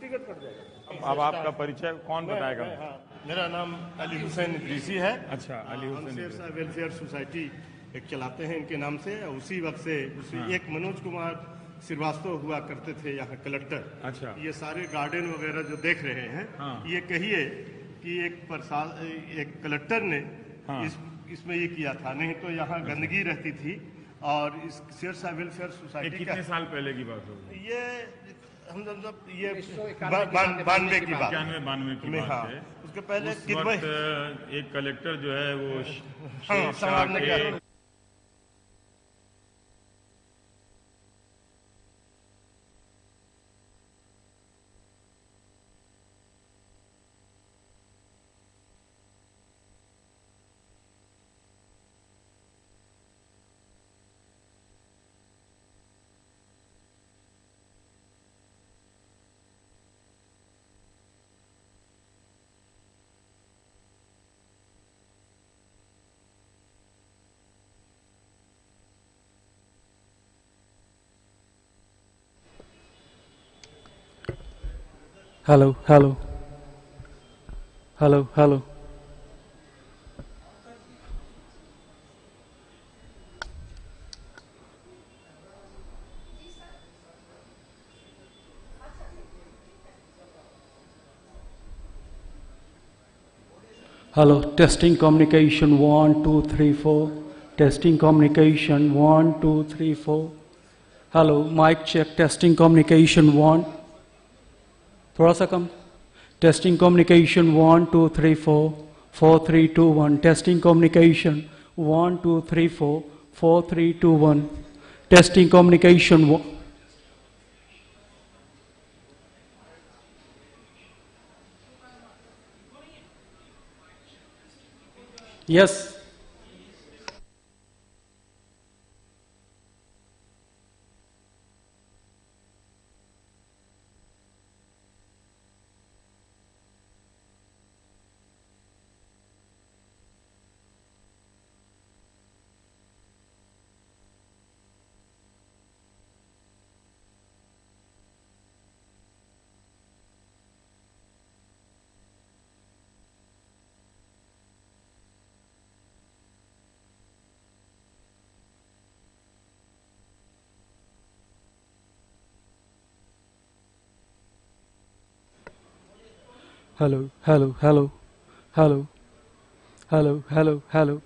Ticket cut जाएगा। अब आपका परिचय कौन बताएगा? हाँ, मेरा नाम अली हुसैन इदरीसी है। अच्छा, अली हुसैन शेर वेलफेयर सोसाइटी एक चलाते हैं इनके नाम से। उसी वक्त से एक मनोज कुमार श्रीवास्तव हुआ करते थे यहाँ कलेक्टर। अच्छा, ये सारे गार्डन वगैरह जो देख रहे हैं, ये कहिए कि एक कलेक्टर ने इसमें ये किया था, नहीं तो यहाँ गंदगी रहती थी। और इस शेर शाह वेलफेयर सोसाइटी कितने साल पहले की बात होगी? ये हम जब ये 92 की बात, 91-92 की बात है। उसके पहले उस वक्त एक कलेक्टर जो है वो शेर शाह के Hello, hello, hello, hello. Hello, testing communication 1 2 3 4. Testing communication 1 2 3 4. Hello, mic check. Testing communication 1. थोड़ा सा कम. Testing communication 1 2 3 4 4 3 2 1. Testing communication 1 2 3 4 4 3 2 1. Testing communication 1. Yes. Hello, hello, hello, hello, hello, hello, hello,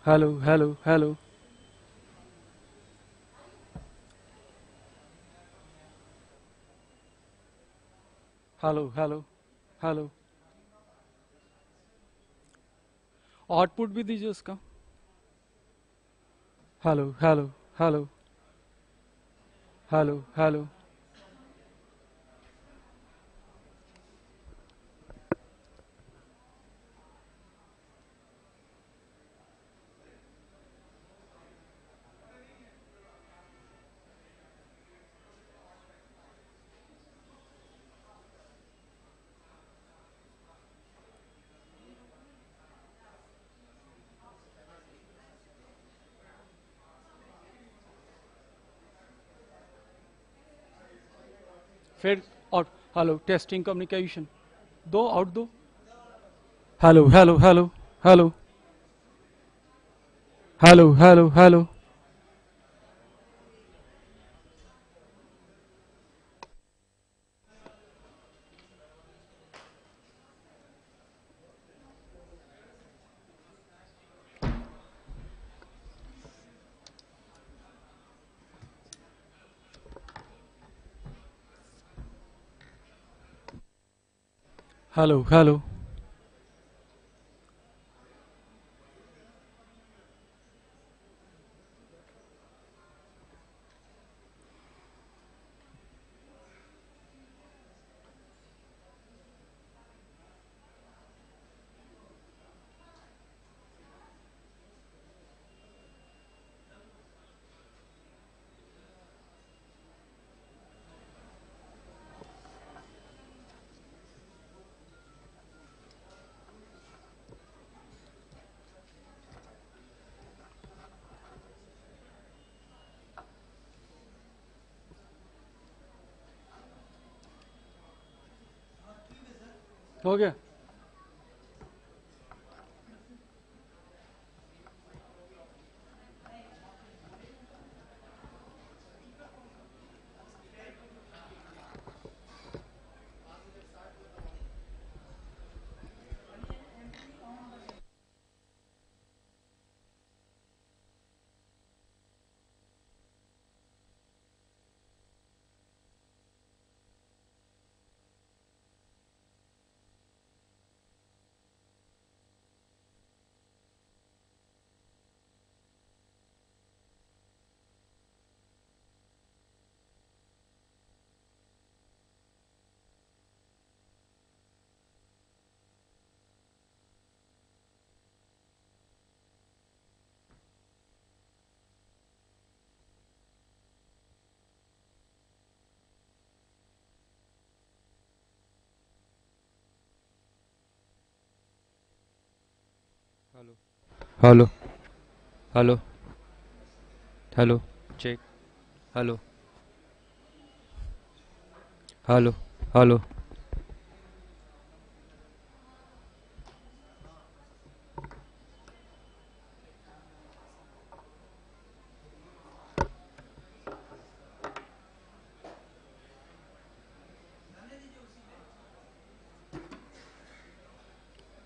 hello, hello, hello. Hello, hello, hello. Output भी दीजिए उसका. Hello hello hello hello hello. फिर और hello testing communication दो out दो. Hello hello hello hello hello hello hello. Hello hello. हो गया? Hello, hello, hello, check, hello, hello, hello,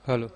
hello.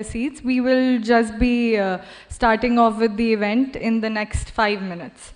seats. We will just be starting off with the event in the next 5 minutes.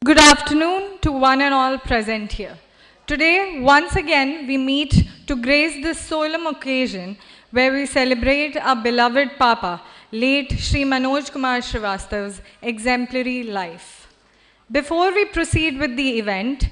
Good afternoon to one and all present here. Today, once again, we meet to grace this solemn occasion where we celebrate our beloved Papa, late Sri Manoj Srivastava's exemplary life. Before we proceed with the event,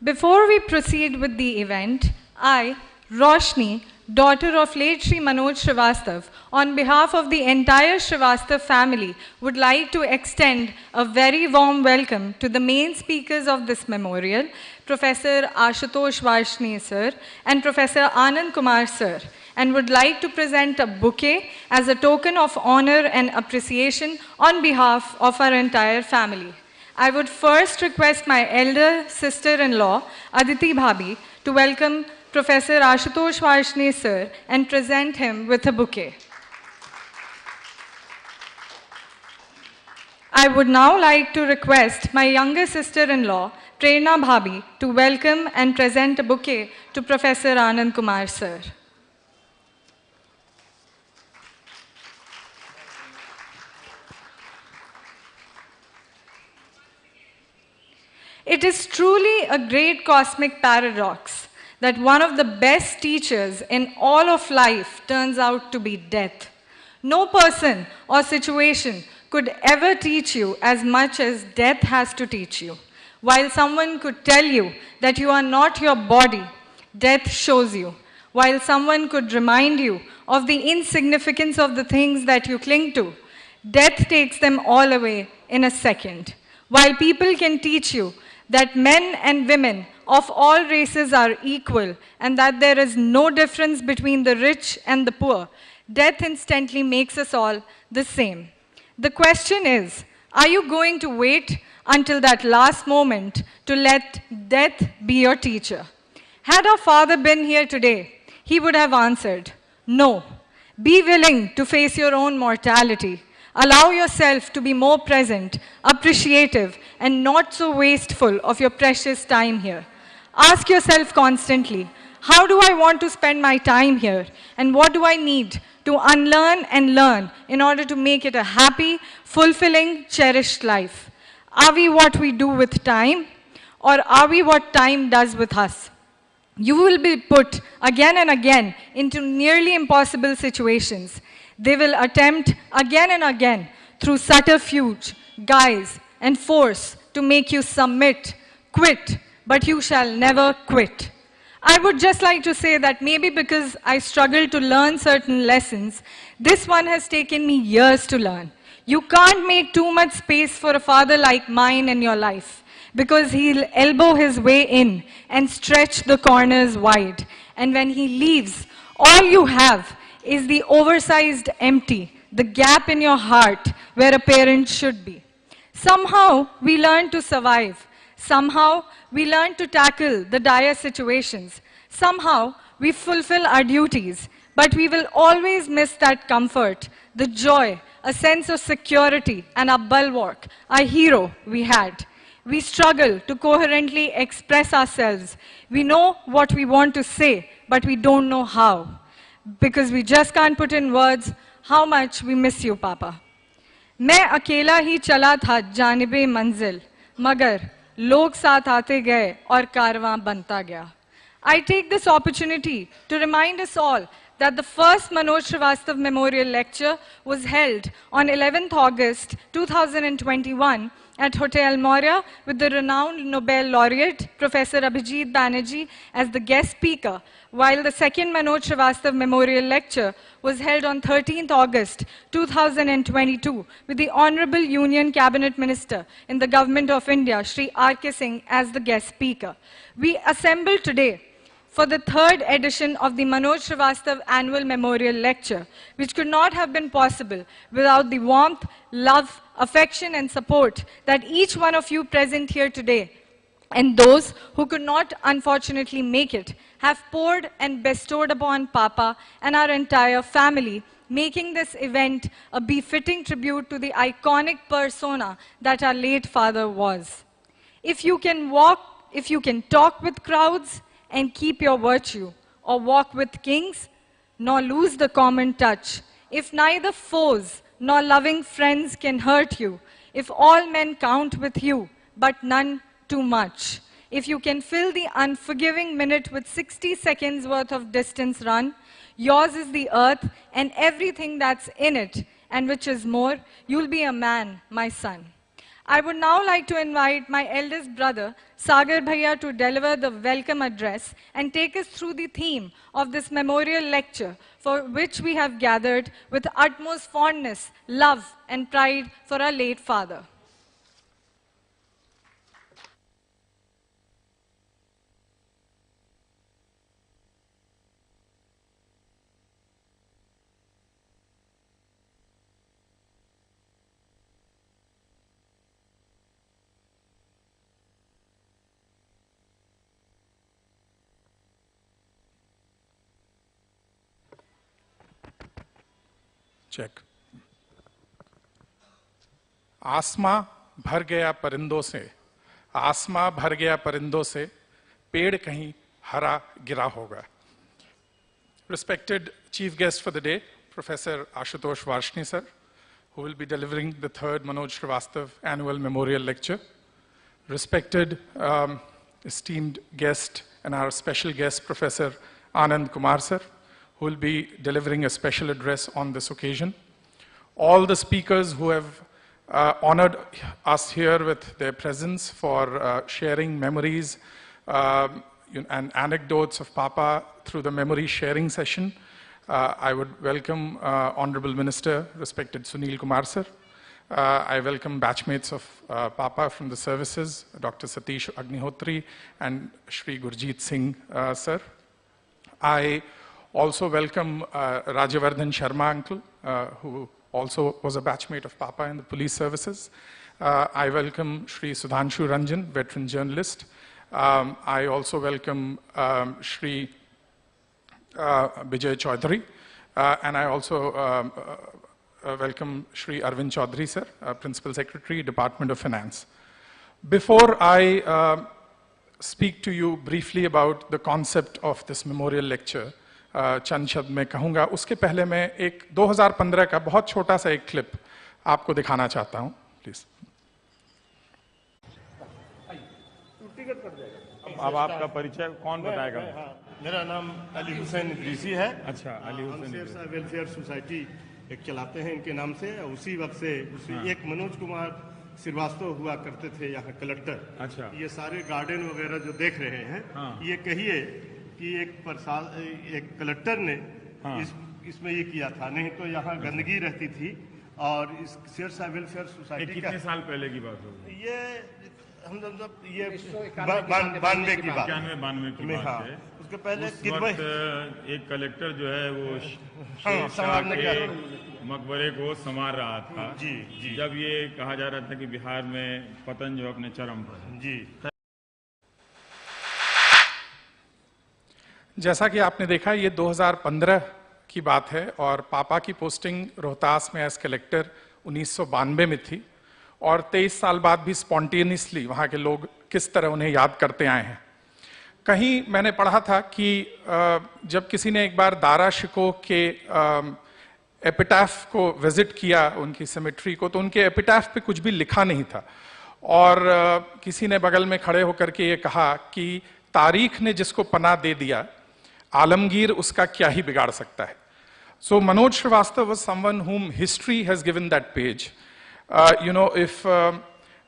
Before we proceed with the event, I, Roshni, daughter of late Sri Manoj Srivastava, on behalf of the entire Srivastava family, would like to extend a very warm welcome to the main speakers of this memorial, Professor Ashutosh Varshney sir and Professor Anand Kumar sir, and would like to present a bouquet as a token of honor and appreciation on behalf of our entire family. I would first request my elder sister-in-law, Aditi Bhabi, to welcome Professor Ashutosh Varshney sir and present him with a bouquet. I would now like to request my younger sister-in-law, Prerna Bhabi, to welcome and present a bouquet to Professor Anand Kumar sir. It is truly a great cosmic paradox that one of the best teachers in all of life turns out to be death. No person or situation could ever teach you as much as death has to teach you. While someone could tell you that you are not your body, death shows you. While someone could remind you of the insignificance of the things that you cling to, death takes them all away in a second. While people can teach you that men and women of all races are equal and that there is no difference between the rich and the poor, death instantly makes us all the same. The question is, are you going to wait until that last moment to let death be your teacher? Had our father been here today, he would have answered, no. Be willing to face your own mortality. Allow yourself to be more present, appreciative, and not so wasteful of your precious time here. Ask yourself constantly, how do I want to spend my time here? And what do I need to unlearn and learn in order to make it a happy, fulfilling, cherished life? Are we what we do with time? Or are we what time does with us? You will be put again and again into nearly impossible situations. They will attempt again and again through subterfuge, guise, and force to make you submit, quit, but you shall never quit. I would just like to say that maybe because I struggled to learn certain lessons, this one has taken me years to learn. You can't make too much space for a father like mine in your life, because he'll elbow his way in and stretch the corners wide. And when he leaves, all you have is the oversized empty, the gap in your heart where a parent should be. Somehow, we learn to survive. Somehow, we learn to tackle the dire situations. Somehow, we fulfill our duties. But we will always miss that comfort, the joy, a sense of security, and our bulwark, our hero we had. We struggle to coherently express ourselves. We know what we want to say, but we don't know how. Because we just can't put in words how much we miss you, Papa. मैं अकेला ही चला था जानिबे मंजिल, मगर लोग साथ आते गए और कारवां बनता गया. I take this opportunity to remind us all that the first Manoj Srivastava Memorial Lecture was held on 11th August 2021 at Hotel Moria with the renowned Nobel laureate Professor Abhijit Banerjee as the guest speaker, while the second Manoj Srivastava Memorial Lecture was held on 13th August 2022 with the Honorable Union Cabinet Minister in the Government of India, Shri R.K. Singh, as the guest speaker. We assembled today for the third edition of the Manoj Srivastava Annual Memorial Lecture, which could not have been possible without the warmth, love, affection and support that each one of you present here today, and those who could not unfortunately make it, have poured and bestowed upon Papa and our entire family, making this event a befitting tribute to the iconic persona that our late father was. If you can talk with crowds and keep your virtue, or walk with kings, nor lose the common touch, if neither foes nor loving friends can hurt you, if all men count with you, but none too much, if you can fill the unforgiving minute with 60 seconds worth of distance run, yours is the earth and everything that's in it, and which is more, you'll be a man, my son. I would now like to invite my eldest brother, Sagar Bhaiya, to deliver the welcome address and take us through the theme of this memorial lecture, for which we have gathered with utmost fondness, love, and pride for our late father. Check. आसमां भर गया परिंदों से, आसमां भर गया परिंदों से, पेड़ कहीं हरा गिरा होगा. Respected chief guest for the day, Professor Ashutosh Varshni sir, who will be delivering the third Manoj Srivastava annual memorial lecture. Respected esteemed guest and our special guest, Professor Anand Kumar sir, who will be delivering a special address on this occasion. All the speakers who have honored us here with their presence for sharing memories and anecdotes of Papa through the memory sharing session. I would welcome Honorable Minister, respected Sunil Kumar sir. I welcome batchmates of Papa from the services, Dr. Satish Agnihotri and Shri Gurjeet Singh sir. I also welcome Rajavardhan Sharma uncle, who also was a batchmate of Papa in the police services. I welcome Shri Sudhanshu Ranjan, veteran journalist. I also welcome Shri Bijay Chaudhary, and I also welcome Shri Arvind Chaudhary sir, Principal Secretary, Department of Finance. Before I speak to you briefly about the concept of this memorial lecture, चंद शब्द मैं कहूँगा, उसके पहले मैं एक 2015 का बहुत छोटा सा एक क्लिप आपको दिखाना चाहता हूँ, प्लीज. अब आपका परिचय कौन बताएगा? मेरा नाम अली हुसैन इदरीसी है. अच्छा, अली हुसैन. शेरशाह वेलफेयर सोसाइटी एक चलाते हैं इनके नाम से. उसी वक्त से एक मनोज कुमार श्रीवास्तव हुआ करते थे यहाँ कलेक्टर. अच्छा. ये सारे गार्डन वगैरह जो देख रहे हैं, ये कहिए कि एक कलेक्टर ने इसमें ये किया था, नहीं तो यहाँ गंदगी रहती थी. और इस शेरशाह वेलफेयर सोसाइटी कितने साल पहले की बात होगी? ये हम ये 92 की बात, 92 की बात है. उसके पहले एक कलेक्टर जो है वो शेरशाह के मकबरे को संवार रहा था. जी. जब ये कहा जा रहा था कि बिहार में पतन जो अपने चरम पर. जी. जैसा कि आपने देखा, ये 2015 की बात है और पापा की पोस्टिंग रोहतास में एज कलेक्टर 1992 में थी. और 23 साल बाद भी स्पॉन्टेनियसली वहाँ के लोग किस तरह उन्हें याद करते आए हैं. कहीं मैंने पढ़ा था कि जब किसी ने एक बार दारा शिकोह के एपिटाफ को विजिट किया, उनकी सेमेट्री को, तो उनके एपिटाफ पे कुछ भी लिखा नहीं था. और किसी ने बगल में खड़े होकर के ये कहा कि तारीख ने जिसको पनाह दे दिया, आलमगीर उसका क्या ही बिगाड़ सकता है. So Manoj Srivastava was someone whom history has given that page. If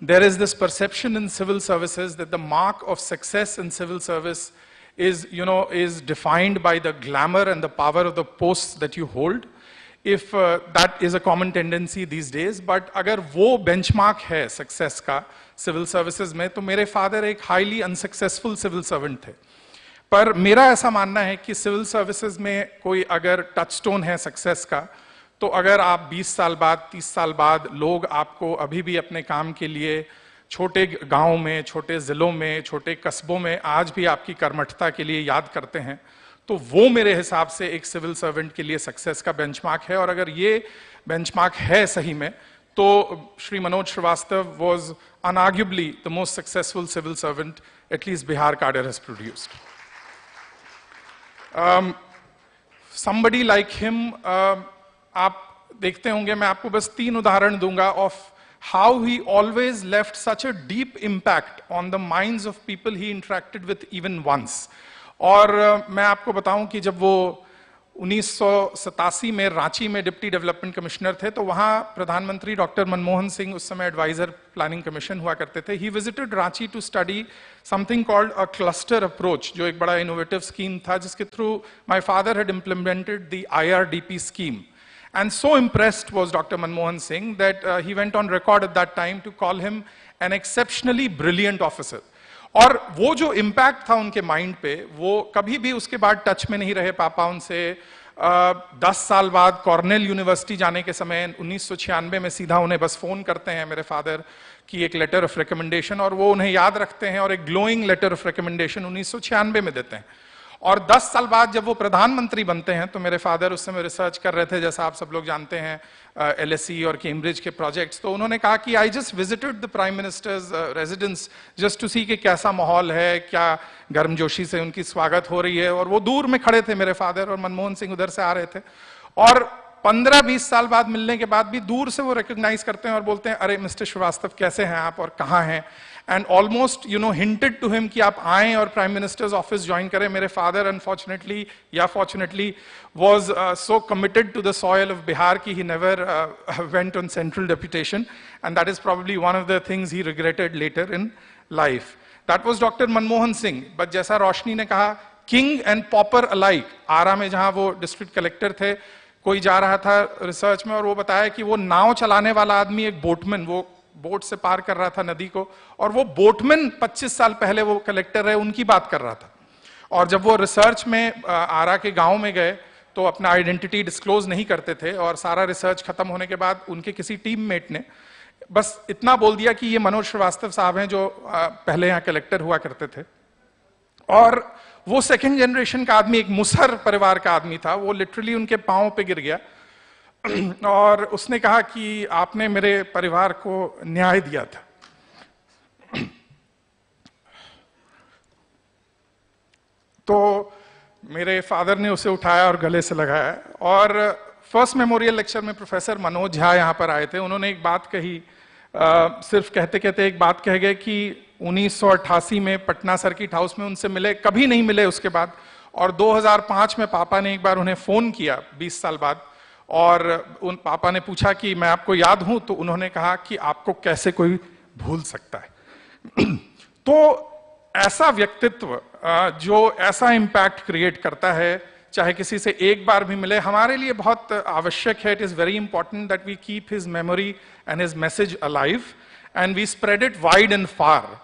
there is this perception in civil services that the mark of success in civil service is defined by the glamour and the power of the posts that you hold, if that is a common tendency these days, but अगर वो benchmark है success का civil services में, तो मेरे father एक highly unsuccessful civil servant थे. पर मेरा ऐसा मानना है कि सिविल सर्विसेज में कोई अगर टचस्टोन है सक्सेस का, तो अगर आप 20 साल बाद, 30 साल बाद लोग आपको अभी भी अपने काम के लिए छोटे गांव में, छोटे जिलों में, छोटे कस्बों में आज भी आपकी कर्मठता के लिए याद करते हैं, तो वो मेरे हिसाब से एक सिविल सर्वेंट के लिए सक्सेस का बेंचमार्क है। और अगर ये बेंचमार्क है सही में, तो Shri Manoj Srivastava was unarguably the most successful civil servant at least Bihar cadre has produced. Somebody like him, आप देखते होंगे, मैं आपको बस 3 उदाहरण दूंगा of how he always left such a deep impact on the minds of people he interacted with even once. और मैं आपको बताऊं कि जब वो 1987 में रांची में डिप्टी डेवलपमेंट कमिश्नर थे, तो वहां प्रधानमंत्री डॉक्टर मनमोहन सिंह उस समय एडवाइजर प्लानिंग कमीशन हुआ करते थे। He visited Ranchi to study something called a cluster approach, जो एक बड़ा इनोवेटिव स्कीम था, जिसके through my father had implemented the IRDP scheme. And so impressed was Dr. Manmohan Singh that he went on record at that time to call him an exceptionally brilliant officer. और वो जो impact था उनके mind पे, वो कभी भी उसके बाद टच में नहीं रहे पापा उनसे। 10 साल बाद कॉर्नेल यूनिवर्सिटी जाने के समय 1996 में सीधा उन्हें बस फोन करते हैं मेरे फादर की एक लेटर ऑफ रिकमेंडेशन, और वो उन्हें याद रखते हैं और एक ग्लोइंग लेटर ऑफ रिकमेंडेशन 1996 में देते हैं। और 10 साल बाद जब वो प्रधानमंत्री बनते हैं, तो मेरे फादर उस समय रिसर्च कर रहे थे, जैसा आप सब लोग जानते हैं, LSE और कैम्ब्रिज के प्रोजेक्ट्स। तो उन्होंने कहा कि I just visited the prime minister's residence just to see कि कैसा माहौल है, क्या गर्मजोशी से उनकी स्वागत हो रही है। और वो दूर में खड़े थे मेरे फादर, और मनमोहन सिंह उधर से आ रहे थे, और 15-20 साल बाद मिलने के बाद भी दूर से वो रिकॉग्नाइज करते हैं और बोलते हैं, अरे मिस्टर श्रीवास्तव कैसे हैं आप और कहाँ हैं, and almost hinted to him कि आप आएं और प्राइम मिनिस्टर्स ऑफिस ज्वाइन करें। मेरे फादर अनफॉर्चुनेटली या fortunately was so committed to the soil of Bihar कि he never went on central deputation, and that is probably one of the things he regretted later in life. That was Dr. Manmohan Singh. But जैसा रोशनी ने कहा, king and pauper alike, आरा में जहां वो district collector थे, कोई जा रहा था रिसर्च में और वो बताया कि वो नाव चलाने वाला आदमी, एक बोटमैन, वो बोट से पार कर रहा था नदी को, और वो बोटमैन 25 साल पहले वो कलेक्टर है, उनकी बात कर रहा था। और जब वो रिसर्च में आरा के गांव में गए, तो अपना आइडेंटिटी डिस्क्लोज नहीं करते थे, और सारा रिसर्च खत्म होने के बाद उनके किसी टीममेट ने बस इतना बोल दिया कि ये मनोज श्रीवास्तव साहब हैं जो पहले यहाँ कलेक्टर हुआ करते थे। और वो सेकंड जनरेशन का आदमी, एक मुसहर परिवार का आदमी था, वो लिटरली उनके पांव पे गिर गया और उसने कहा कि आपने मेरे परिवार को न्याय दिया था। तो मेरे फादर ने उसे उठाया और गले से लगाया। और फर्स्ट मेमोरियल लेक्चर में प्रोफेसर मनोज झा यहाँ पर आए थे, उन्होंने एक बात कही, सिर्फ कहते कहते एक बात कह गए कि 1988 में पटना सर्किट हाउस में उनसे मिले, कभी नहीं मिले उसके बाद। और 2005 में पापा ने एक बार उन्हें फोन किया 20 साल बाद, और उन पापा ने पूछा कि मैं आपको याद हूं, तो उन्होंने कहा कि आपको कैसे कोई भूल सकता है। तो ऐसा व्यक्तित्व जो ऐसा इम्पैक्ट क्रिएट करता है, चाहे किसी से एक बार भी मिले, हमारे लिए बहुत आवश्यक है। It is very important that we keep his memory and his message alive and we spread it wide and far,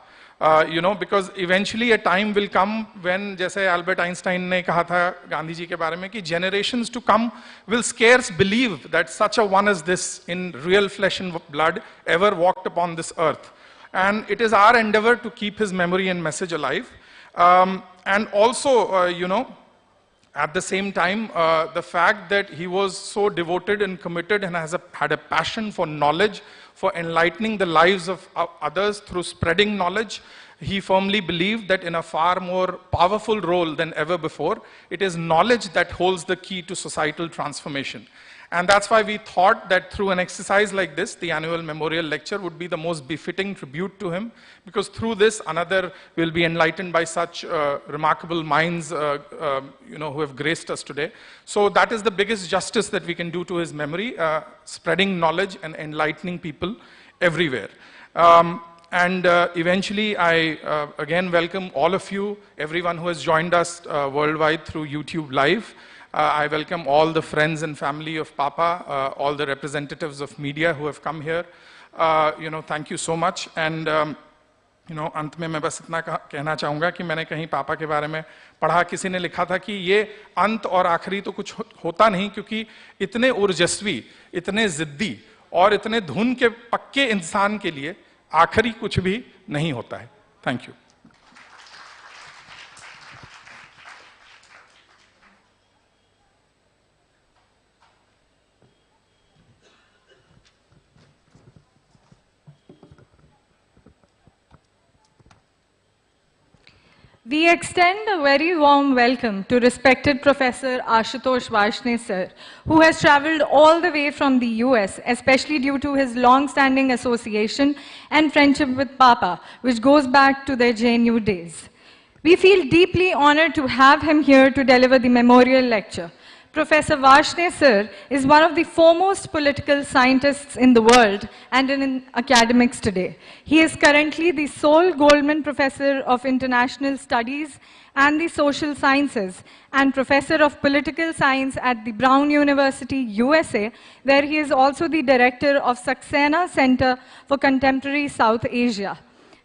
because eventually a time will come when, जैसे अल्बर्ट आइंस्टाइन ने कहा था गांधी जी के बारे में, कि generations to come will scarce believe that such a one as this in real flesh and blood ever walked upon this earth. And it is our endeavor to keep his memory and message alive. And also, at the same time, the fact that he was so devoted and committed and had a passion for knowledge, for enlightening the lives of others through spreading knowledge. He firmly believed that in a far more powerful role than ever before, it is knowledge that holds the key to societal transformation. And that's why we thought that through an exercise like this, the annual memorial lecture would be the most befitting tribute to him, because through this, another will be enlightened by such remarkable minds who have graced us today. So that is the biggest justice that we can do to his memory, spreading knowledge and enlightening people everywhere. Eventually, I again welcome all of you, everyone who has joined us worldwide through YouTube Live. I welcome all the friends and family of Papa, all the representatives of media who have come here. Thank you so much. And अंत में मैं बस इतना कहना चाहूँगा कि मैंने कहीं पापा के बारे में पढ़ा, किसी ने लिखा था कि ये अंत और आखिरी तो कुछ होता नहीं, क्योंकि इतने ऊर्जस्वी, इतने जिद्दी और इतने धुन के पक्के इंसान के लिए आखिरी कुछ भी नहीं होता है। Thank you. We extend a very warm welcome to respected Professor Ashutosh Varshney sir, who has traveled all the way from the US, especially due to his long-standing association and friendship with Papa, which goes back to their JNU days. We feel deeply honored to have him here to deliver the memorial lecture. Professor Varshney sir is one of the foremost political scientists in the world and in academics today. He is currently the sole Goldman Professor of International Studies and the Social Sciences and Professor of Political Science at the Brown University, USA, where he is also the Director of Saxena Center for Contemporary South Asia.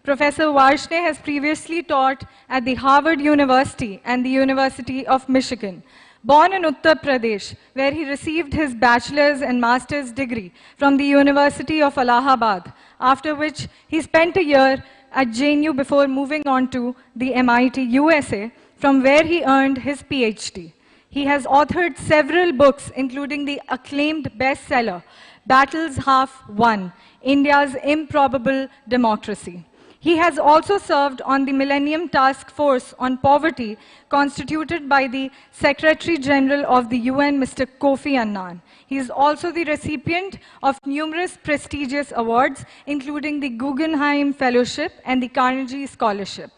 Professor Varshney has previously taught at the Harvard University and the University of Michigan. Born in Uttar Pradesh, where he received his bachelor's and master's degree from the University of Allahabad, after which he spent a year at JNU before moving on to the MIT, USA, from where he earned his PhD. He has authored several books, including the acclaimed bestseller, Battles Half Won, India's Improbable Democracy. He has also served on the Millennium Task Force on Poverty, constituted by the Secretary General of the UN, Mr. Kofi Annan. He is also the recipient of numerous prestigious awards, including the Guggenheim Fellowship and the Carnegie Scholarship.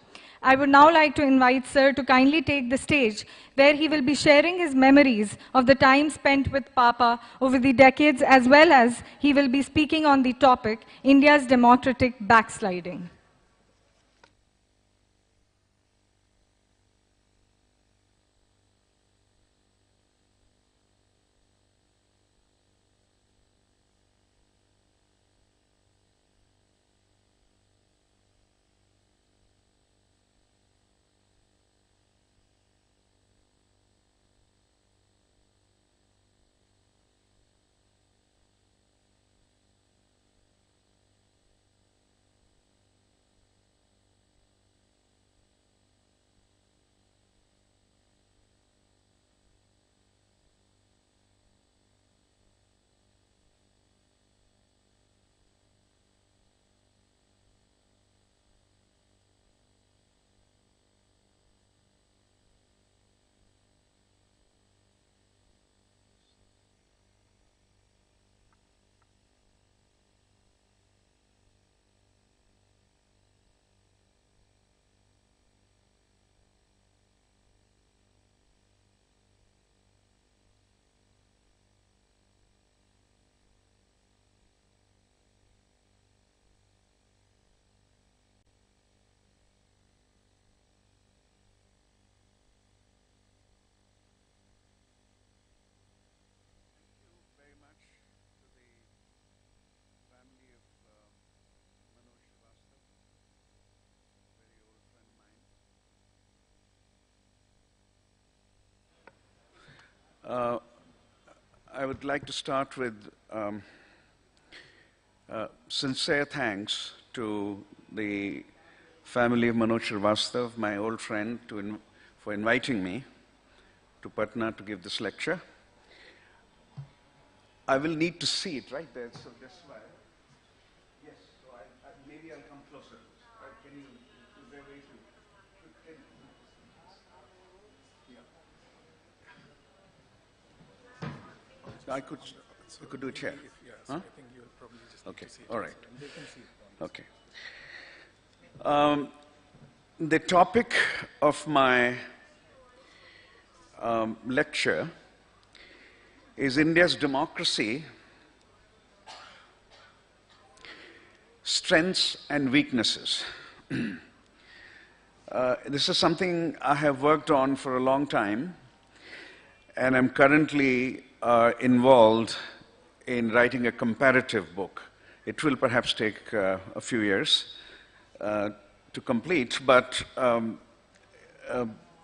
I would now like to invite Sir to kindly take the stage, where he will be sharing his memories of the time spent with Papa over the decades, as well as he will be speaking on the topic, India's democratic backsliding. I would like to start with sincere thanks to the family of Manoj Srivastava, my old friend, for inviting me to Patna to give this lecture. I will need to see it right there, so that's why. Yes, so maybe I'll come closer. Can you, is there a way to? I could do it here. Yes, huh? I think you'll probably just okay. need to see it. All right. They can see it. Okay. The topic of my lecture is India's democracy, strengths and weaknesses. This is something I have worked on for a long time, and I'm currently involved in writing a comparative book. It will perhaps take a few years to complete, but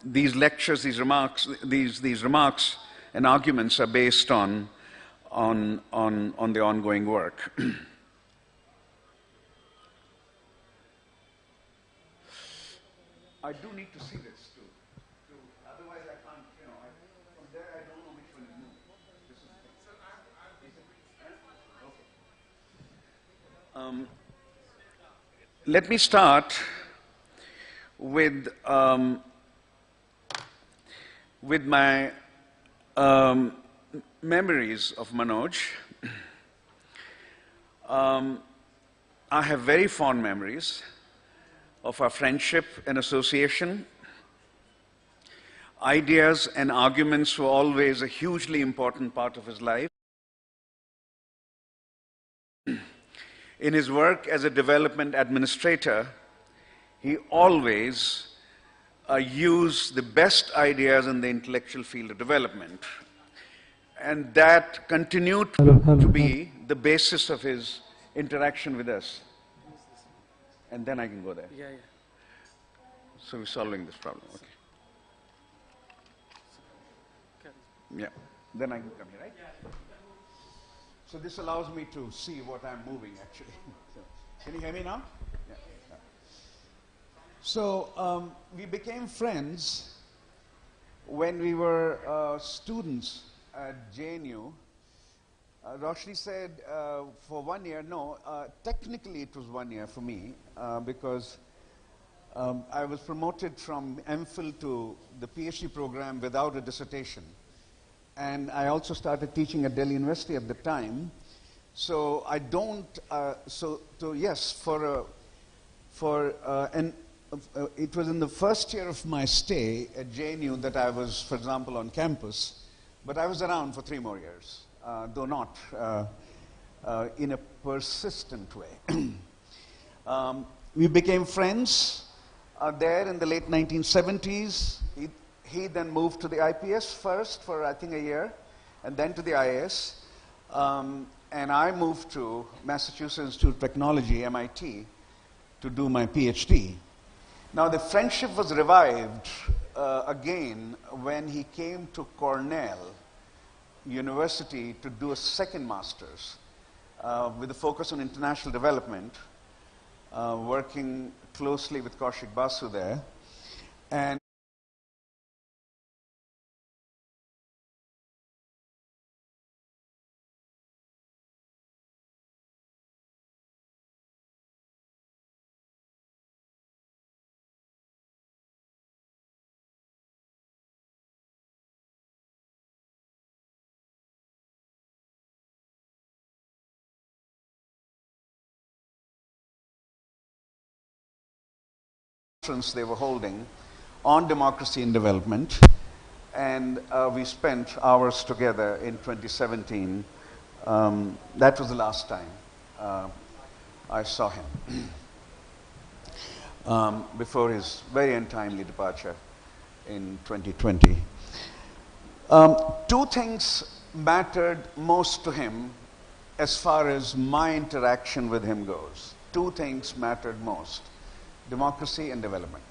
these lectures, these remarks and arguments are based on the ongoing work. I do need to see this too. Otherwise I can't, from there I don't know which one is moving. This is okay. Let me start with my memories of Manoj. I have very fond memories of our friendship and association. Ideas and arguments were always a hugely important part of his life. In his work as a development administrator, he always used the best ideas in the intellectual field of development. And that continued to be the basis of his interaction with us. And then I can go there. Yeah. So we're solving this problem. Okay. Yeah. Then I can come here, right? So this allows me to see what I'm moving, actually. Can you hear me now? Yeah. So we became friends when we were students at JNU. Roshni said for 1 year, no, technically it was 1 year for me because I was promoted from MPhil to the PhD program without a dissertation. And I also started teaching at Delhi University at the time. So I don't, yes, it was in the first year of my stay at JNU that I was, for example, on campus, but I was around for 3 more years. Though not in a persistent way. We became friends there in the late 1970s. He then moved to the IPS first for I think a year, and then to the IAS. And I moved to Massachusetts Institute of Technology, MIT, to do my PhD. Now the friendship was revived again when he came to Cornell University to do a second master's with a focus on international development, working closely with Kaushik Basu there. And they were holding on democracy and development, and we spent hours together in 2017. That was the last time I saw him before his very untimely departure in 2020. 2 things mattered most to him as far as my interaction with him goes. 2 things mattered most: democracy and development.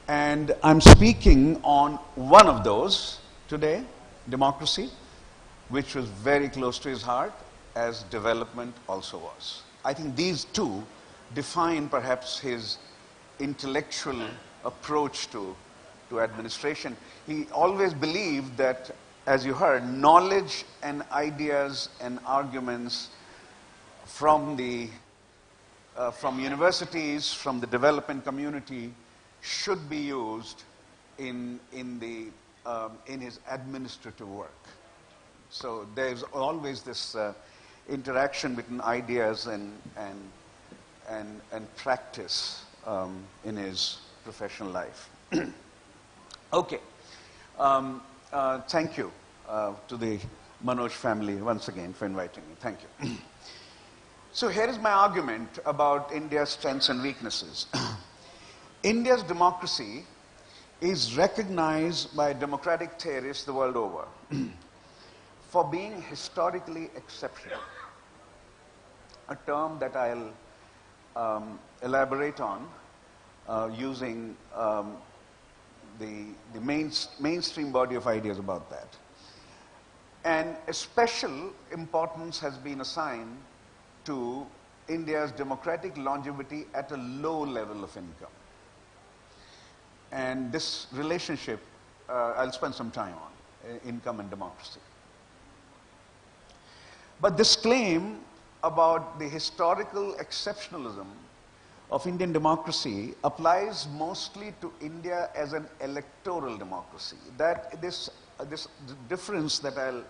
And I'm speaking on one of those today, democracy, which was very close to his heart, as development also was. I think these 2 define perhaps his intellectual approach to administration. He always believed that, as you heard, knowledge and ideas and arguments from universities, from the development community, should be used in his administrative work. So there's always this interaction between ideas and practice in his professional life. Okay. Thank you to the Manoj family once again for inviting me. Thank you. So here is my argument about India's strengths and weaknesses. India's democracy is recognized by democratic theorists the world over for being historically exceptional, a term that I'll elaborate on using the mainstream body of ideas about that. And a special importance has been assigned to India's democratic longevity at a low level of income. And this relationship, I'll spend some time on, income and democracy. But this claim about the historical exceptionalism of Indian democracy applies mostly to India as an electoral democracy. That this difference that I'll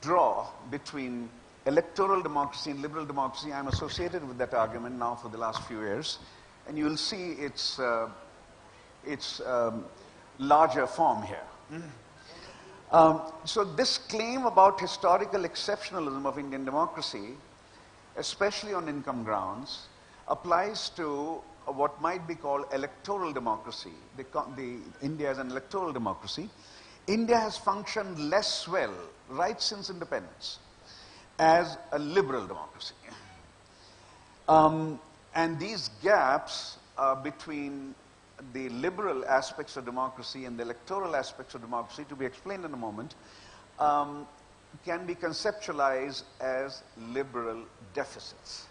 draw between electoral democracy and liberal democracy, I'm associated with that argument now for the last few years, and you will see its larger form here. So this claim about historical exceptionalism of Indian democracy, especially on income grounds, applies to what might be called electoral democracy. India is an electoral democracy. India has functioned less well, right since independence, as a liberal democracy. And these gaps between the liberal aspects of democracy and the electoral aspects of democracy, to be explained in a moment, can be conceptualized as liberal deficits.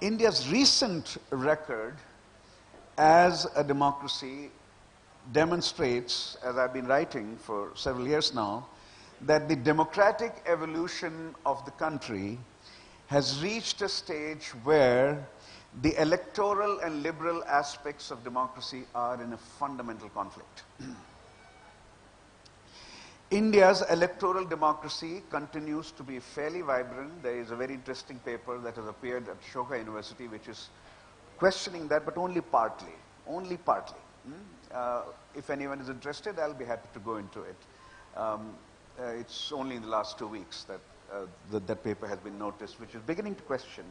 India's recent record as a democracy demonstrates, as I've been writing for several years now, that the democratic evolution of the country has reached a stage where the electoral and liberal aspects of democracy are in a fundamental conflict. India's electoral democracy continues to be fairly vibrant. There is a very interesting paper that has appeared at Ashoka University which is questioning that, but only partly. Only partly. If anyone is interested, I'll be happy to go into it. It's only in the last 2 weeks that that paper has been noticed, which is beginning to question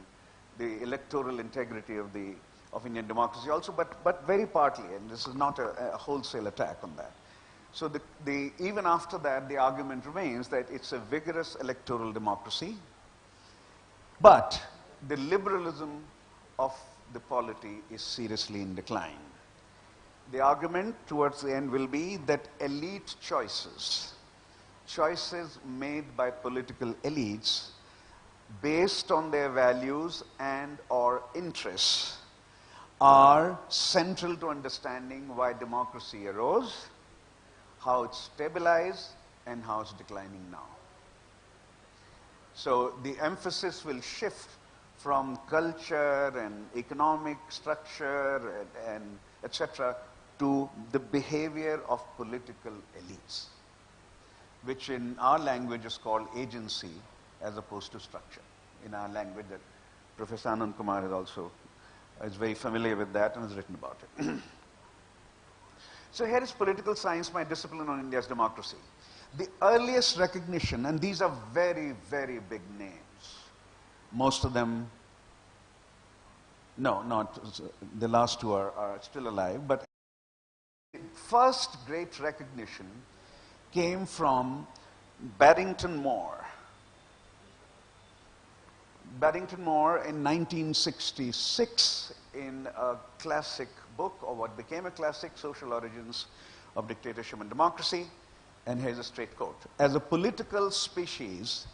the electoral integrity of Indian democracy also, but very partly, and this is not a wholesale attack on that. So even after that, the argument remains that it's a vigorous electoral democracy, but the liberalism of the polity is seriously in decline. The argument towards the end will be that elite choices made by political elites based on their values and or interests are central to understanding why democracy arose, how it's stabilized, and how it's declining now. So the emphasis will shift from culture and economic structure and etc. to the behavior of political elites, which in our language is called agency as opposed to structure. In our language, that Professor Anand Kumar is very familiar with that and has written about it. So here is political science, my discipline on India's democracy. The earliest recognition, and these are very, very big names. Most of them, no, not, the last two are still alive, but the first great recognition came from Barrington Moore. Barrington Moore in 1966 in a classic book, or what became a classic, Social Origins of Dictatorship and Democracy, and here's a straight quote. As a political species,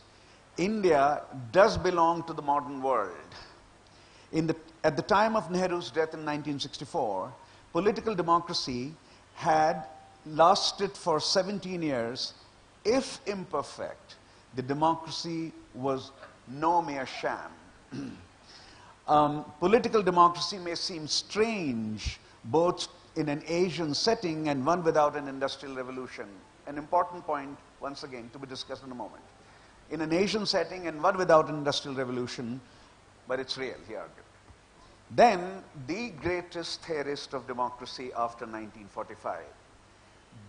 India does belong to the modern world. At the time of Nehru's death in 1964, political democracy had lasted for 17 years. If imperfect, the democracy was no mere sham. Political democracy may seem strange, both in an Asian setting and one without an industrial revolution. An important point, once again, to be discussed in a moment. In an Asian setting and one without an industrial revolution, but it's real, he argued. Then, the greatest theorist of democracy after 1945,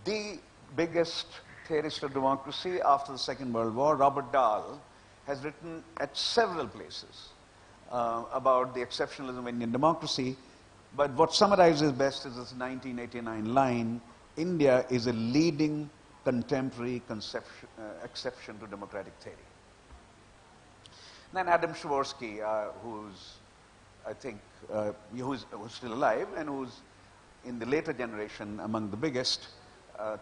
the biggest theorist of democracy after the Second World War, Robert Dahl, has written at several places about the exceptionalism of Indian democracy, but what summarizes best is this 1989 line, India is a leading contemporary exception to democratic theory. Then Adam Pravorsky, who's, I think, who's still alive and who's in the later generation among the biggest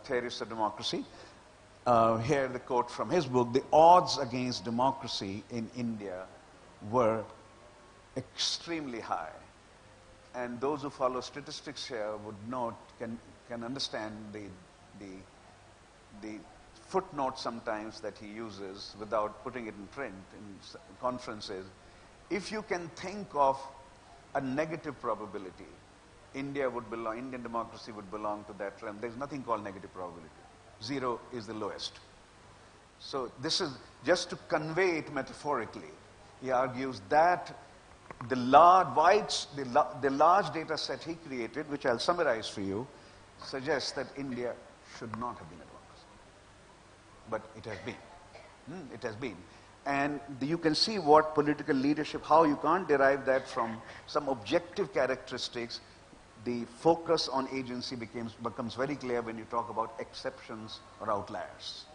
theorists of democracy. Here the quote from his book: "The odds against democracy in India were extremely high." And those who follow statistics here would note, can understand the footnote sometimes that he uses without putting it in print in conferences. If you can think of a negative probability, Indian democracy would belong to that realm. There's nothing called negative probability. 0 is the lowest. So this is just to convey it metaphorically. He argues that the large data set he created, which I'll summarize for you, suggests that India should not have been a democracy. But it has been. It has been. And you can see what political leadership, how you can't derive that from some objective characteristics. The focus on agency becomes very clear when you talk about exceptions or outliers.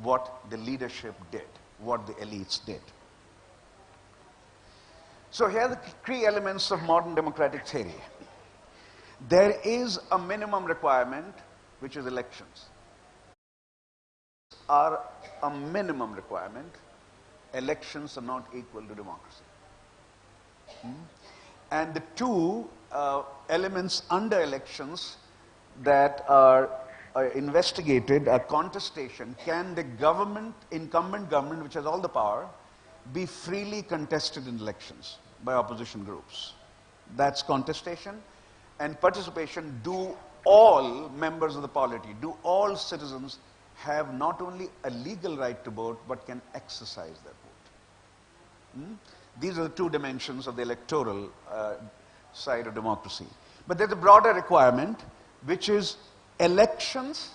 What the leadership did, what the elites did. So here are the key elements of modern democratic theory. There is a minimum requirement, which is elections. Are a minimum requirement. Elections are not equal to democracy. And the two elements under elections that are investigated are contestation. Can the government, incumbent government, which has all the power, be freely contested in elections by opposition groups? That's contestation. And participation. Do all members of the polity, do all citizens have not only a legal right to vote, but can exercise their vote? These are the two dimensions of the electoral side of democracy. But there's a broader requirement, which is elections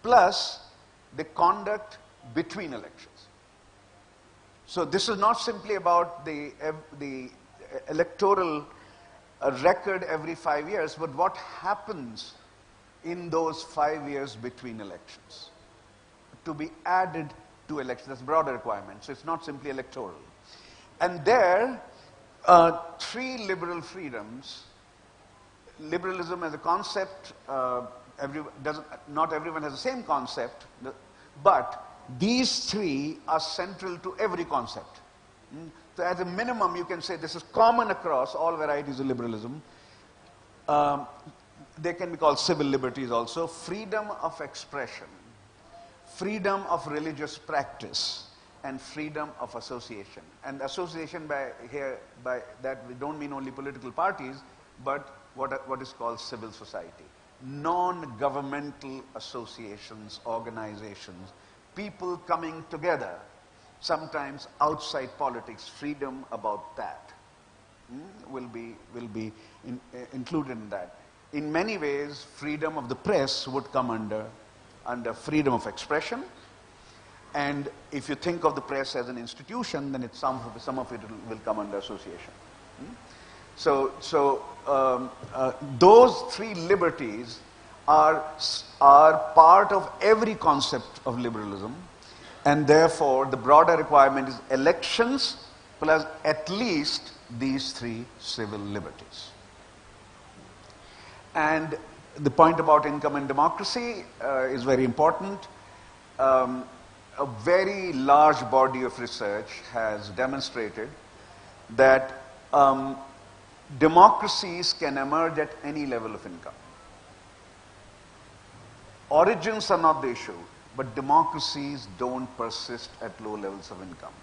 plus the conduct between elections. So this is not simply about the electoral record every 5 years, but what happens in those 5 years between elections to be added to elections. That's a broader requirement. So it's not simply electoral. And there, three liberal freedoms. Liberalism as a concept, not everyone has the same concept, but these three are central to every concept. So as a minimum, you can say this is common across all varieties of liberalism. They can be called civil liberties also. Freedom of expression, freedom of religious practice, and freedom of association. And association by that we don't mean only political parties, but what is called civil society. Non-governmental associations, organizations, people coming together, sometimes outside politics. Freedom about that will be included in that. In many ways, freedom of the press would come under freedom of expression. And if you think of the press as an institution, then some of it will come under association. So those three liberties are part of every concept of liberalism, and therefore the broader requirement is elections plus at least these three civil liberties. And the point about income and democracy is very important. A very large body of research has demonstrated that democracies can emerge at any level of income. Origins are not the issue, but democracies don't persist at low levels of income.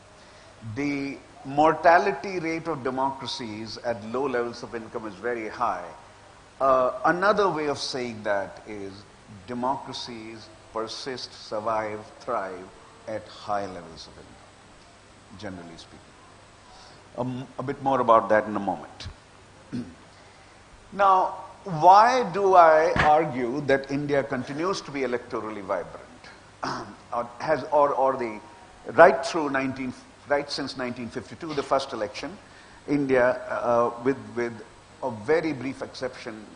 The mortality rate of democracies at low levels of income is very high. Another way of saying that is democracies persist, survive, thrive at high levels of income, generally speaking. A bit more about that in a moment. Now, why do I argue that India continues to be electorally vibrant? Right since 1952, the first election, India, with a very brief exception,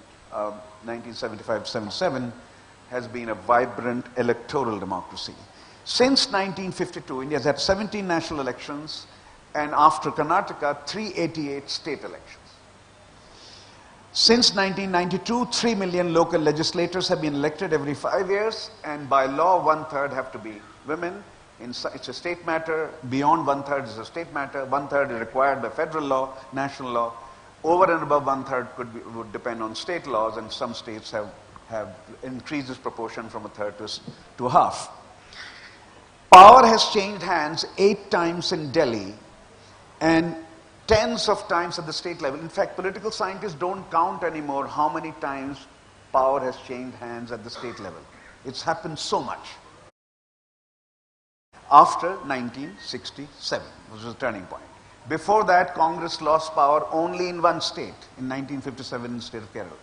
1975-77, has been a vibrant electoral democracy. Since 1952, India has had 17 national elections, and after Karnataka, 388 state elections. Since 1992, 3 million local legislators have been elected every 5 years, and by law, 1/3 have to be women. It's a state matter. Beyond 1/3 is a state matter. 1/3 is required by federal law, national law. Over and above 1/3 would depend on state laws, and some states have increased this proportion from 1/3 to half. Power has changed hands 8 times in Delhi and tens of times at the state level. In fact, political scientists don't count anymore how many times power has changed hands at the state level. It's happened so much. After 1967, which was a turning point. Before that, Congress lost power only in one state, in 1957 in the state of Kerala.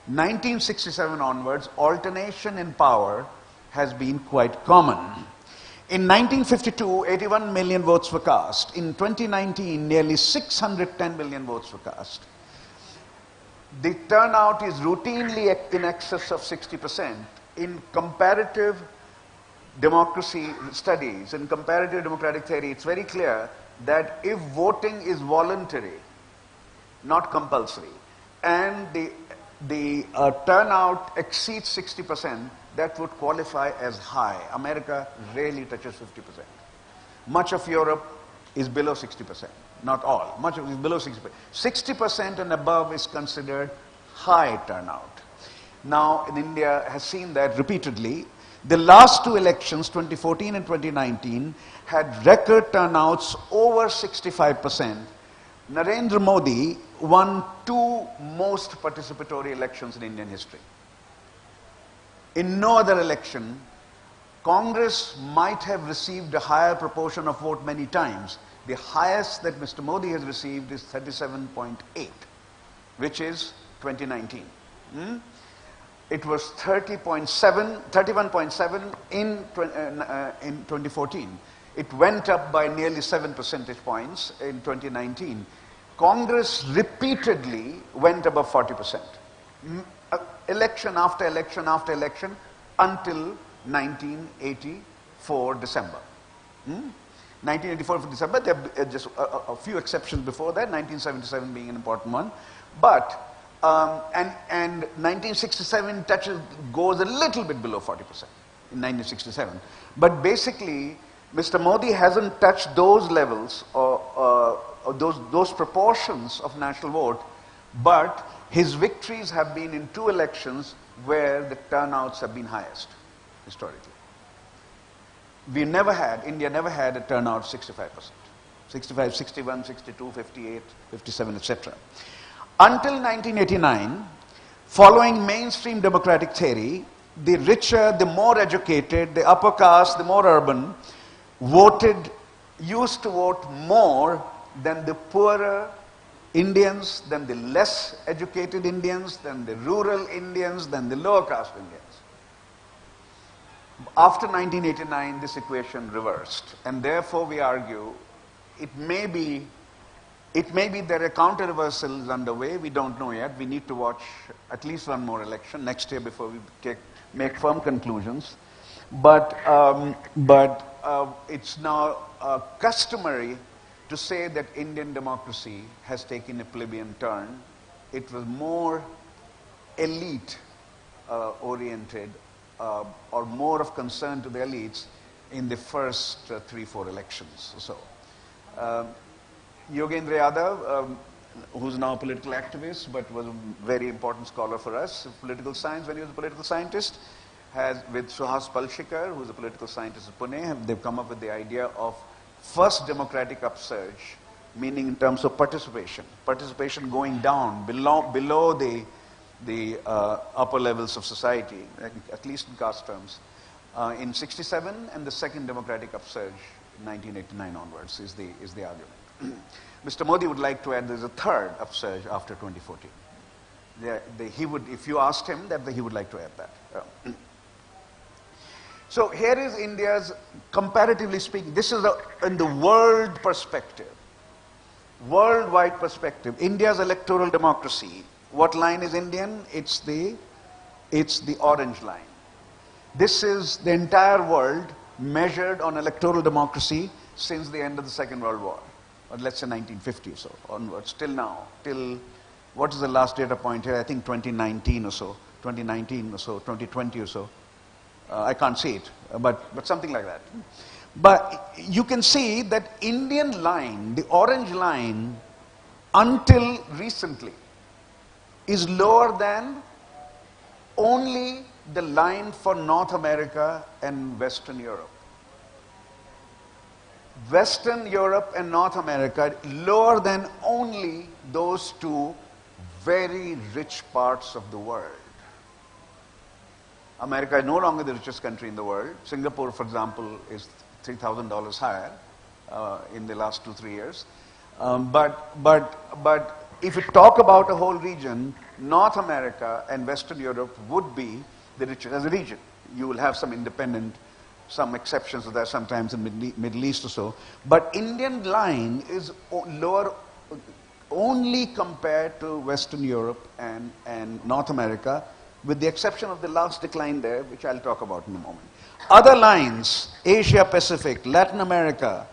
1967 onwards, alternation in power has been quite common. In 1952, 81 million votes were cast. In 2019, nearly 610 million votes were cast. The turnout is routinely in excess of 60%. In comparative democracy studies, in comparative democratic theory, it's very clear that if voting is voluntary, not compulsory, and the turnout exceeds 60%, that would qualify as high. America rarely touches 50%. Much of Europe is below 60%. Not all. Much of it is below 60%. 60% and above is considered high turnout. Now, India has seen that repeatedly. The last 2 elections, 2014 and 2019, had record turnouts over 65%. Narendra Modi won 2 most participatory elections in Indian history. In no other election, Congress might have received a higher proportion of vote many times. The highest that Mr. Modi has received is 37.8, which is 2019. It was 31.7 in 2014. It went up by nearly 7 percentage points in 2019. Congress repeatedly went above 40%. Election after election after election until 1984 December. 1984 December, there are just a few exceptions before that, 1977 being an important one. But, and 1967 goes a little bit below 40% in 1967. But basically, Mr. Modi hasn't touched those levels or those proportions of national vote, but his victories have been in 2 elections where the turnouts have been highest, historically. India never had a turnout of 65%. 65, 61, 62, 58, 57, etc. Until 1989, following mainstream democratic theory, the richer, the more educated, the upper caste, the more urban, used to vote more than the poorer Indians, than the less educated Indians, than the rural Indians, than the lower caste Indians. After 1989, this equation reversed, and therefore we argue it may be there are counter reversals underway. We don't know yet. We need to watch at least one more election next year before we make firm conclusions. But it's now customary to say that Indian democracy has taken a plebeian turn. It was more elite oriented or more of concern to the elites in the first 3-4 elections or so. Yogendra Yadav, who's now a political activist but was a very important scholar for us, political science when he was a political scientist, with Suhas Palshikar, who's a political scientist at Pune, they've come up with the idea of first democratic upsurge, meaning in terms of participation going down below the upper levels of society, at least in caste terms, in 67, and the second democratic upsurge in 1989 onwards is the argument. Mr. Modi would like to add there's a third upsurge after 2014. He would, if you asked him, that he would like to add that. So here is India's, comparatively speaking, this is in the world perspective, worldwide perspective, India's electoral democracy. What line is Indian? It's the orange line. This is the entire world measured on electoral democracy since the end of the Second World War. or let's say 1950 or so onwards, till now, till what is the last data point here? I think 2019 or so, 2019 or so, 2020 or so. I can't see it, but something like that. But you can see that Indian line, the orange line, until recently, is lower than only the line for North America and Western Europe. Western Europe and North America lower than only those two very rich parts of the world. America is no longer the richest country in the world. Singapore, for example, is $3,000 higher in the last 2-3 years. But if you talk about a whole region, North America and Western Europe would be the richest as a region. You will have some independent, some exceptions to that sometimes in Middle East or so. But Indian line is lower only compared to Western Europe and North America, with the exception of the last decline there, which I'll talk about in a moment. Other lines, Asia Pacific, Latin America,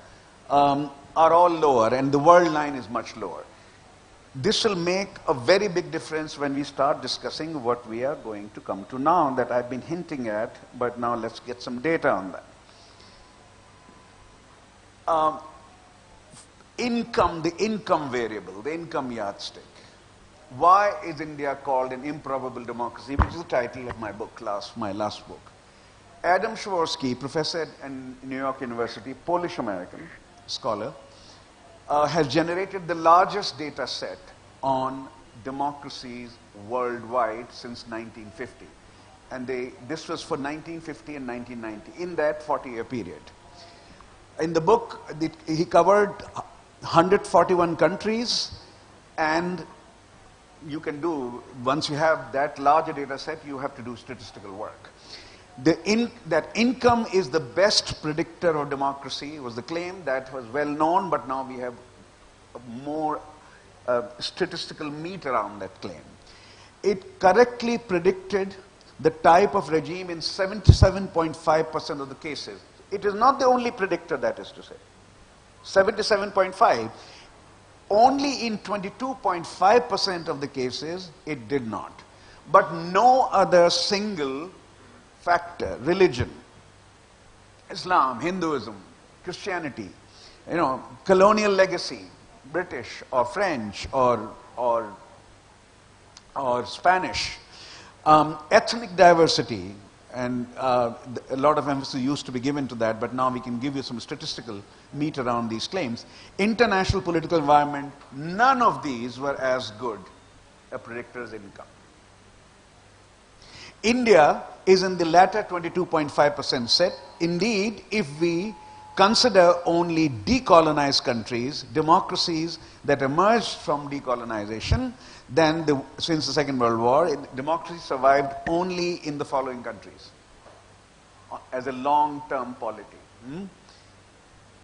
are all lower, and the world line is much lower. This will make a very big difference when we start discussing what we are going to come to now, that I've been hinting at, but now let's get some data on that. Income, the income variable, the income yardstick. Why is India called an improbable democracy, which is the title of my book, my last book. Adam Przeworski, professor at New York University, Polish-American scholar, has generated the largest data set on democracies worldwide since 1950. And this was for 1950 and 1990, in that 40-year period. In the book, he covered 141 countries, and you can do, once you have that larger data set, you have to do statistical work. That income is the best predictor of democracy was the claim that was well known, but now we have more statistical meat around that claim. It correctly predicted the type of regime in 77.5% of the cases. It is not the only predictor, that is to say. 77.5. Only in 22.5% of the cases it did not. But no other single factor, religion, Islam, Hinduism, Christianity, colonial legacy, British or French or Spanish, ethnic diversity, and a lot of emphasis used to be given to that, but now we can give you some statistical meat around these claims. International political environment, none of these were as good a predictor as income. India is in the latter 22.5% set. Indeed, if we consider only decolonized countries, democracies that emerged from decolonization, then since the Second World War, democracy survived only in the following countries as a long-term polity.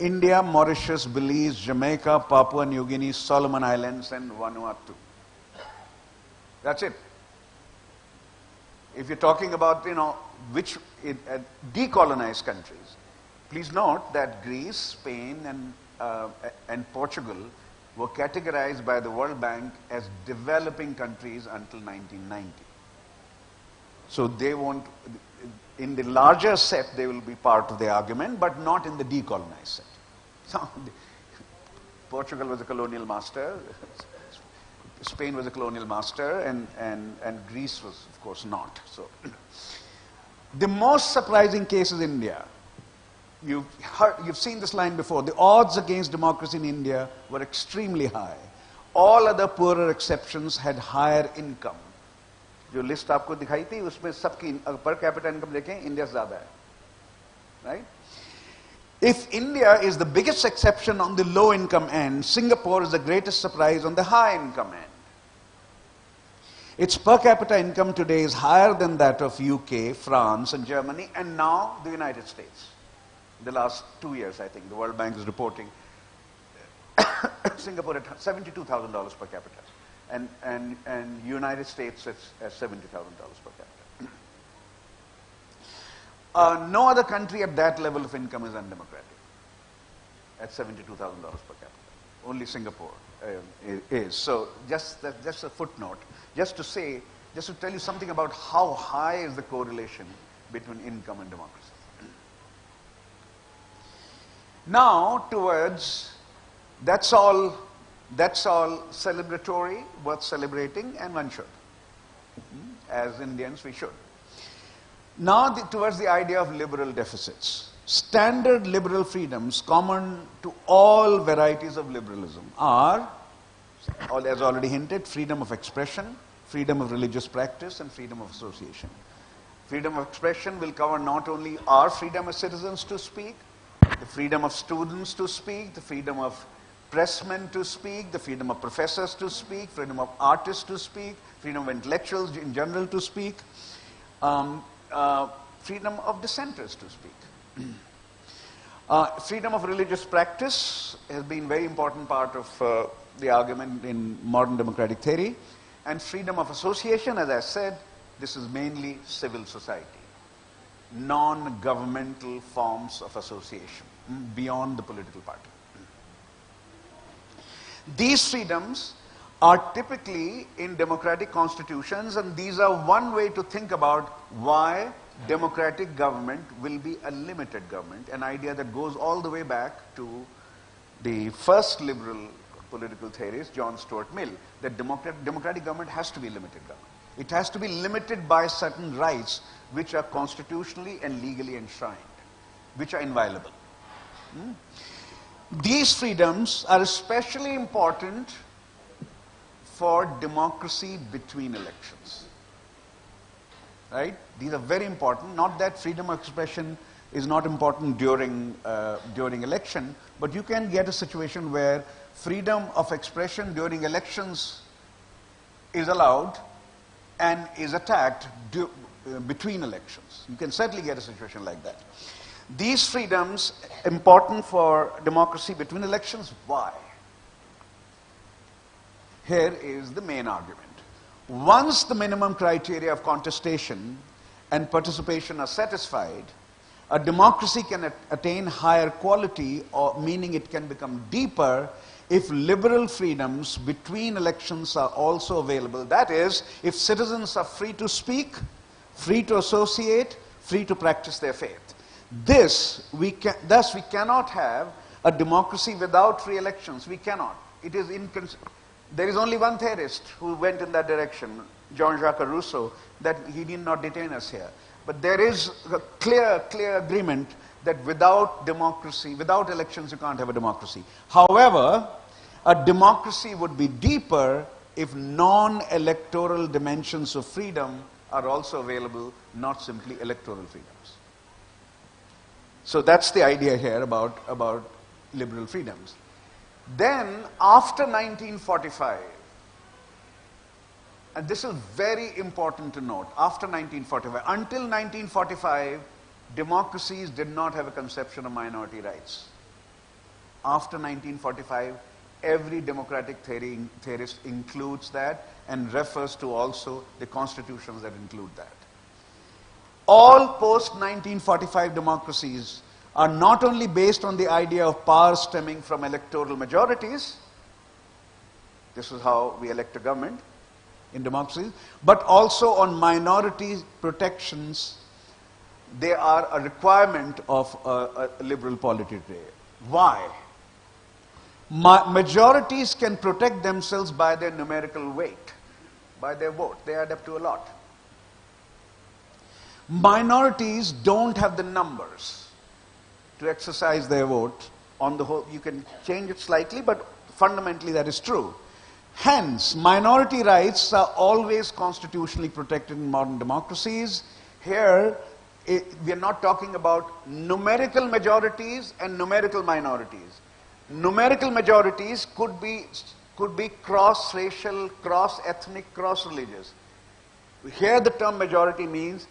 India, Mauritius, Belize, Jamaica, Papua New Guinea, Solomon Islands, and Vanuatu. That's it. If you're talking about, decolonized countries, please note that Greece, Spain, and Portugal were categorized by the World Bank as developing countries until 1990. So they won't, in the larger set, they will be part of the argument, but not in the decolonized set. So, Portugal was a colonial master, Spain was a colonial master, and Greece was, of course, not. So, the most surprising case is India. You've seen this line before. The odds against democracy in India were extremely high. All other poorer exceptions had higher income. जो list आपको दिखाई थी उसमें सबकी per capita income देखें, India से ज़्यादा है, right? If India is the biggest exception on the low income end, Singapore is the greatest surprise on the high income end. Its per capita income today is higher than that of UK, France, and Germany, and now the United States. The last 2 years, I think, the World Bank is reporting Singapore at $72,000 per capita, and United States at $70,000 per capita. No other country at that level of income is undemocratic, at $72,000 per capita. only Singapore is. So just a footnote, just to say, just to tell you something about how high is the correlation between income and democracy. Now towards, that's all celebratory, worth celebrating, and one should. As Indians, we should. Now towards the idea of liberal deficits. Standard liberal freedoms common to all varieties of liberalism are, as already hinted, freedom of expression, freedom of religious practice, and freedom of association. Freedom of expression will cover not only our freedom as citizens to speak, the freedom of students to speak, the freedom of pressmen to speak, the freedom of professors to speak, freedom of artists to speak, freedom of intellectuals in general to speak, freedom of dissenters to speak. Freedom of religious practice has been a very important part of the argument in modern democratic theory. And freedom of association, as I said, this is mainly civil society, non-governmental forms of association beyond the political party. These freedoms are typically in democratic constitutions, and these are one way to think about why democratic government will be a limited government, an idea that goes all the way back to the first liberal political theorist, John Stuart Mill, that democratic government has to be limited government. It has to be limited by certain rights which are constitutionally and legally enshrined, which are inviolable. These freedoms are especially important for democracy between elections. Right? These are very important. Not that freedom of expression is not important during election, but you can get a situation where freedom of expression during elections is allowed and is attacked between elections. You can certainly get a situation like that. These freedoms important for democracy between elections. Why? Here is the main argument. Once the minimum criteria of contestation and participation are satisfied, a democracy can attain higher quality, or meaning it can become deeper, if liberal freedoms between elections are also available. That is, if citizens are free to speak, free to associate, free to practice their faith. Thus, we cannot have a democracy without free elections. We cannot. It is there is only one theorist who went in that direction, Jean-Jacques Rousseau, that he need not detain us here. But there is a clear agreement that without democracy, without elections, you can't have a democracy. However, a democracy would be deeper if non-electoral dimensions of freedom are also available, not simply electoral freedoms. So that's the idea here about liberal freedoms. Then, after 1945, and this is very important to note, after 1945, until 1945, democracies did not have a conception of minority rights. After 1945, every democratic theorist includes that and refers to also the constitutions that include that. All post-1945 democracies are not only based on the idea of power stemming from electoral majorities, this is how we elect a government in democracies, but also on minority protections. They are a requirement of a liberal polity today. Why? Majorities can protect themselves by their numerical weight, by their vote. They add up to a lot. Minorities don't have the numbers to exercise their vote. On the whole, you can change it slightly, but fundamentally that is true. Hence, minority rights are always constitutionally protected in modern democracies. Here, we are not talking about numerical majorities and numerical minorities. Numerical majorities could be cross-racial, cross-ethnic, cross-religious. Here the term majority means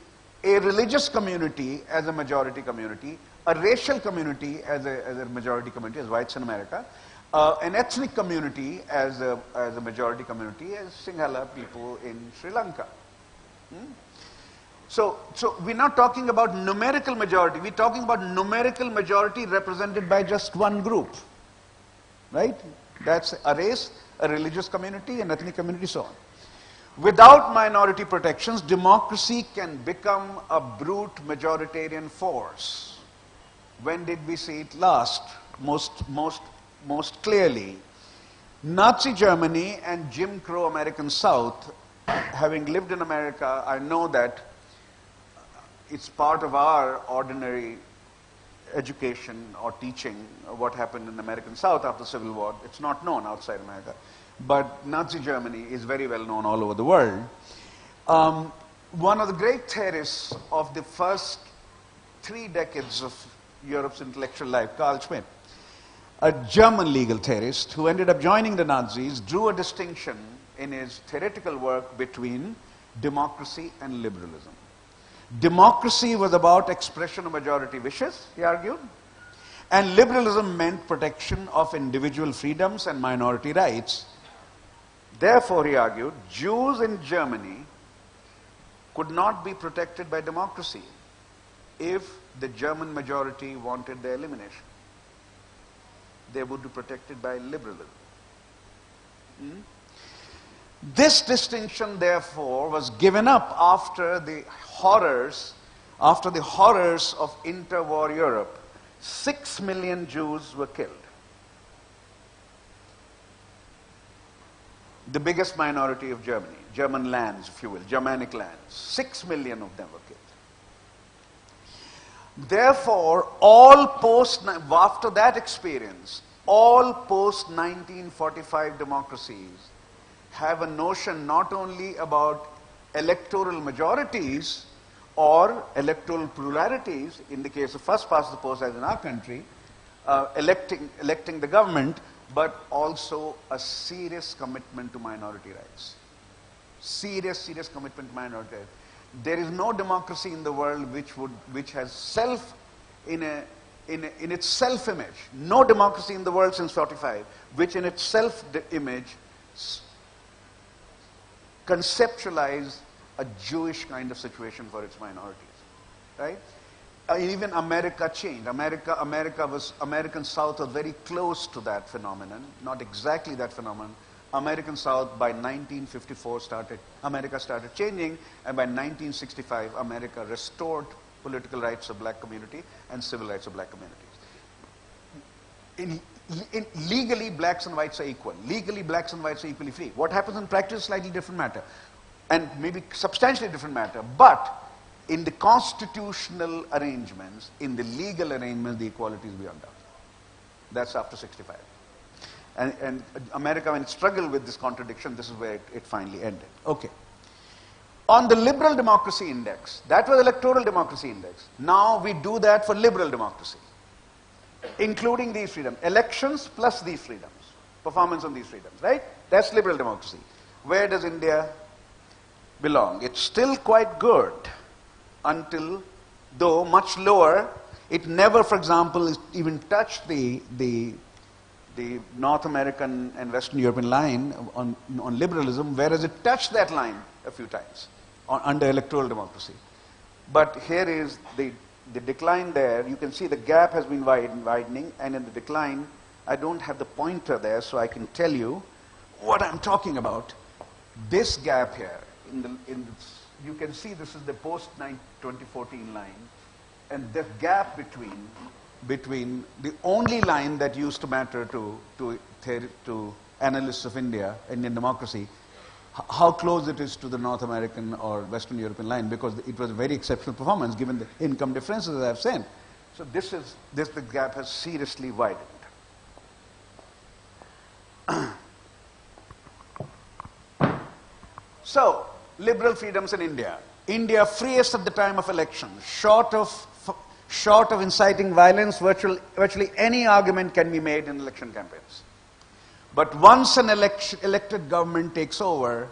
a religious community as a majority community, a racial community as a majority community, as whites in America, an ethnic community as a majority community, as Sinhala people in Sri Lanka. So we're not talking about numerical majority, we're talking about numerical majority represented by just one group, right? That's a race, a religious community, an ethnic community, so on. Without minority protections, democracy can become a brute majoritarian force. When did we see it last? Most clearly. Nazi Germany and Jim Crow American South, having lived in America, I know that it's part of our ordinary education or teaching what happened in the American South after the Civil War. It's not known outside America. But Nazi Germany is very well known all over the world. One of the great theorists of the first 3 decades of Europe's intellectual life, Carl Schmitt, a German legal theorist who ended up joining the Nazis, drew a distinction in his theoretical work between democracy and liberalism. Democracy was about expression of majority wishes, he argued, and liberalism meant protection of individual freedoms and minority rights. Therefore, he argued, Jews in Germany could not be protected by democracy if the German majority wanted their elimination. They would be protected by liberalism. This distinction, therefore, was given up after the horrors of interwar Europe. 6 million Jews were killed. The biggest minority of Germany, German lands, if you will, Germanic lands. 6 million of them were killed. Therefore, after that experience, all post-1945 democracies have a notion not only about electoral majorities or electoral pluralities, in the case of first past the post as in our country, electing the government, but also a serious commitment to minority rights. Serious commitment to minority rights. There is no democracy in the world which has in its self-image, no democracy in the world since 45, which in its self-image conceptualize a Jewish kind of situation for its minorities, right? Even America changed. American South was very close to that phenomenon, not exactly that phenomenon. American South by 1954 America started changing, and by 1965 America restored political rights of black community and civil rights of black communities. Legally, blacks and whites are equal. Legally, blacks and whites are equally free. What happens in practice is slightly different matter, and maybe substantially different matter. But in the constitutional arrangements, in the legal arrangements, the equality is beyond doubt. That's after 65. And America, when it struggled with this contradiction, this is where it finally ended. Okay. On the liberal democracy index, that was electoral democracy index. Now we do that for liberal democracy, including these freedoms. Elections plus these freedoms. Performance on these freedoms, right? That's liberal democracy. Where does India belong? It's still quite good until, though much lower. It never, for example, even touched the North American and Western European line on liberalism, whereas it touched that line a few times under electoral democracy. But here is the decline there. You can see the gap has been widening, and in the decline, I don't have the pointer there, so I can tell you what I'm talking about. This gap here, you can see this is the post-2014 line, and the gap between the only line that used to matter to analysts of Indian democracy, how close it is to the North American or Western European line, because it was a very exceptional performance given the income differences that I've said. So the gap has seriously widened. So, liberal freedoms in India. India freest at the time of election, short of inciting violence, virtually any argument can be made in election campaigns. But once an elected government takes over,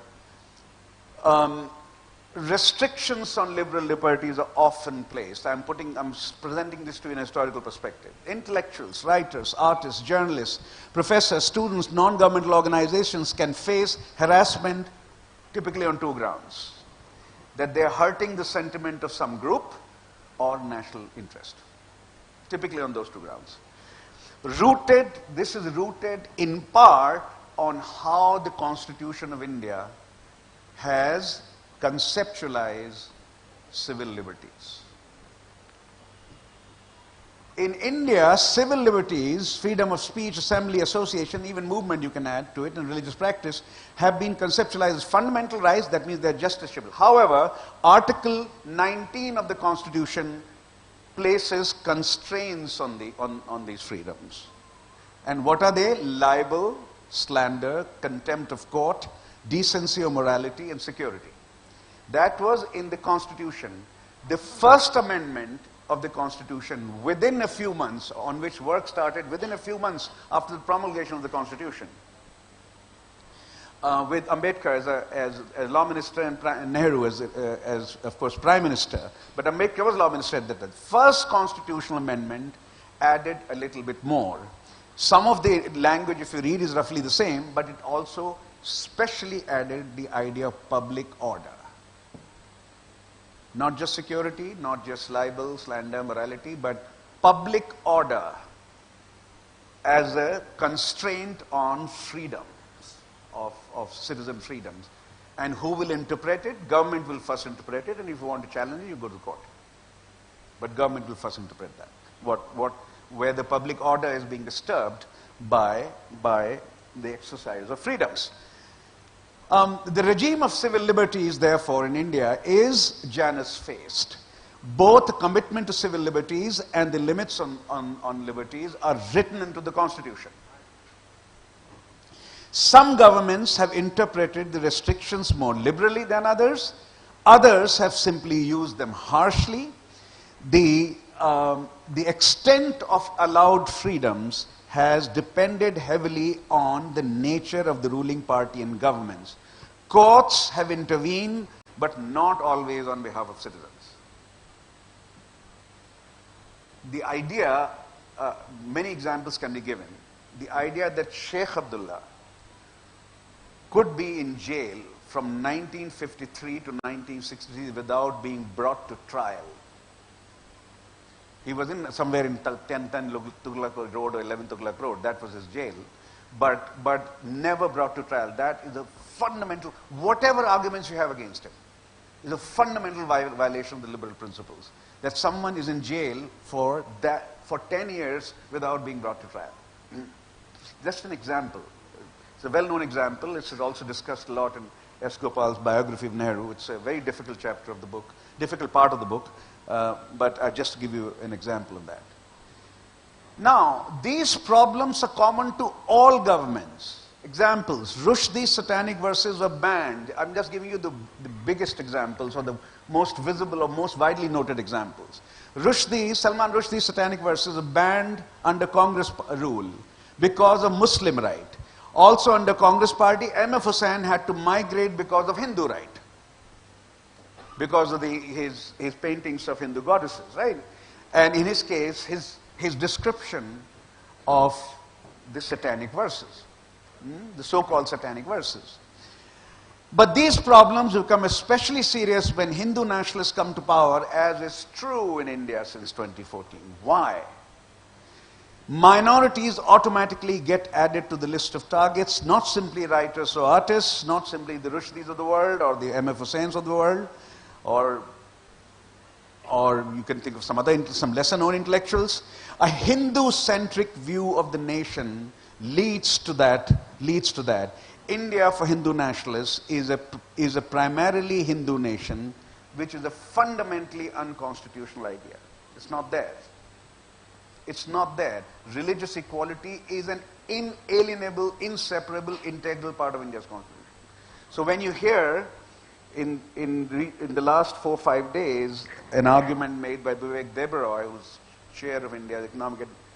restrictions on liberal liberties are often placed. I'm presenting this to you in a historical perspective. Intellectuals, writers, artists, journalists, professors, students, non-governmental organizations can face harassment typically on 2 grounds. That they're hurting the sentiment of some group or national interest. Typically on those 2 grounds. This is rooted in part on how the Constitution of India has conceptualized civil liberties. In India, civil liberties, freedom of speech, assembly, association, even movement you can add to it, and religious practice, have been conceptualized as fundamental rights. That means they're justiciable. However, Article 19 of the Constitution places constraints on these freedoms. And what are they? Libel, slander, contempt of court, decency or morality, and security. That was in the Constitution. The first amendment of the Constitution, within a few months, on which work started within a few months after the promulgation of the Constitution, with Ambedkar as law minister and Nehru as of course prime minister. But Ambedkar was law minister at that time. The first constitutional amendment added a little bit more. Some of the language, if you read, is roughly the same, but it also specially added the idea of public order. Not just security, not just libel, slander, morality, but public order as a constraint on freedom, of citizen freedoms. And who will interpret it? Government will first interpret it, and if you want to challenge it, you go to court. But government will first interpret that. Where the public order is being disturbed by the exercise of freedoms. The regime of civil liberties, therefore, in India is Janus-faced. Both the commitment to civil liberties and the limits on liberties are written into the Constitution. Some governments have interpreted the restrictions more liberally than others. Others have simply used them harshly. The extent of allowed freedoms has depended heavily on the nature of the ruling party and governments. Courts have intervened, but not always on behalf of citizens. The idea, many examples can be given. The idea that Sheikh Abdullah could be in jail from 1953 to 1963 without being brought to trial. He was somewhere in 10 Tughlaq Road or 11 Tughlaq Road. That was his jail. But never brought to trial. That is a fundamental, whatever arguments you have against him, is a fundamental violation of the liberal principles. That someone is in jail for 10 years without being brought to trial. Just an example. It's a well-known example. It's also discussed a lot in S. Gopal's biography of Nehru. It's a very difficult chapter of the book, difficult part of the book. But just to give you an example of that. Now, these problems are common to all governments. Examples, Rushdie's satanic verses were banned. I'm just giving you the biggest examples, or the most visible or most widely noted examples. Salman Rushdie's satanic verses were banned under Congress rule because of Muslim right. Also under Congress party, M.F. Hussain had to migrate because of Hindu right. Because of his paintings of Hindu goddesses, right? And in his case, his description of the satanic verses, the so-called satanic verses. But these problems become especially serious when Hindu nationalists come to power, as is true in India since 2014. Why? Minorities automatically get added to the list of targets, not simply writers or artists, not simply the Rushdies of the world or the M.F. Hussains of the world, or you can think of some lesser-known intellectuals. A Hindu-centric view of the nation leads to that. India, for Hindu nationalists, is a primarily Hindu nation, which is a fundamentally unconstitutional idea. It's not there. It's not there. Religious equality is an inalienable, inseparable, integral part of India's constitution. So when you hear in the last 4 or 5 days an argument made by Vivek Debaroy, who's chair of India's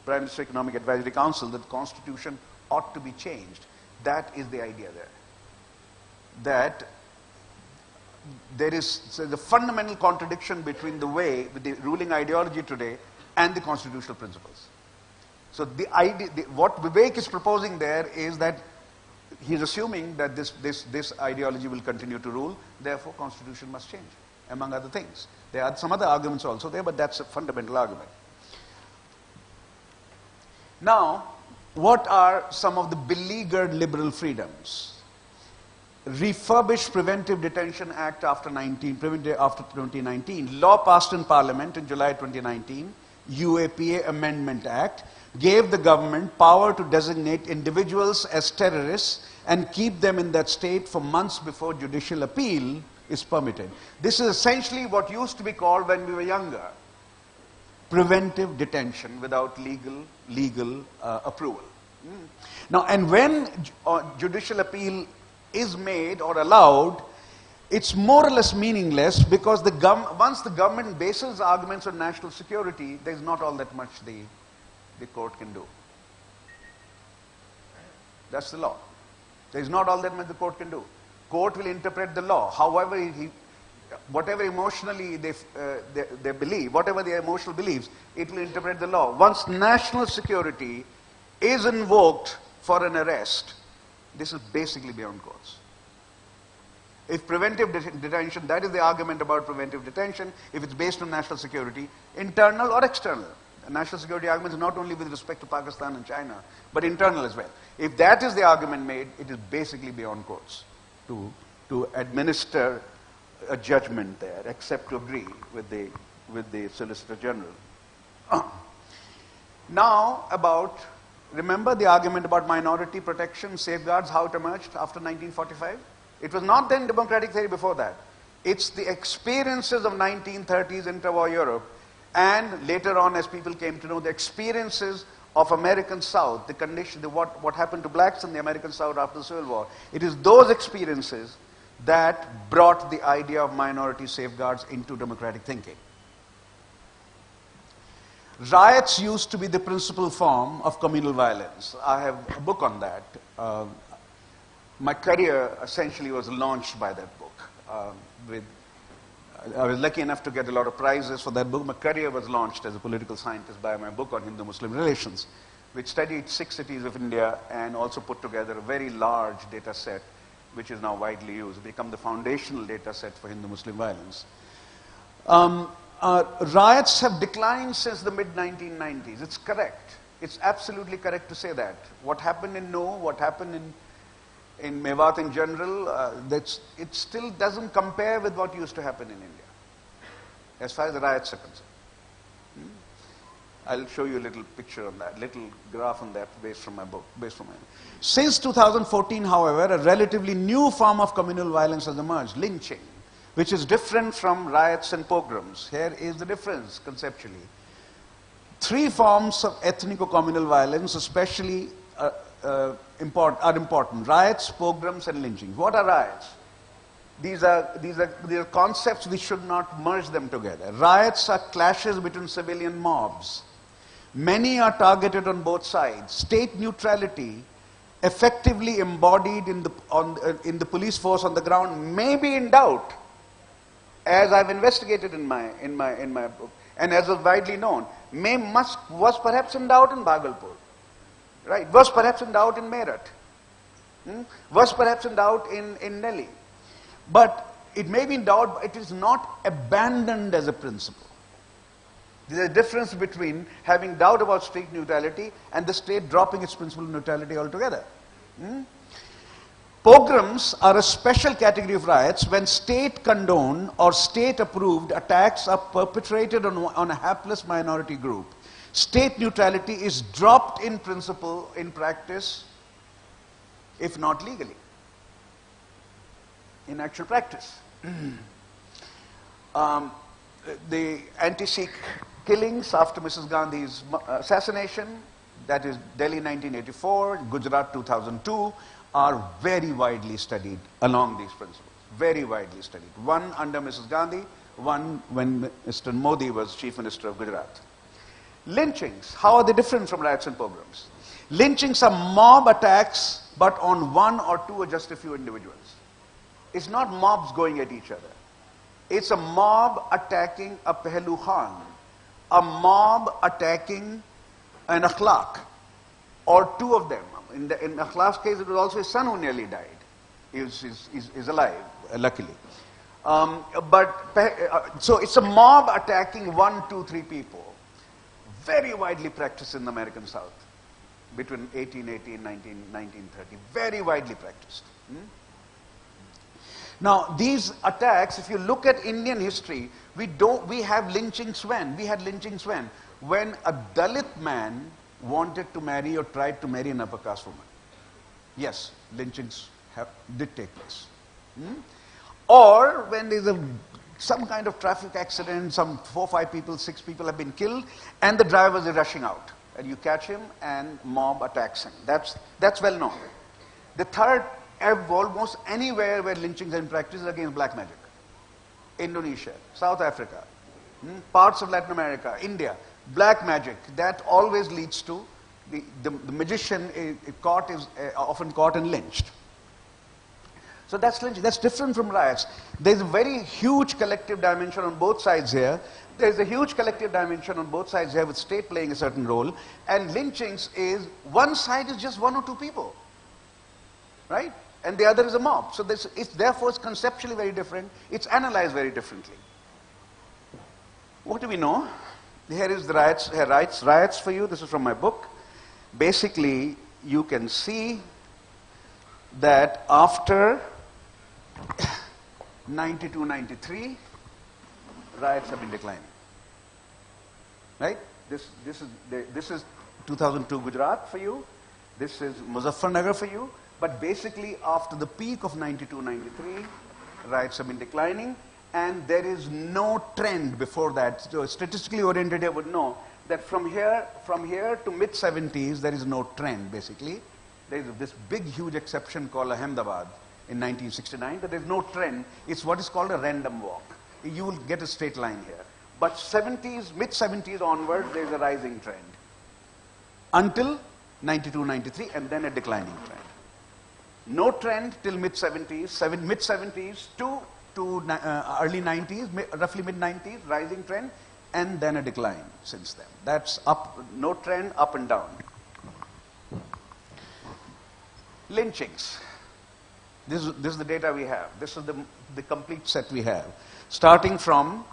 Prime Minister Economic Advisory Council, that the constitution ought to be changed, that is the idea there. That there is a fundamental contradiction between the ruling ideology today and the constitutional principles. So what Vivek is proposing there is that he's assuming that this ideology will continue to rule, therefore constitution must change, among other things. There are some other arguments also there, but that's a fundamental argument. Now, what are some of the beleaguered liberal freedoms? Refurbished Preventive Detention Act after 2019, law passed in Parliament in July 2019, UAPA Amendment Act, gave the government power to designate individuals as terrorists and keep them in that state for months before judicial appeal is permitted. This is essentially what used to be called, when we were younger, preventive detention without legal approval. Now, and when judicial appeal is made or allowed, it's more or less meaningless, because once the government bases arguments on national security, there's not all that much the court can do. That's the law. There's not all that much the court can do. Court will interpret the law. However, whatever emotionally they believe, whatever their emotional beliefs, it will interpret the law. Once national security is invoked for an arrest, this is basically beyond courts. If preventive detention, that is the argument about preventive detention, if it's based on national security, internal or external. The national security argument is not only with respect to Pakistan and China, but internal as well. If that is the argument made, it is basically beyond courts to administer a judgment there, except to agree with the Solicitor General. Now remember the argument about minority protection, safeguards, how it emerged after 1945? It was not then democratic theory before that. It's the experiences of 1930s interwar Europe, and later on, as people came to know, the experiences of American South, the condition, what happened to blacks in the American South after the Civil War. It is those experiences that brought the idea of minority safeguards into democratic thinking. Riots used to be the principal form of communal violence. I have a book on that. My career essentially was launched by that book. I was lucky enough to get a lot of prizes for that book. My career was launched as a political scientist by my book on Hindu-Muslim relations, which studied 6 cities of India and also put together a very large data set, which is now widely used. It became the foundational data set for Hindu-Muslim violence. Riots have declined since the mid-1990s. It's correct. It's absolutely correct to say that. What happened in No, what happened in Mewat in general, it still doesn't compare with what used to happen in India, as far as the riots are concerned. I'll show you a little picture on that, little graph on that based from my book. Since 2014, however, a relatively new form of communal violence has emerged, lynching, which is different from riots and pogroms. Here is the difference conceptually. 3 forms of ethnico-communal violence especially are important. Riots, pogroms, and lynching. What are riots? These are concepts we should not merge them together. Riots are clashes between civilian mobs. Many are targeted on both sides. State neutrality, effectively embodied in the police force on the ground, may be in doubt, as I've investigated in my book, and as is widely known, was perhaps in doubt in Bhagalpur. Right, was perhaps in doubt in Meerut, was perhaps in doubt in Delhi. But it may be in doubt, but it is not abandoned as a principle. There is a difference between having doubt about state neutrality and the state dropping its principle of neutrality altogether. Pogroms are a special category of riots when state-condoned or state-approved attacks are perpetrated on a hapless minority group. State neutrality is dropped in principle, in practice, if not legally, in actual practice. The anti-Sikh killings after Mrs. Gandhi's assassination, that is Delhi 1984, Gujarat 2002, are very widely studied along these principles, very widely studied. One under Mrs. Gandhi, one when Mr. Modi was Chief Minister of Gujarat. Lynchings, how are they different from riots and pogroms? Lynchings are mob attacks, but on 1 or 2 or just a few individuals. It's not mobs going at each other. It's a mob attacking a Pehlu Khan, a mob attacking an Akhlaq, or 2 of them. In Akhlaq's case, it was also his son who nearly died. He's alive, luckily. So it's a mob attacking 1, 2, 3 people. Very widely practiced in the American South. between 1880 and 1930. Very widely practiced. Now, these attacks, if you look at Indian history, we have lynchings when? We had lynchings when a Dalit man wanted to marry or tried to marry an upper caste woman. Yes, lynchings did take place. Or when there's some kind of traffic accident, some 4 or 5 people, 6 people have been killed, and the drivers are rushing out. And you catch him and mob attacks him. That's well known. The third, almost anywhere where lynchings are in practice is against black magic. Indonesia, South Africa, parts of Latin America, India, black magic, that always leads to the magician is often caught and lynched. So that's lynching. That's different from riots. There's a very huge collective dimension on both sides here. There's a huge collective dimension on both sides here with state playing a certain role. And lynchings is, one side is just 1 or 2 people, right? And the other is a mob. So therefore it's conceptually very different. It's analyzed very differently. What do we know? Here is the riots for you. This is from my book. Basically, you can see that after 92, 93, riots have been declining. Right? This is 2002 Gujarat for you. This is Muzaffarnagar for you. But basically, after the peak of 92, 93, riots have been declining, and there is no trend before that. So statistically oriented, I would know that from here to mid-70s, there is no trend, basically. There is this big, huge exception called Ahmedabad in 1969, but there is no trend. It's what is called a random walk. You will get a straight line here. But mid-70s onward, there is a rising trend. Until 92, 93, and then a declining trend. No trend till mid-70s, mid-70s to early 90s, roughly mid-90s, rising trend, and then a decline since then. That's up, no trend, up and down. Lynchings. This is the data we have. This is the complete set we have. Starting from,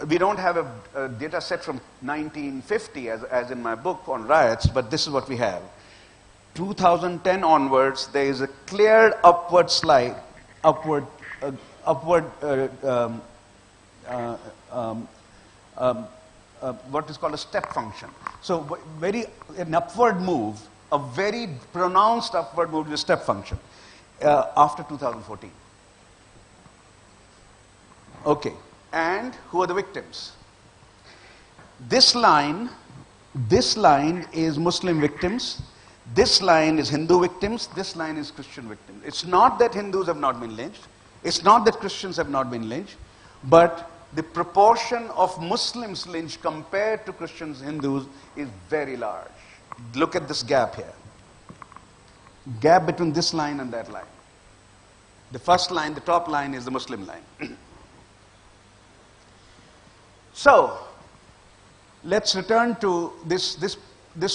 we don't have a data set from 1950 as in my book on riots, but this is what we have. 2010 onwards, there is a clear upward slide, what is called a step function. So an upward move, a very pronounced upward move to a step function after 2014. Okay, and who are the victims? This line is Muslim victims. This line is Hindu victims. This line is Christian victims. It's not that Hindus have not been lynched. It's not that Christians have not been lynched. But the proportion of Muslims lynched compared to Christians, Hindus is very large. Look at this gap here. Gap between this line and that line. The first line, the top line, is the Muslim line. So, let's return to this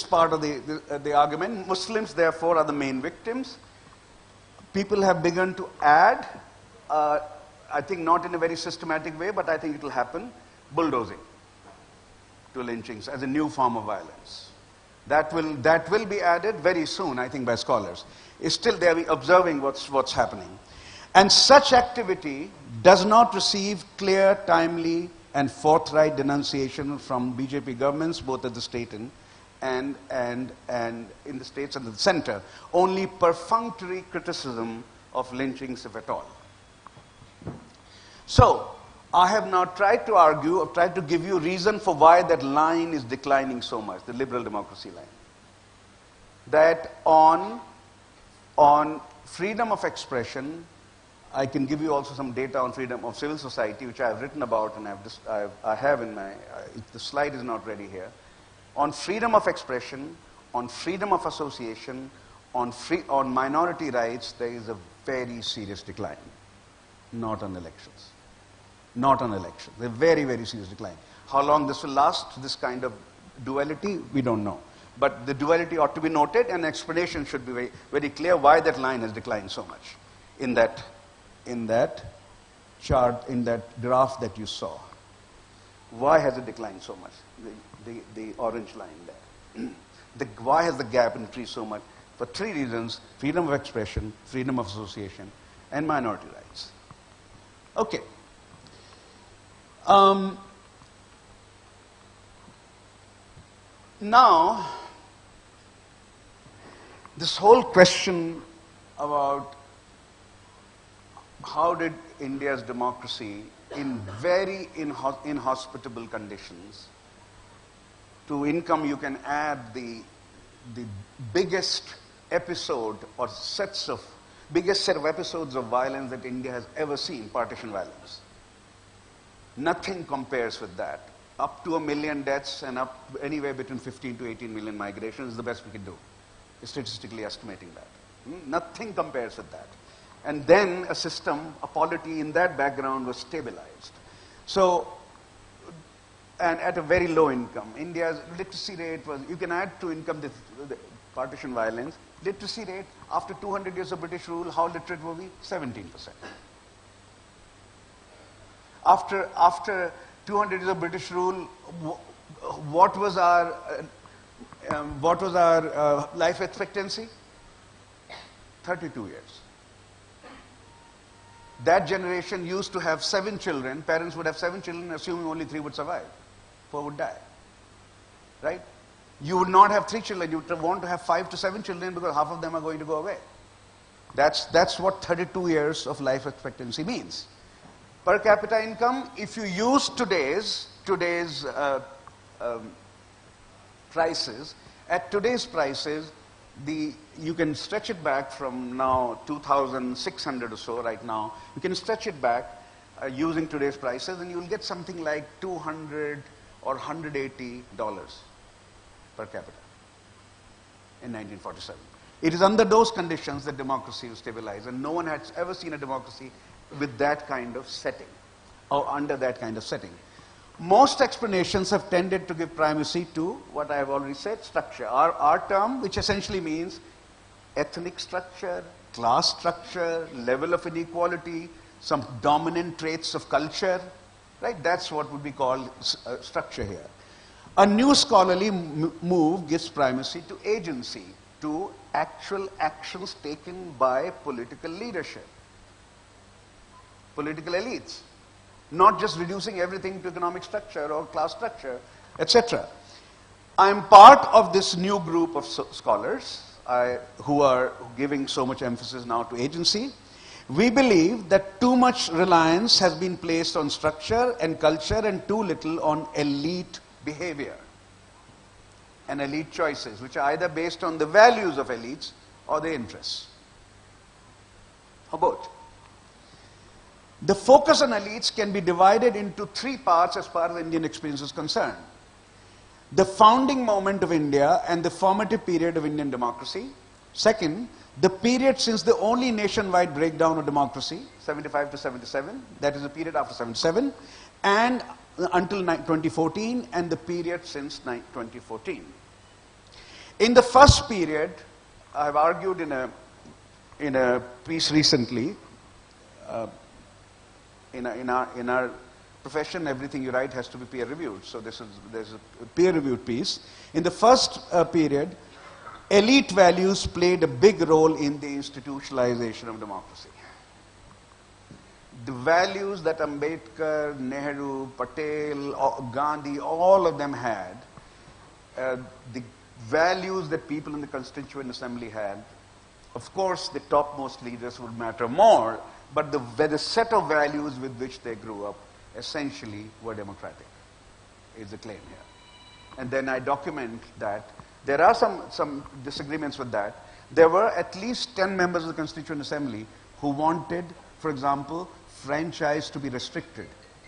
part of the argument. Muslims, therefore, are the main victims. People have begun to add, I think not in a very systematic way, but I think it will happen, bulldozing to lynchings as a new form of violence. That will be added very soon, I think, by scholars. It's still they are observing what's happening. And such activity does not receive clear, timely, and forthright denunciation from BJP governments, both at the state and in the states and the center. Only perfunctory criticism of lynchings, if at all. So, I have now tried to argue, or tried to give you reason for why that line is declining so much, the liberal democracy line. That on freedom of expression, I can give you also some data on freedom of civil society, which I have written about, and I have in my, the slide is not ready here. On freedom of expression, on freedom of association, on minority rights, there is a very serious decline. Not on elections. Not on elections. A very, very serious decline. How long this will last, this kind of duality, we don't know. But the duality ought to be noted, and explanation should be very, very clear why that line has declined so much in that chart, in that graph that you saw. Why has it declined so much? The orange line there. Why has the gap increased so much? For three reasons: freedom of expression, freedom of association, and minority rights. Okay. Now, this whole question about how did India's democracy, in very inhospitable conditions, to income you can add the biggest episode or biggest set of episodes of violence that India has ever seen, partition violence. Nothing compares with that. Up to 1 million deaths and up anywhere between 15 to 18 million migrations is the best we can do, statistically estimating that. Nothing compares with that. And then a system, a polity in that background was stabilized. So, and at a very low income. India's literacy rate was, you can add to income the partition violence. Literacy rate, after 200 years of British rule, how literate were we? 17%. After 200 years of British rule, what was our life expectancy? 32 years. That generation used to have 7 children. Parents would have 7 children, assuming only 3 would survive. 4 would die. Right? You would not have 3 children. You would want to have 5 to 7 children because half of them are going to go away. That's what 32 years of life expectancy means. Per capita income, if you use today's prices, at today's prices, you can stretch it back from now 2,600 or so right now. You can stretch it back using today's prices, and you'll get something like $200 or $180 per capita in 1947. It is under those conditions that democracy was stabilized, and no one has ever seen a democracy with that kind of setting, or under that kind of setting. Most explanations have tended to give primacy to what I have already said, structure. Our term, which essentially means ethnic structure, class structure, level of inequality, some dominant traits of culture, right? That's what would be called structure here. A new scholarly move gives primacy to agency, to actual actions taken by political leadership, political elites, not just reducing everything to economic structure or class structure, etc. I am part of this new group of scholars who are giving so much emphasis now to agency. We believe that too much reliance has been placed on structure and culture and too little on elite behavior and elite choices, which are either based on the values of elites or their interests, or both. The focus on elites can be divided into 3 parts as far as Indian experience is concerned. The founding moment of India and the formative period of Indian democracy. Second, the period since the only nationwide breakdown of democracy, 75 to 77, that is the period after 77, and until 2014, and the period since 2014. In the first period, I have argued in a piece recently, in our profession, everything you write has to be peer-reviewed. So there's a peer-reviewed piece. In the first period, elite values played a big role in the institutionalization of democracy. The values that Ambedkar, Nehru, Patel, Gandhi, all of them had, the values that people in the Constituent Assembly had, of course the topmost leaders would matter more, but the set of values with which they grew up essentially were democratic, is the claim here. And then I document that. There are some disagreements with that. There were at least 10 members of the Constituent Assembly who wanted, for example, franchise to be restricted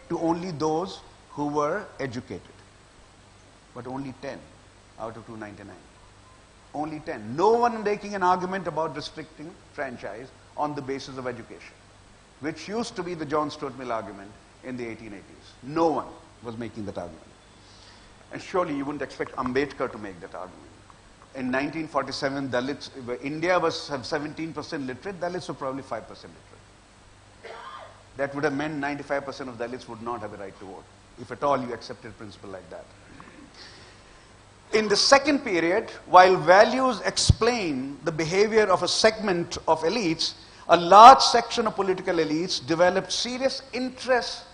to only those who were educated. But only 10 out of 299. Only 10. No one making an argument about restricting franchise on the basis of education, which used to be the John Stuart Mill argument in the 1880s. No one was making that argument. And surely you wouldn't expect Ambedkar to make that argument. In 1947, Dalits, India was 17% literate, Dalits were probably 5% literate. That would have meant 95% of Dalits would not have a right to vote, if at all you accepted a principle like that. In the second period, while values explain the behavior of a segment of elites, a large section of political elites developed serious interest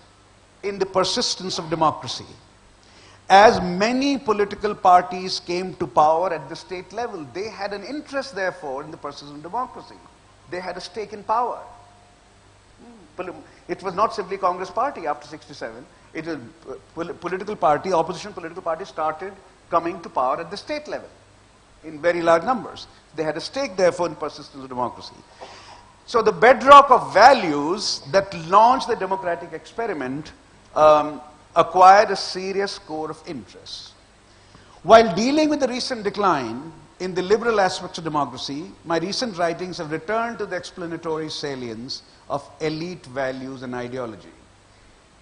in the persistence of democracy. As many political parties came to power at the state level, they had an interest, therefore, in the persistence of democracy. They had a stake in power. It was not simply Congress party after 67. It was political party, opposition political party started coming to power at the state level in very large numbers. They had a stake, therefore, in persistence of democracy. So the bedrock of values that launched the democratic experiment acquired a serious core of interest. While dealing with the recent decline in the liberal aspects of democracy, my recent writings have returned to the explanatory salience of elite values and ideology.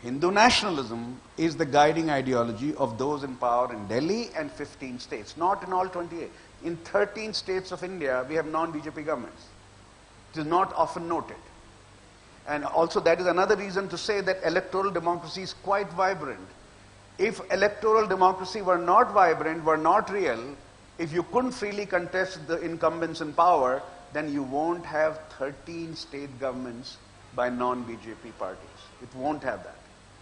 Hindu nationalism is the guiding ideology of those in power in Delhi and 15 states, not in all 28. In 13 states of India, we have non-BJP governments. It is not often noted. And also that is another reason to say that electoral democracy is quite vibrant. If electoral democracy were not vibrant, were not real, if you couldn't freely contest the incumbents in power, then you won't have 13 state governments by non-BJP parties. It won't have that.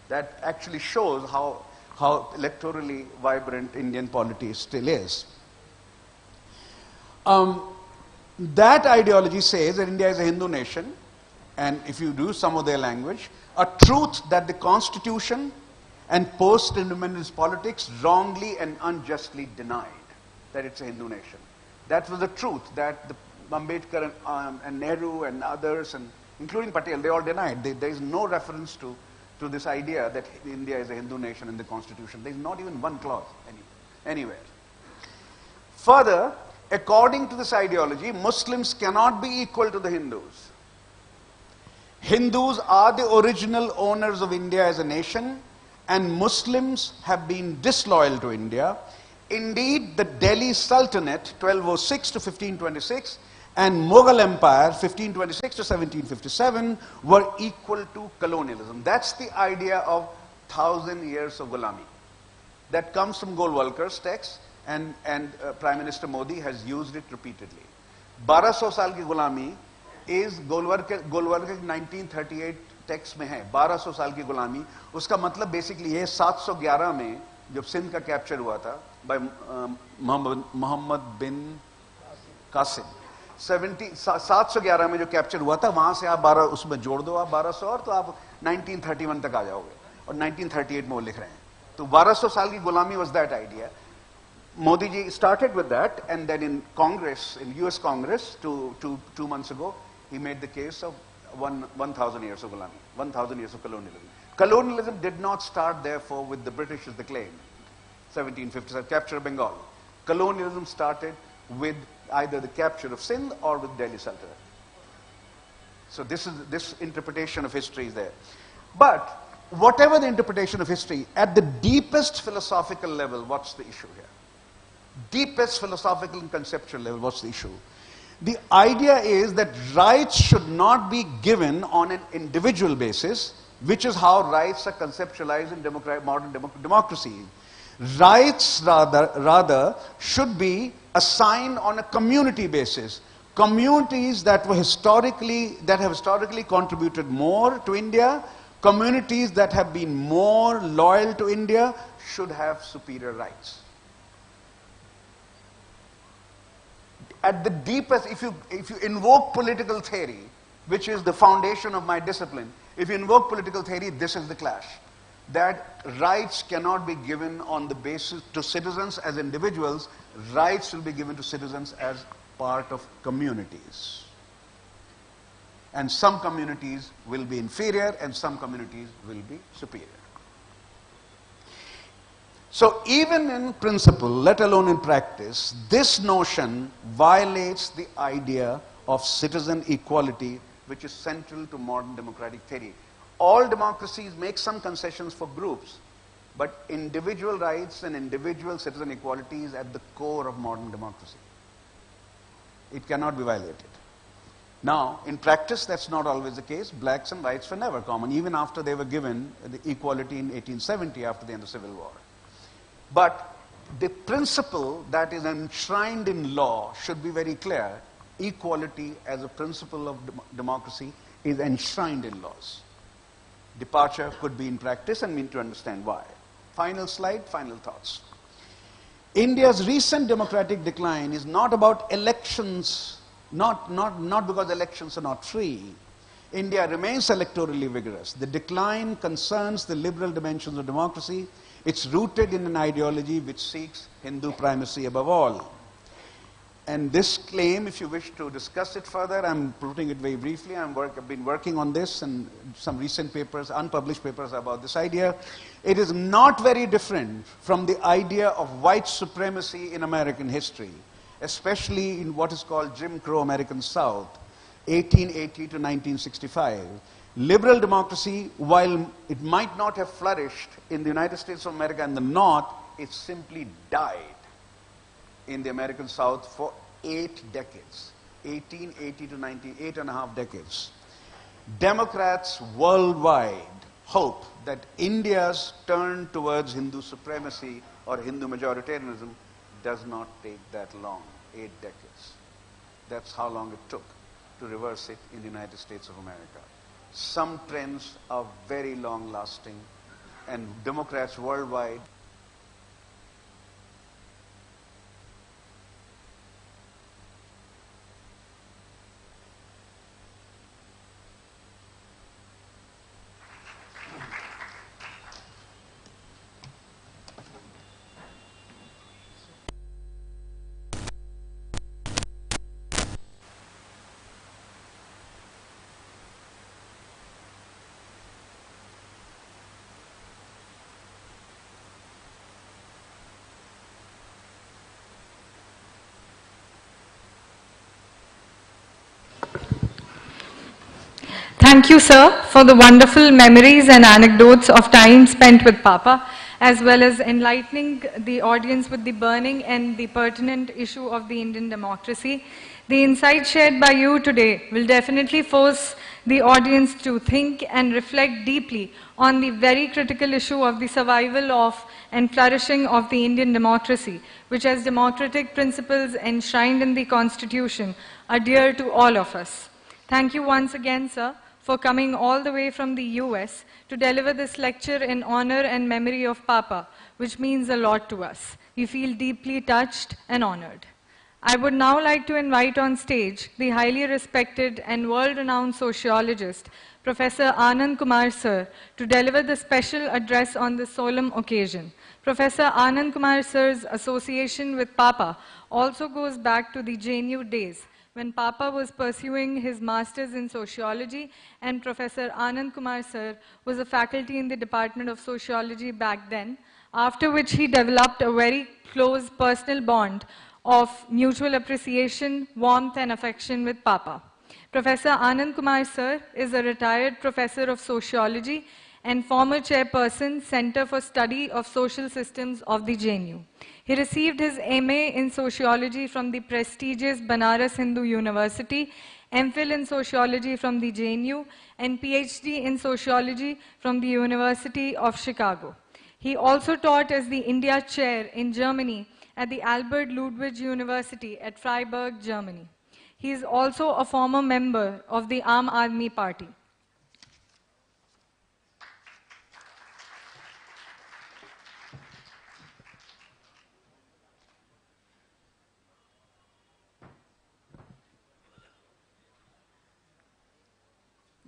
That actually shows how electorally vibrant Indian polity still is. That ideology says that India is a Hindu nation, and if you do some of their language, a truth that the constitution and post-independence politics wrongly and unjustly denied, that it's a Hindu nation. That was the truth that the Ambedkar and Nehru and others, and including Patel, they all denied. There is no reference to this idea that India is a Hindu nation in the constitution. There is not even one clause anywhere. Further, according to this ideology, Muslims cannot be equal to the Hindus. Hindus are the original owners of India as a nation, and Muslims have been disloyal to India. Indeed, the Delhi Sultanate, 1206 to 1526, and Mughal Empire, 1526 to 1757, were equal to colonialism. That's the idea of 1,000 years of Gulami. That comes from Golwalkar's text, and Prime Minister Modi has used it repeatedly. 1200 साल की गुलामी is Golwalkar 1938 text में है. 1200 साल की गुलामी, उसका मतलब बेसिकली ये 711 में जब सिंध का कैप्चर हुआ था बाय मोहम्मद बिन कासिम, 711 में जो कैप्चर हुआ था, वहां से आप 12 उसमें जोड़ दो आप 1200 और, तो आप 1931 तक आ जाओगे, और 1938 में वो लिख रहे हैं. तो 1200 साल की गुलामी was that idea. Modi ji started with that, and then in Congress, in US Congress, two months ago, he made the case of 1,000 years of Gulami, 1,000 years of colonialism. Colonialism did not start, therefore, with the British as the claim, 1757, capture of Bengal. Colonialism started with either the capture of Sindh or with Delhi Sultanate. So this interpretation of history is there. But whatever the interpretation of history, at the deepest philosophical level, what's the issue here? Deepest philosophical and conceptual level, what's the issue? The idea is that rights should not be given on an individual basis, which is how rights are conceptualized in modern democracy. Rights rather should be assigned on a community basis. Communities that have historically contributed more to India, communities that have been more loyal to India, should have superior rights. At the deepest, if you invoke political theory, which is the foundation of my discipline, if you invoke political theory, this is the clash. That rights cannot be given on the basis to citizens as individuals. Rights will be given to citizens as part of communities. And some communities will be inferior and some communities will be superior. So even in principle, let alone in practice, this notion violates the idea of citizen equality, which is central to modern democratic theory. All democracies make some concessions for groups, but individual rights and individual citizen equality is at the core of modern democracy. It cannot be violated. Now, in practice, that's not always the case. Blacks and whites were never common, even after they were given the equality in 1870 after the end of the Civil War. But the principle that is enshrined in law should be very clear. Equality as a principle of democracy is enshrined in laws. Departure could be in practice, and we need to understand why. Final slide, final thoughts. India's recent democratic decline is not about elections, not because elections are not free. India remains electorally vigorous. The decline concerns the liberal dimensions of democracy. It's rooted in an ideology which seeks Hindu primacy above all. And this claim, if you wish to discuss it further, I'm putting it very briefly. I've been working on this and some recent papers, unpublished papers about this idea. It is not very different from the idea of white supremacy in American history, especially in what is called Jim Crow American South, 1880 to 1965. Liberal democracy, while it might not have flourished in the United States of America and the North, it simply died in the American South for 8 decades, 1880 to 19, 8.5 decades. Democrats worldwide hope that India's turn towards Hindu supremacy or Hindu majoritarianism does not take that long, 8 decades. That's how long it took to reverse it in the United States of America. Some trends are very long lasting, and Democrats worldwide Thank you, sir, for the wonderful memories and anecdotes of time spent with Papa, as well as enlightening the audience with the burning and the pertinent issue of the Indian democracy. The insights shared by you today will definitely force the audience to think and reflect deeply on the very critical issue of the survival of and flourishing of the Indian democracy, which as democratic principles enshrined in the Constitution are dear to all of us. Thank you once again, sir, for coming all the way from the US to deliver this lecture in honor and memory of Papa, which means a lot to us. We feel deeply touched and honored. I would now like to invite on stage the highly respected and world-renowned sociologist, Professor Anand Kumar sir, to deliver the special address on this solemn occasion. Professor Anand Kumar sir's association with Papa also goes back to the JNU days, when Papa was pursuing his master's in sociology and Professor Anand Kumar sir was a faculty in the Department of Sociology back then, after which he developed a very close personal bond of mutual appreciation, warmth and affection with Papa. Professor Anand Kumar sir is a retired professor of sociology and former chairperson, Center for Study of Social Systems of the JNU. He received his MA in sociology from the prestigious Banaras Hindu University, MPhil in sociology from the JNU, and PhD in sociology from the University of Chicago. He also taught as the India Chair in Germany at the Albert Ludwig University at Freiburg, Germany. He is also a former member of the Aam Aadmi Party.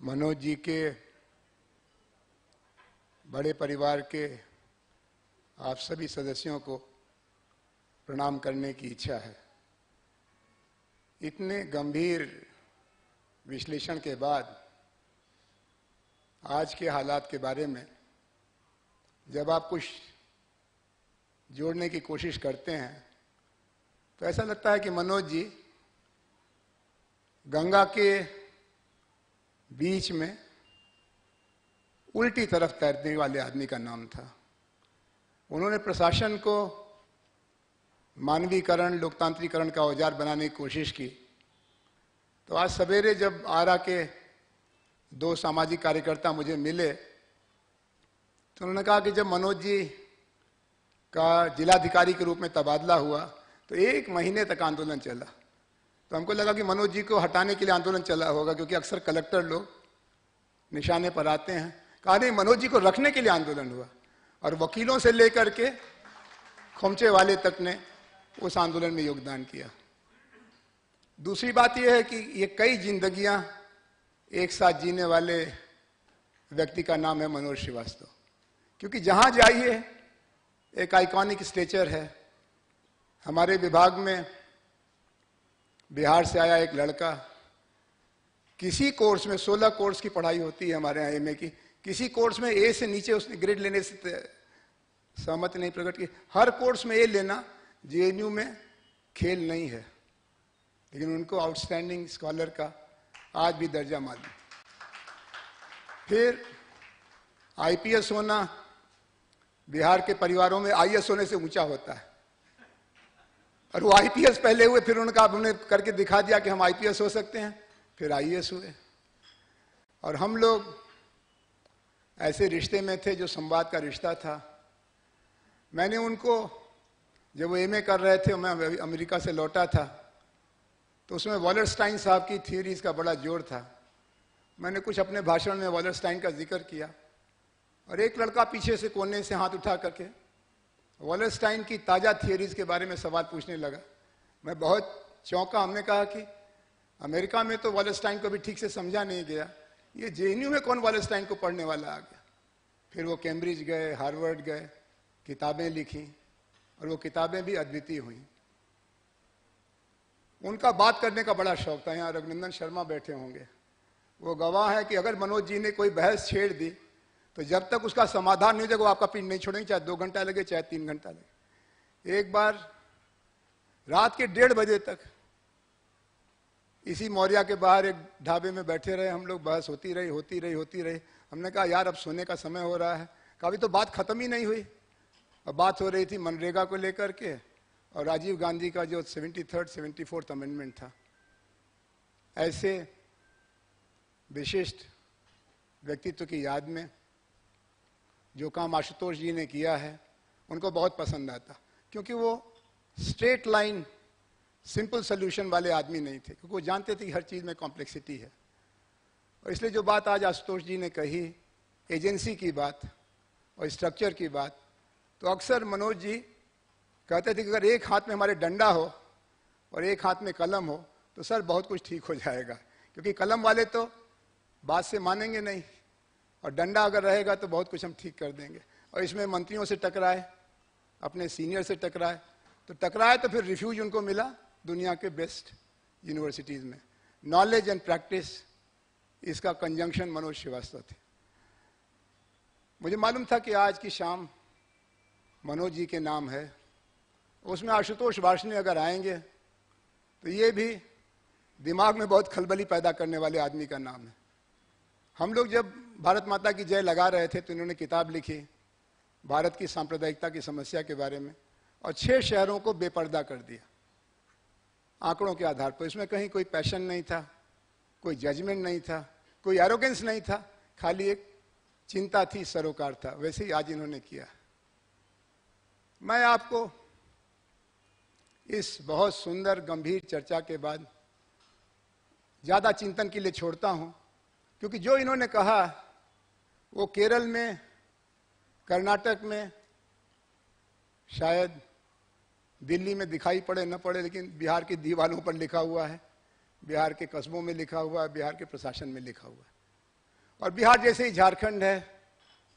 Manoj ji के बड़े परिवार के आप सभी सदस्यों को प्रणाम करने की इच्छा है। इतने गंभीर विश्लेषण के बाद आज के हालात के बारे में जब आप कुछ जोड़ने की कोशिश करते हैं तो ऐसा लगता है कि मनोज जी गंगा के बीच में उल्टी तरफ तैरने वाले आदमी का नाम था। उन्होंने प्रशासन को मानवीकरण, लोकतांत्रिकरण का औजार बनाने की कोशिश की। तो आज सवेरे जब आरा के 2 सामाजिक कार्यकर्ता मुझे मिले तो उन्होंने कहा कि जब मनोज जी का जिलाधिकारी के रूप में तबादला हुआ तो 1 महीने तक आंदोलन चला। तो हमको लगा कि मनोज जी को हटाने के लिए आंदोलन चला होगा, क्योंकि अक्सर कलेक्टर लोग निशाने पर आते हैं। कहा नहीं, मनोज जी को रखने के लिए आंदोलन हुआ और वकीलों से लेकर के खोमचे वाले तक ने उस आंदोलन में योगदान किया। दूसरी बात यह है कि ये कई जिंदगियां एक साथ जीने वाले व्यक्ति का नाम है मनोज श्रीवास्तव, क्योंकि जहां जाइए एक आइकॉनिक स्टेचर है। हमारे विभाग में बिहार से आया एक लड़का, किसी कोर्स में 16 कोर्स की पढ़ाई होती है हमारे यहाँ एमए की, किसी कोर्स में ए से नीचे उसने ग्रेड लेने से सहमति नहीं प्रकट की। हर कोर्स में ए लेना, जेएनयू में खेल नहीं है, लेकिन उनको आउटस्टैंडिंग स्कॉलर का आज भी दर्जा मालूम। फिर आईपीएस होना बिहार के परिवारों में आईएएस होने से ऊंचा होता है, और वो आईपीएस पहले हुए, फिर उनका हमने करके दिखा दिया कि हम आईपीएस हो सकते हैं, फिर आईएएस हुए। और हम लोग ऐसे रिश्ते में थे जो संवाद का रिश्ता था। मैंने उनको, जब वो एमए कर रहे थे, मैं अमेरिका से लौटा था, तो उसमें वॉलरस्टाइन साहब की थ्योरीज का बड़ा जोर था। मैंने कुछ अपने भाषण में वॉलरस्टाइन का जिक्र किया, और एक लड़का पीछे से कोने से हाथ उठा करके वॉलरस्टाइन की ताज़ा थियरीज के बारे में सवाल पूछने लगा। मैं बहुत चौंका। हमने कहा कि अमेरिका में तो वॉलरस्टाइन को भी ठीक से समझा नहीं गया, ये जेएनयू में कौन वॉलरस्टाइन को पढ़ने वाला आ गया। फिर वो कैम्ब्रिज गए, हार्वर्ड गए, किताबें लिखी, और वो किताबें भी अद्वितीय हुई। उनका बात करने का बड़ा शौक था। यहाँ रघुनंदन शर्मा बैठे होंगे, वो गवाह है कि अगर मनोज जी ने कोई बहस छेड़ दी तो जब तक उसका समाधान नहीं हो जाएगा वो आपका पीठ नहीं छोड़ेंगे, चाहे 2 घंटा लगे चाहे 3 घंटा लगे। एक बार रात के 1:30 बजे तक इसी मौर्या के बाहर एक ढाबे में बैठे रहे हम लोग, बहस होती रही। हमने कहा यार अब सोने का समय हो रहा है। कभी तो बात खत्म ही नहीं हुई। अब बात हो रही थी मनरेगा को लेकर के और राजीव गांधी का जो 74th अमेंडमेंट था। ऐसे विशिष्ट व्यक्तित्व की याद में जो काम आशुतोष जी ने किया है उनको बहुत पसंद आता, क्योंकि वो स्ट्रेट लाइन सिंपल सोल्यूशन वाले आदमी नहीं थे, क्योंकि वो जानते थे कि हर चीज़ में कॉम्प्लेक्सिटी है। और इसलिए जो बात आज आशुतोष जी ने कही, एजेंसी की बात और स्ट्रक्चर की बात, तो अक्सर मनोज जी कहते थे कि अगर एक हाथ में हमारे डंडा हो और एक हाथ में कलम हो तो सर बहुत कुछ ठीक हो जाएगा, क्योंकि कलम वाले तो बात से मानेंगे नहीं, और डंडा अगर रहेगा तो बहुत कुछ हम ठीक कर देंगे। और इसमें मंत्रियों से टकराए, अपने सीनियर से टकराए, तो फिर रिफ्यूज उनको मिला दुनिया के बेस्ट यूनिवर्सिटीज़ में। नॉलेज एंड प्रैक्टिस, इसका कंजंक्शन मनोज श्रीवास्तव थे। मुझे मालूम था कि आज की शाम मनोज जी के नाम है, उसमें आशुतोष वार्ष्णेय अगर आएंगे तो ये भी दिमाग में बहुत खलबली पैदा करने वाले आदमी का नाम है। हम लोग जब भारत माता की जय लगा रहे थे तो इन्होंने किताब लिखी भारत की सांप्रदायिकता की समस्या के बारे में, और 6 शहरों को बेपर्दा कर दिया आंकड़ों के आधार पर। इसमें कहीं कोई पैशन नहीं था, कोई जजमेंट नहीं था, कोई एरोगेंस नहीं था, खाली एक चिंता थी, सरोकार था। वैसे ही आज इन्होंने किया। मैं आपको इस बहुत सुंदर गंभीर चर्चा के बाद ज्यादा चिंतन के लिए छोड़ता हूं, क्योंकि जो इन्होंने कहा वो केरल में, कर्नाटक में, शायद दिल्ली में दिखाई पड़े न पड़े, लेकिन बिहार की दीवारों पर लिखा हुआ है, बिहार के कस्बों में लिखा हुआ है, बिहार के प्रशासन में लिखा हुआ है। और बिहार जैसे ही झारखंड है,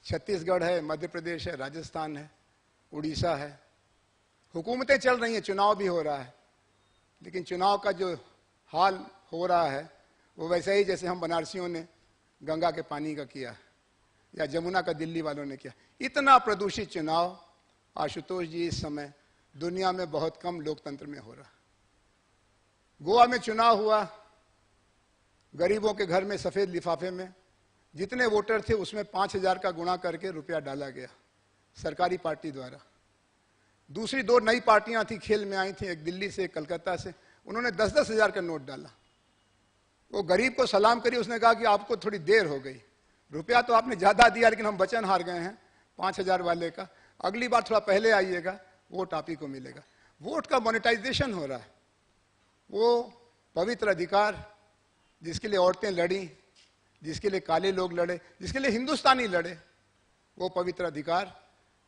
छत्तीसगढ़ है, मध्य प्रदेश है, राजस्थान है, उड़ीसा है, हुकूमतें चल रही हैं, चुनाव भी हो रहा है, लेकिन चुनाव का जो हाल हो रहा है वो वैसा ही जैसे हम बनारसियों ने गंगा के पानी का किया या जमुना का दिल्ली वालों ने किया। इतना प्रदूषित चुनाव आशुतोष जी इस समय दुनिया में बहुत कम लोकतंत्र में हो रहा। गोवा में चुनाव हुआ, गरीबों के घर में सफेद लिफाफे में जितने वोटर थे उसमें 5,000 का गुणा करके रुपया डाला गया सरकारी पार्टी द्वारा। दूसरी 2 नई पार्टियां थी, खेल में आई थी, एक दिल्ली से एक कलकत्ता से, उन्होंने 10-10 हज़ार का नोट डाला। वो गरीब को सलाम करी, उसने कहा कि आपको थोड़ी देर हो गई, रुपया तो आपने ज्यादा दिया लेकिन हम वचन हार गए हैं 5,000 वाले का, अगली बार थोड़ा पहले आइएगा, वोट आप ही को मिलेगा। वोट का मोनेटाइजेशन हो रहा है। वो पवित्र अधिकार जिसके लिए औरतें लड़ी, जिसके लिए काले लोग लड़े, जिसके लिए हिंदुस्तानी लड़े, वो पवित्र अधिकार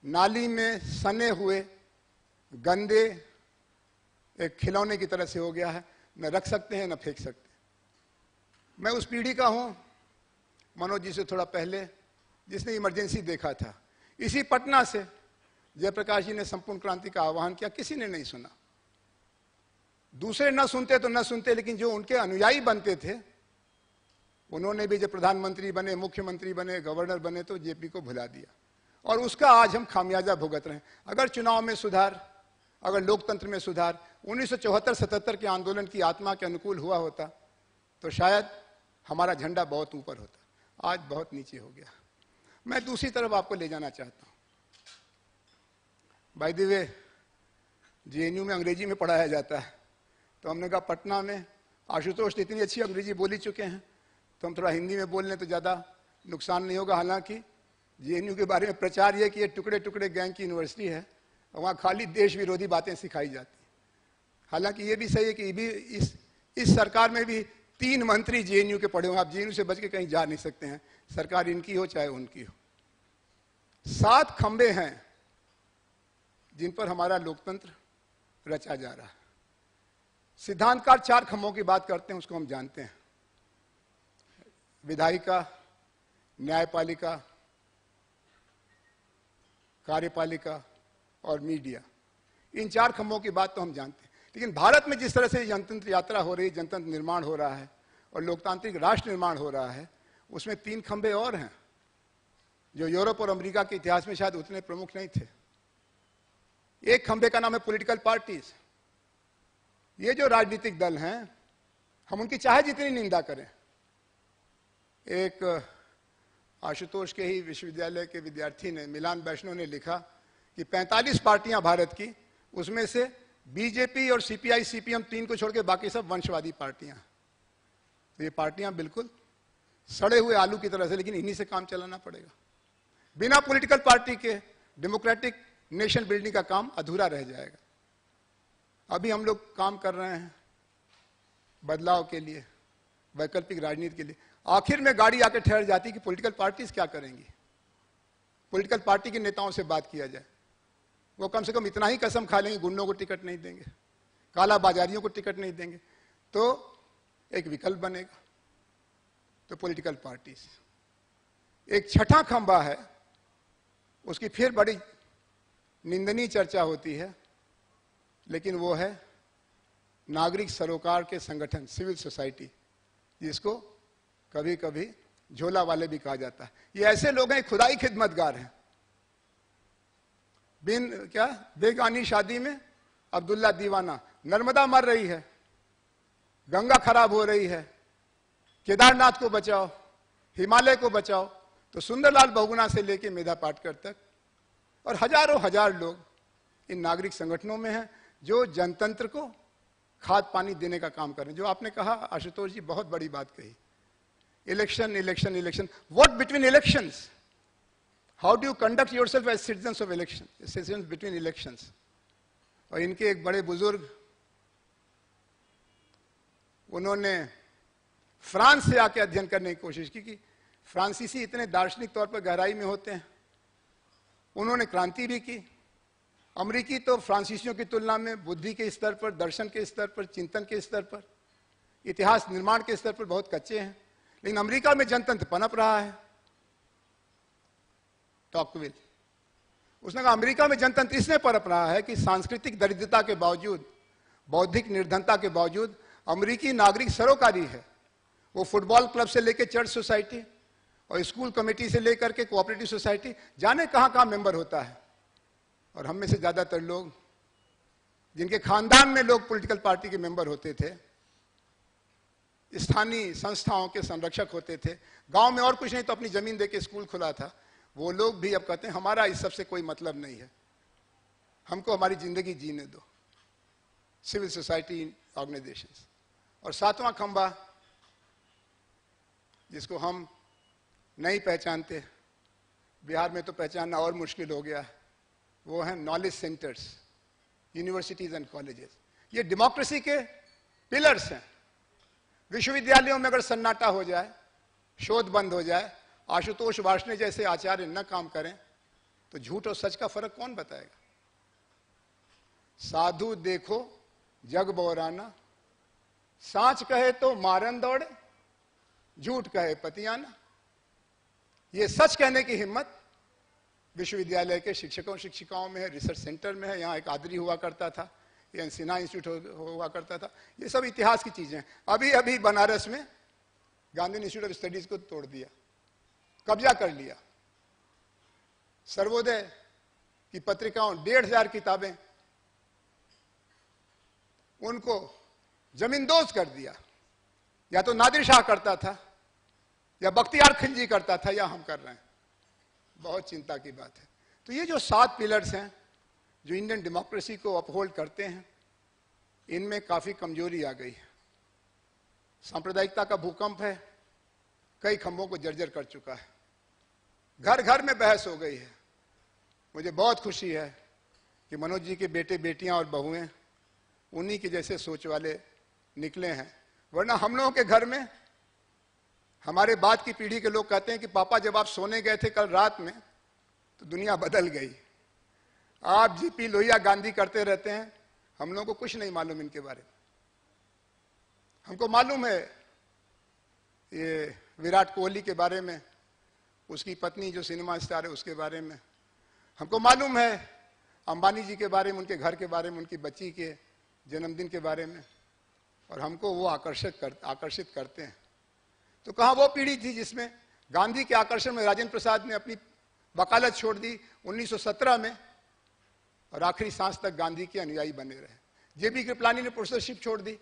नाली में सने हुए गंदे एक खिलौने की तरह से हो गया है। न रख सकते हैं न फेंक सकते। मैं उस पीढ़ी का हूं, मनोज जी से थोड़ा पहले, जिसने इमरजेंसी देखा था। इसी पटना से जयप्रकाश जी ने संपूर्ण क्रांति का आह्वान किया, किसी ने नहीं सुना। दूसरे न सुनते तो न सुनते, लेकिन जो उनके अनुयायी बनते थे उन्होंने भी जब प्रधानमंत्री बने, मुख्यमंत्री बने, गवर्नर बने तो जेपी को भुला दिया, और उसका आज हम खामियाजा भुगत रहे हैं। अगर चुनाव में सुधार, अगर लोकतंत्र में सुधार 1974-77 के आंदोलन की आत्मा के अनुकूल हुआ होता तो शायद हमारा झंडा बहुत ऊपर होता। आज बहुत नीचे हो गया। मैं दूसरी तरफ आपको ले जाना चाहता हूं। बाय द वे, जेएनयू में अंग्रेजी में पढ़ाया जाता है, तो हमने कहा पटना में आशुतोष तो इतनी अच्छी अंग्रेजी बोल ही चुके हैं, तो हम थोड़ा हिंदी में बोल लें तो ज़्यादा नुकसान नहीं होगा। हालांकि जेएनयू के बारे में प्रचार ये कि ये टुकड़े टुकड़े गैंग की यूनिवर्सिटी है और वहाँ खाली देश विरोधी बातें सिखाई जाती। हालांकि ये भी सही है कि भी इस सरकार में भी 3 मंत्री जेएनयू के पढ़े हों। आप जेएनयू से बच के कहीं जा नहीं सकते हैं, सरकार इनकी हो चाहे उनकी हो। 7 खंबे हैं जिन पर हमारा लोकतंत्र रचा जा रहा है। सिद्धांतकार 4 खंभों की बात करते हैं, उसको हम जानते हैं। विधायिका, न्यायपालिका, कार्यपालिका और मीडिया। इन 4 खंभों की बात तो हम जानते हैं। लेकिन भारत में जिस तरह से जनतंत्र यात्रा हो रही है, जनतंत्र निर्माण हो रहा है और लोकतांत्रिक राष्ट्र निर्माण हो रहा है, उसमें 3 खंभे और हैं जो यूरोप और अमेरिका के इतिहास में शायद उतने प्रमुख नहीं थे। एक खंभे का नाम है पॉलिटिकल पार्टीज। ये जो राजनीतिक दल हैं, हम उनकी चाहे जितनी निंदा करें, एक आशुतोष के ही विश्वविद्यालय के विद्यार्थी ने, मिलान वैष्णव ने लिखा कि 45 पार्टियां भारत की, उसमें से बीजेपी और सीपीआई सीपीएम 3 को छोड़ के बाकी सब वंशवादी पार्टियां। तो ये पार्टियां बिल्कुल सड़े हुए आलू की तरह से, लेकिन इन्हीं से काम चलाना पड़ेगा। बिना पॉलिटिकल पार्टी के डेमोक्रेटिक नेशन बिल्डिंग का काम अधूरा रह जाएगा। अभी हम लोग काम कर रहे हैं बदलाव के लिए, वैकल्पिक राजनीति के लिए। आखिर में गाड़ी आके ठहर जाती कि पॉलिटिकल पार्टीज क्या करेंगी। पॉलिटिकल पार्टी के नेताओं से बात किया जाए, वो कम से कम इतना ही कसम खा लेंगे, गुंडों को टिकट नहीं देंगे, काला बाजारियों को टिकट नहीं देंगे, तो एक विकल्प बनेगा। तो पॉलिटिकल पार्टीज। एक छठा खंभा है, उसकी फिर बड़ी निंदनीय चर्चा होती है, लेकिन वो है नागरिक सरोकार के संगठन, सिविल सोसाइटी, जिसको कभी कभी झोला वाले भी कहा जाता है। ये ऐसे लोग हैं, खुदाई खिदमतगार हैं। बेगानी शादी में अब्दुल्ला दीवाना, नर्मदा मर रही है, गंगा खराब हो रही है, केदारनाथ को बचाओ, हिमालय को बचाओ, तो सुंदरलाल बहुगुणा से लेके मेधा पाटकर तक और हजारों हजार लोग इन नागरिक संगठनों में हैं जो जनतंत्र को खाद पानी देने का काम कर रहे हैं। जो आपने कहा आशुतोष जी, बहुत बड़ी बात कही, election election election. What between elections? How do you conduct yourself as citizens of election, citizens between elections? और इनके एक बड़े बुजुर्ग, उन्होंने फ्रांस से आके अध्ययन करने की कोशिश की कि फ्रांसीसी इतने दार्शनिक तौर पर गहराई में होते हैं। उन्होंने क्रांति भी की। अमेरिकी तो फ्रांसीसियों की तुलना में बुद्धि के स्तर पर, दर्शन के स्तर पर, चिंतन के स्तर पर, इतिहास निर्माण के स्तर पर बहुत कच्चे हैं। लेकिन अमेरिका में जनतंत्र पनप रहा है। टॉकविल, उसने कहा अमेरिका में जनतंत्र इसलिए पनप रहा है कि सांस्कृतिक दरिद्रता के बावजूद, बौद्धिक निर्धनता के बावजूद अमेरिकी नागरिक सरोकारी है। वो फुटबॉल क्लब से लेकर चर्च सोसाइटी और स्कूल कमेटी से लेकर के कोऑपरेटिव सोसाइटी, जाने कहां कहां मेंबर होता है। और हम में से ज्यादातर लोग, जिनके खानदान में लोग पॉलिटिकल पार्टी के मेंबर होते थे, स्थानीय संस्थाओं के संरक्षक होते थे, गांव में और कुछ नहीं तो अपनी जमीन देके स्कूल खुला था, वो लोग भी अब कहते हैं हमारा इस सब से कोई मतलब नहीं है, हमको हमारी जिंदगी जीने दो। Civil society organisations. और 7वां खंबा, जिसको हम नहीं पहचानते, बिहार में तो पहचानना और मुश्किल हो गया है, वो हैं knowledge centres, universities and colleges. ये डेमोक्रेसी के पिलर्स हैं। विश्वविद्यालयों में अगर सन्नाटा हो जाए, शोध बंद हो जाए, आशुतोष वार्ष्णेय जैसे आचार्य न काम करें, तो झूठ और सच का फर्क कौन बताएगा? साधु देखो जग बौराना, सांच कहे तो मारन दौड़े, झूठ कहे पतियाना। ये सच कहने की हिम्मत विश्वविद्यालय के शिक्षकों शिक्षिकाओं में है, रिसर्च सेंटर में है। यहाँ एक आदरी हुआ करता था, ये सिन्हा इंस्टीट्यूट हुआ करता था। ये सब इतिहास की चीजें हैं। अभी अभी बनारस में गांधी इंस्टीट्यूट ऑफ स्टडीज को तोड़ दिया, कब्जा कर लिया। सर्वोदय की पत्रिकाओं 1,500 किताबें, उनको जमींदोज कर दिया। या तो नादिर शाह करता था, या बख्तियार खिलजी करता था, या हम कर रहे हैं। बहुत चिंता की बात है। तो ये जो 7 पिलर्स हैं जो इंडियन डेमोक्रेसी को अपहोल्ड करते हैं, इनमें काफी कमजोरी आ गई है। सांप्रदायिकता का भूकंप है, कई खंभों को जर्जर कर चुका है। घर घर में बहस हो गई है। मुझे बहुत खुशी है कि मनोज जी के बेटे बेटियां और बहुएं उन्हीं के जैसे सोच वाले निकले हैं। वरना हम लोगों के घर में हमारे बाद की पीढ़ी के लोग कहते हैं कि पापा जब आप सोने गए थे कल रात में तो दुनिया बदल गई। आप जीपी लोहिया गांधी करते रहते हैं, हम लोगों को कुछ नहीं मालूम इनके बारे में। हमको मालूम है ये विराट कोहली के बारे में, उसकी पत्नी जो सिनेमा स्टार है उसके बारे में। हमको मालूम है अंबानी जी के बारे में, उनके घर के बारे में, उनकी बच्ची के जन्मदिन के बारे में। और हमको वो आकर्षित करते हैं। तो कहाँ वो पीढ़ी थी जिसमें गांधी के आकर्षण में राजेंद्र प्रसाद ने अपनी वकालत छोड़ दी 1917 में, और आखिरी सांस तक गांधी के अनुयायी बने रहे। जेबी कृपलानी ने प्रोफेसरशिप छोड़ दी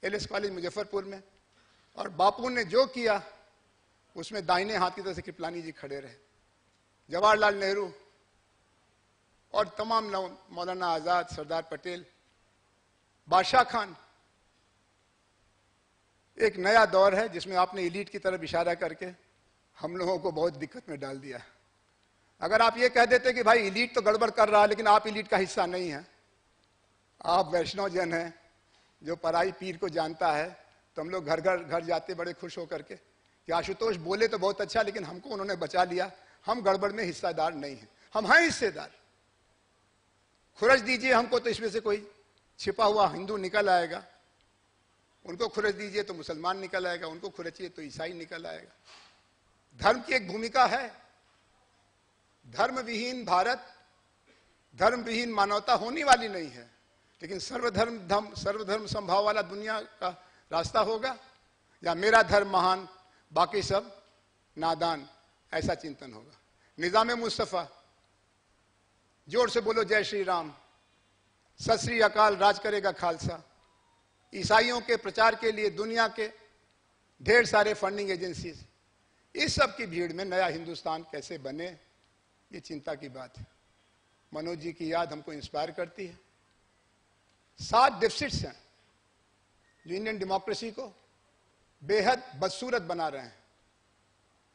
एलएस कॉलेज मुजफ्फरपुर में, और बापू ने जो किया उसमें दाहिने हाथ की तरह से कृपलानी जी खड़े रहे। जवाहरलाल नेहरू और तमाम मौलाना आजाद, सरदार पटेल, बादशाह खान। एक नया दौर है जिसमें आपने एलीट की तरफ इशारा करके हम लोगों को बहुत दिक्कत में डाल दिया। अगर आप ये कह देते कि भाई एलीट तो गड़बड़ कर रहा है लेकिन आप एलीट का हिस्सा नहीं है, आप वैष्णव जन हैं जो पराई पीर को जानता है, तो हम लोग घर जाते बड़े खुश होकर के कि आशुतोष बोले तो बहुत अच्छा, लेकिन हमको उन्होंने बचा लिया, हम गड़बड़ में हिस्सेदार नहीं हैं। हम हैं हिस्सेदार। खुरज दीजिए हमको तो इसमें से कोई छिपा हुआ हिंदू निकल आएगा, उनको खुरज दीजिए तो मुसलमान निकल आएगा, उनको खुरचिए तो ईसाई निकल आएगा। धर्म की एक भूमिका है। धर्म विहीन भारत, धर्म विहीन मानवता होने वाली नहीं है। लेकिन सर्वधर्म संभाव वाला दुनिया का रास्ता होगा, या मेरा धर्म महान बाकी सब नादान, ऐसा चिंतन होगा। निजाम मुस्तफा, जोर से बोलो जय श्री राम, सत श्री अकाल, राज करेगा खालसा। ईसाइयों के प्रचार के लिए दुनिया के ढेर सारे फंडिंग एजेंसीज, इस सब की भीड़ में नया हिंदुस्तान कैसे बने, ये चिंता की बात है। मनोज जी की याद हमको इंस्पायर करती है। 7 डिफिसिट्स हैं जो इंडियन डेमोक्रेसी को बेहद बदसूरत बना रहे हैं।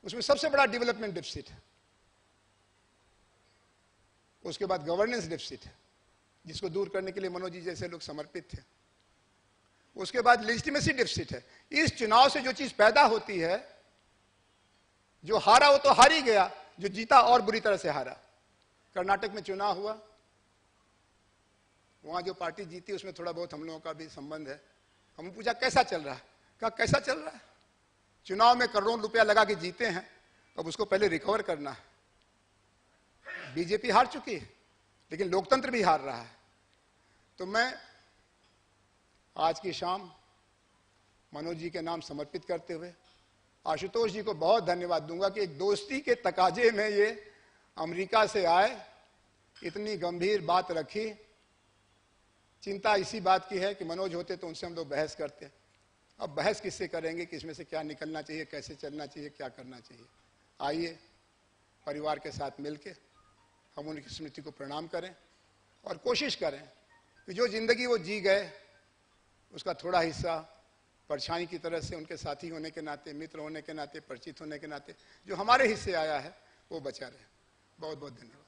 उसमें सबसे बड़ा डेवलपमेंट डिफिसिट है, उसके बाद गवर्नेंस डिफिसिट है जिसको दूर करने के लिए मनोज जी जैसे लोग समर्पित थे। उसके बाद लेजिटिमेसी डिफिसिट है। इस चुनाव से जो चीज पैदा होती है, जो हारा वो तो हार ही गया, जो जीता और बुरी तरह से हारा। कर्नाटक में चुनाव हुआ, वहां जो पार्टी जीती उसमें थोड़ा बहुत हम लोगों का भी संबंध है। हम पूछा कैसा चल रहा है, कहा कैसा चल रहा है, चुनाव में करोड़ों रुपया लगा के जीते हैं, अब उसको पहले रिकवर करना है। बीजेपी हार चुकी है लेकिन लोकतंत्र भी हार रहा है। तो मैं आज की शाम मनोज जी के नाम समर्पित करते हुए आशुतोष जी को बहुत धन्यवाद दूंगा कि एक दोस्ती के तकाजे में ये अमेरिका से आए, इतनी गंभीर बात रखी। चिंता इसी बात की है कि मनोज होते तो उनसे हम लोग बहस करते। अब बहस किससे करेंगे कि इसमें से क्या निकलना चाहिए, कैसे चलना चाहिए, क्या करना चाहिए। आइए परिवार के साथ मिलके हम उनकी स्मृति को प्रणाम करें और कोशिश करें कि जो जिंदगी वो जी गए उसका थोड़ा हिस्सा परछाई की तरह से उनके साथी होने के नाते, मित्र होने के नाते, परिचित होने के नाते जो हमारे हिस्से आया है वो बचा रहे। बहुत बहुत धन्यवाद।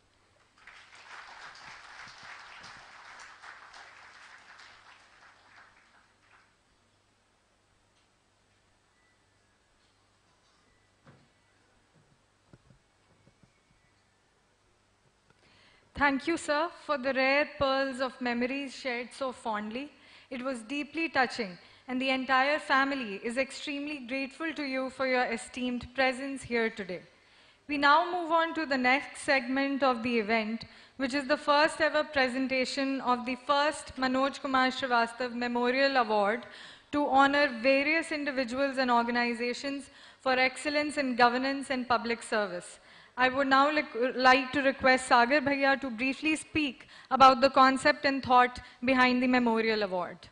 Thank you, sir, for the rare pearls of memories shared so fondly. It was deeply touching, and the entire family is extremely grateful to you for your esteemed presence here today. We now move on to the next segment of the event, which is the first ever presentation of the first Manoj Kumar Srivastava Memorial Award to honor various individuals and organizations for excellence in governance and public service. I would now like to request Sagar Bhaiya to briefly speak about the concept and thought behind the Memorial Award.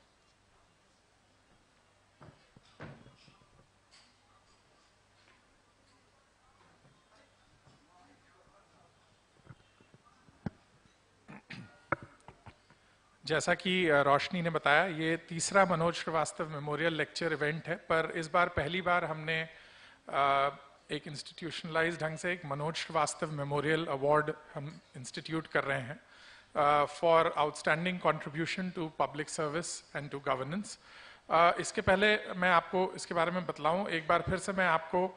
जैसा कि रोशनी ने बताया, ये तीसरा Manoj Srivastava memorial lecture event है, पर इस बार पहली बार हमने एक इंस्टीट्यूशनलाइज ढंग से एक मनोज श्रीवास्तव मेमोरियल अवार्ड हम इंस्टीट्यूट कर रहे हैं for outstanding contribution to public service and to governance. इसके पहले मैं आपको इसके बारे में बतलाऊं, एक बार फिर से मैं आपको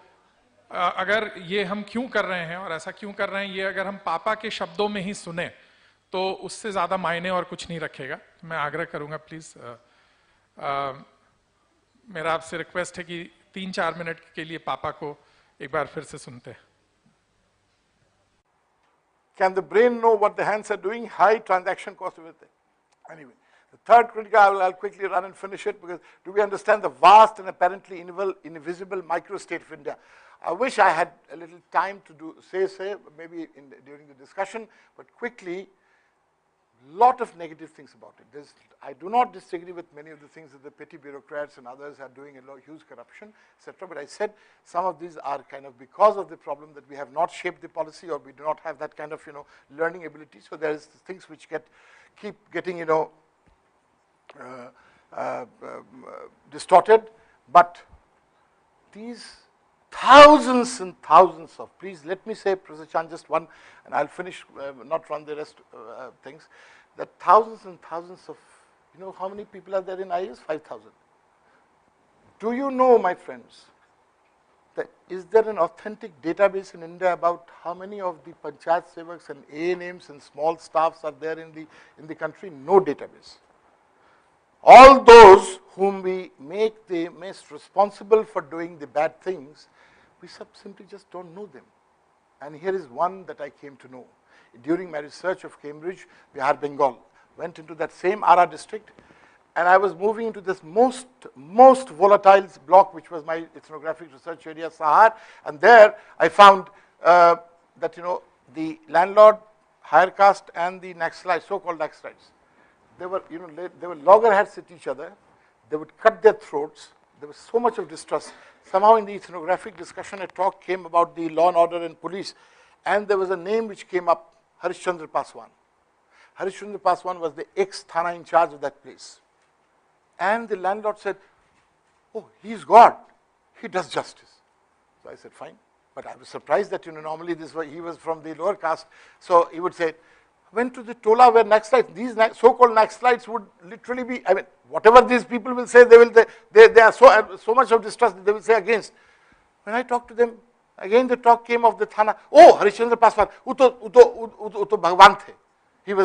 अगर ये हम क्यों कर रहे हैं और ऐसा क्यों कर रहे हैं, ये अगर हम पापा के शब्दों में ही सुने तो उससे ज़्यादा मायने और कुछ नहीं रखेगा। मैं आग्रह करूंगा, प्लीज़ मेरा आपसे रिक्वेस्ट है कि 3-4 मिनट के लिए पापा को एक बार फिर से सुनते हैं। Can the brain know what the hands are doing? High transaction cost, everything. Anyway, the third critical, I'll quickly run and finish it, because do we understand the vast and apparently invisible microstate of India? I wish I had a little time to say maybe during the discussion, but quickly, lot of negative things about it. I do not disagree with many of the things that the petty bureaucrats and others are doing, huge corruption, etc. But I said some of these are kind of because of the problem that we have not shaped the policy, or we do not have that kind of learning ability. So there is things which keep getting distorted. But these thousands and thousands of, please let me say, Professor Chan, just one, and I'll finish, not run the rest things, that thousands and thousands of, how many people are there in IAS? 5,000. Do you know, my friends, that is there an authentic database in India about how many of the Panchayat Sevaks and ANMs and small staffs are there in the country? No database. All those whom we make the most responsible for doing the bad things, we simply just don't know them. And here is one that I came to know. During my research of Cambridge, Bihar, Bengal, went into that same Ara district, and I was moving into this most volatile block, which was my ethnographic research area, Sahar, and there I found that, the landlord, higher caste, and the Naxalites, so-called Naxalites, they were loggerheads at each other. They would cut their throats. There was so much of distrust. Somehow in the ethnographic discussion, a talk came about the law and order and police, and there was a name which came up, Harishchandra Paswan. Harishchandra Paswan was the ex-Thana in charge of that place. And the landlord said, oh, he's God. He does justice. So I said, fine. But I was surprised that, normally he was from the lower caste. So he would say, went to the Tola where Naxalites, these so-called Naxalites would literally be, whatever these people will say, they are so much of distrust that they will say against. When I talked to them, again the talk came of the Thana. Oh, Harishchandra Paswan, Uto Bhagwan the.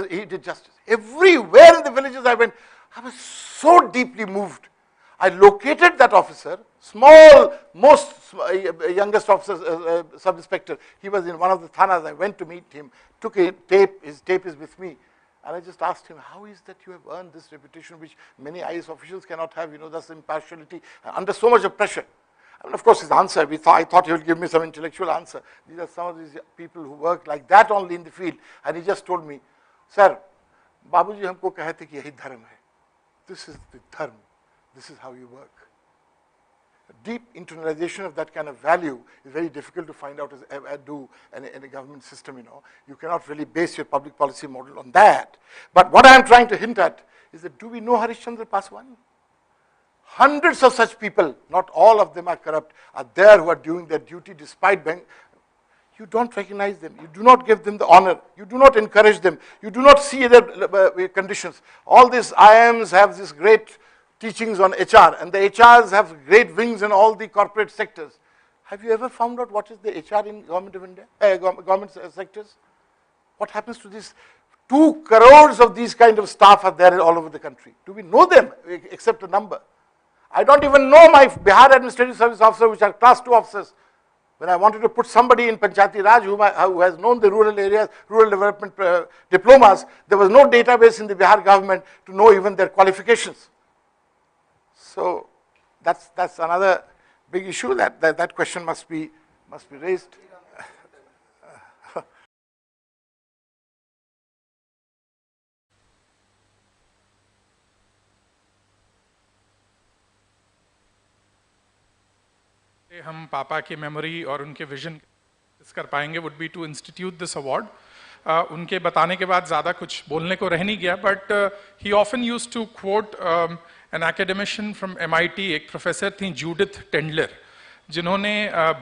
He did justice. Everywhere in the villages I went, I was so deeply moved. I located that officer, youngest officer, sub-inspector. He was in one of the thanas. I went to meet him, took a tape, his tape is with me. And I just asked him, how is that you have earned this reputation which many IAS officials cannot have, thus impartiality, under so much of pressure? And of course his answer, I thought he would give me some intellectual answer. These are some of these people who work like that only in the field. And he just told me, sir, Babuji humko kahe the ki yahi dharma hai. This is the dharma. This is how you work. A deep internalization of that kind of value is very difficult to find out in a government system, You cannot really base your public policy model on that. But what I am trying to hint at is that do we know Harishchandra Paswan? Hundreds of such people, not all of them are corrupt, are there who are doing their duty despite being. You don't recognize them. You do not give them the honor. You do not encourage them. You do not see their conditions. All these IIMs have this great teachings on HR, and the HRs have great wings in all the corporate sectors. Have you ever found out what is the HR in government of India, government sectors? What happens to these 2 crores of these kind of staff are there all over the country? Do we know them except a number? I don't even know my Bihar Administrative Service officers, which are class 2 officers. When I wanted to put somebody in Panchayati Raj who has known the rural areas, rural development diplomas, there was no database in the Bihar government to know even their qualifications. So that's another big issue that question must be raised. हम पापा की memory और उनके vision कर पाएंगे would be to institute this award. उनके बताने के बाद ज़्यादा कुछ बोलने को रह नहीं गया, but he often use to quote an academician from MIT, एक प्रोफेसर थी जूडिथ टेंडलर, जिन्होंने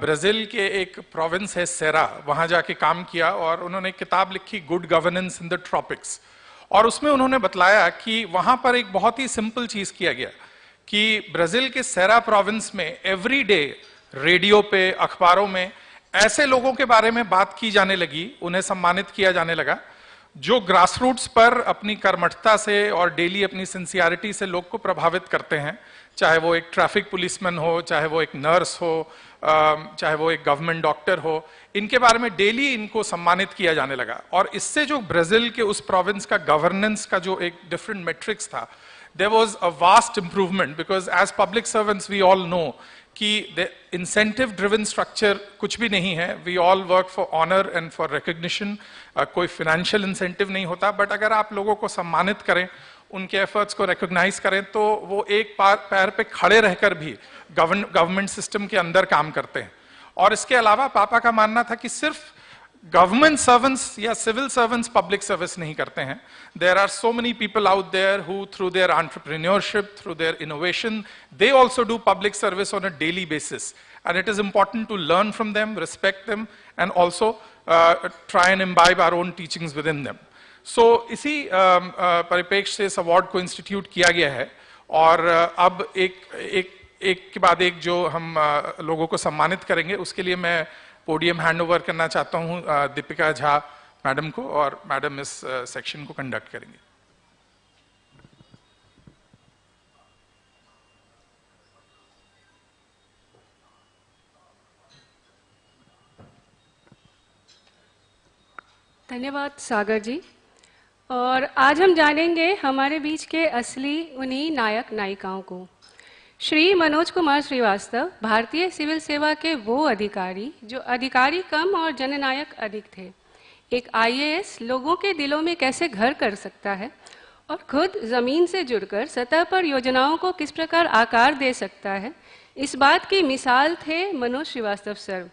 ब्राज़ील के एक प्रोविंस है सेरा, वहाँ जाके काम किया और उन्होंने एक किताब लिखी good governance in the tropics. और उसमें उन्होंने बतलाया कि वहाँ पर एक बहुत ही सिंपल चीज़ किया गया कि ब्राज़ील के सेरा प्रोविंस में एवरी डे रेडियो पे, अखबारों में ऐसे लोगों के बारे में बात की जाने लगी, उन्हें सम्मानित किया जाने लगा, जो ग्रासरूट्स पर अपनी कर्मठता से और डेली अपनी सिंसियरिटी से लोग को प्रभावित करते हैं. चाहे वो एक ट्रैफिक पुलिसमैन हो, चाहे वो एक नर्स हो, चाहे वो एक गवर्नमेंट डॉक्टर हो, इनके बारे में डेली इनको सम्मानित किया जाने लगा. और इससे जो ब्राज़ील के उस प्रोविंस का गवर्नेंस का जो एक डिफरेंट मेट्रिक्स था, there was a vast improvement, because as public servants we all know कि the incentive driven structure कुछ भी नहीं है. We all work for honor and for recognition. कोई financial incentive नहीं होता, but अगर आप लोगों को सम्मानित करें, उनके efforts को recognize करें, तो वो एक पैर पे खड़े रहकर भी गवर्नमेंट सिस्टम के अंदर काम करते हैं. और इसके अलावा पापा का मानना था कि सिर्फ गवर्नमेंट सर्वेंट्स या सिविल सर्वेंट्स पब्लिक सर्विस नहीं करते हैं. There are so many people out there who through their entrepreneurship, through their innovation, they also do public service on a daily basis, and it is important to learn from them, respect them, and also try and imbibe our own teachings within them. So इसी परिप्रेक्ष्य से इस award को institute किया गया है. और अब एक के बाद एक जो हम लोगों को सम्मानित करेंगे, उसके लिए मैं पोडियम हैंड ओवर करना चाहता हूं दीपिका झा मैडम को, और मैडम इस सेक्शन को कंडक्ट करेंगे. धन्यवाद सागर जी. और आज हम जानेंगे हमारे बीच के असली उन्हीं नायक नायिकाओं को. श्री मनोज कुमार श्रीवास्तव भारतीय सिविल सेवा के वो अधिकारी जो अधिकारी कम और जननायक अधिक थे. एक IAS लोगों के दिलों में कैसे घर कर सकता है और खुद जमीन से जुड़कर सतह पर योजनाओं को किस प्रकार आकार दे सकता है, इस बात की मिसाल थे मनोज श्रीवास्तव सर.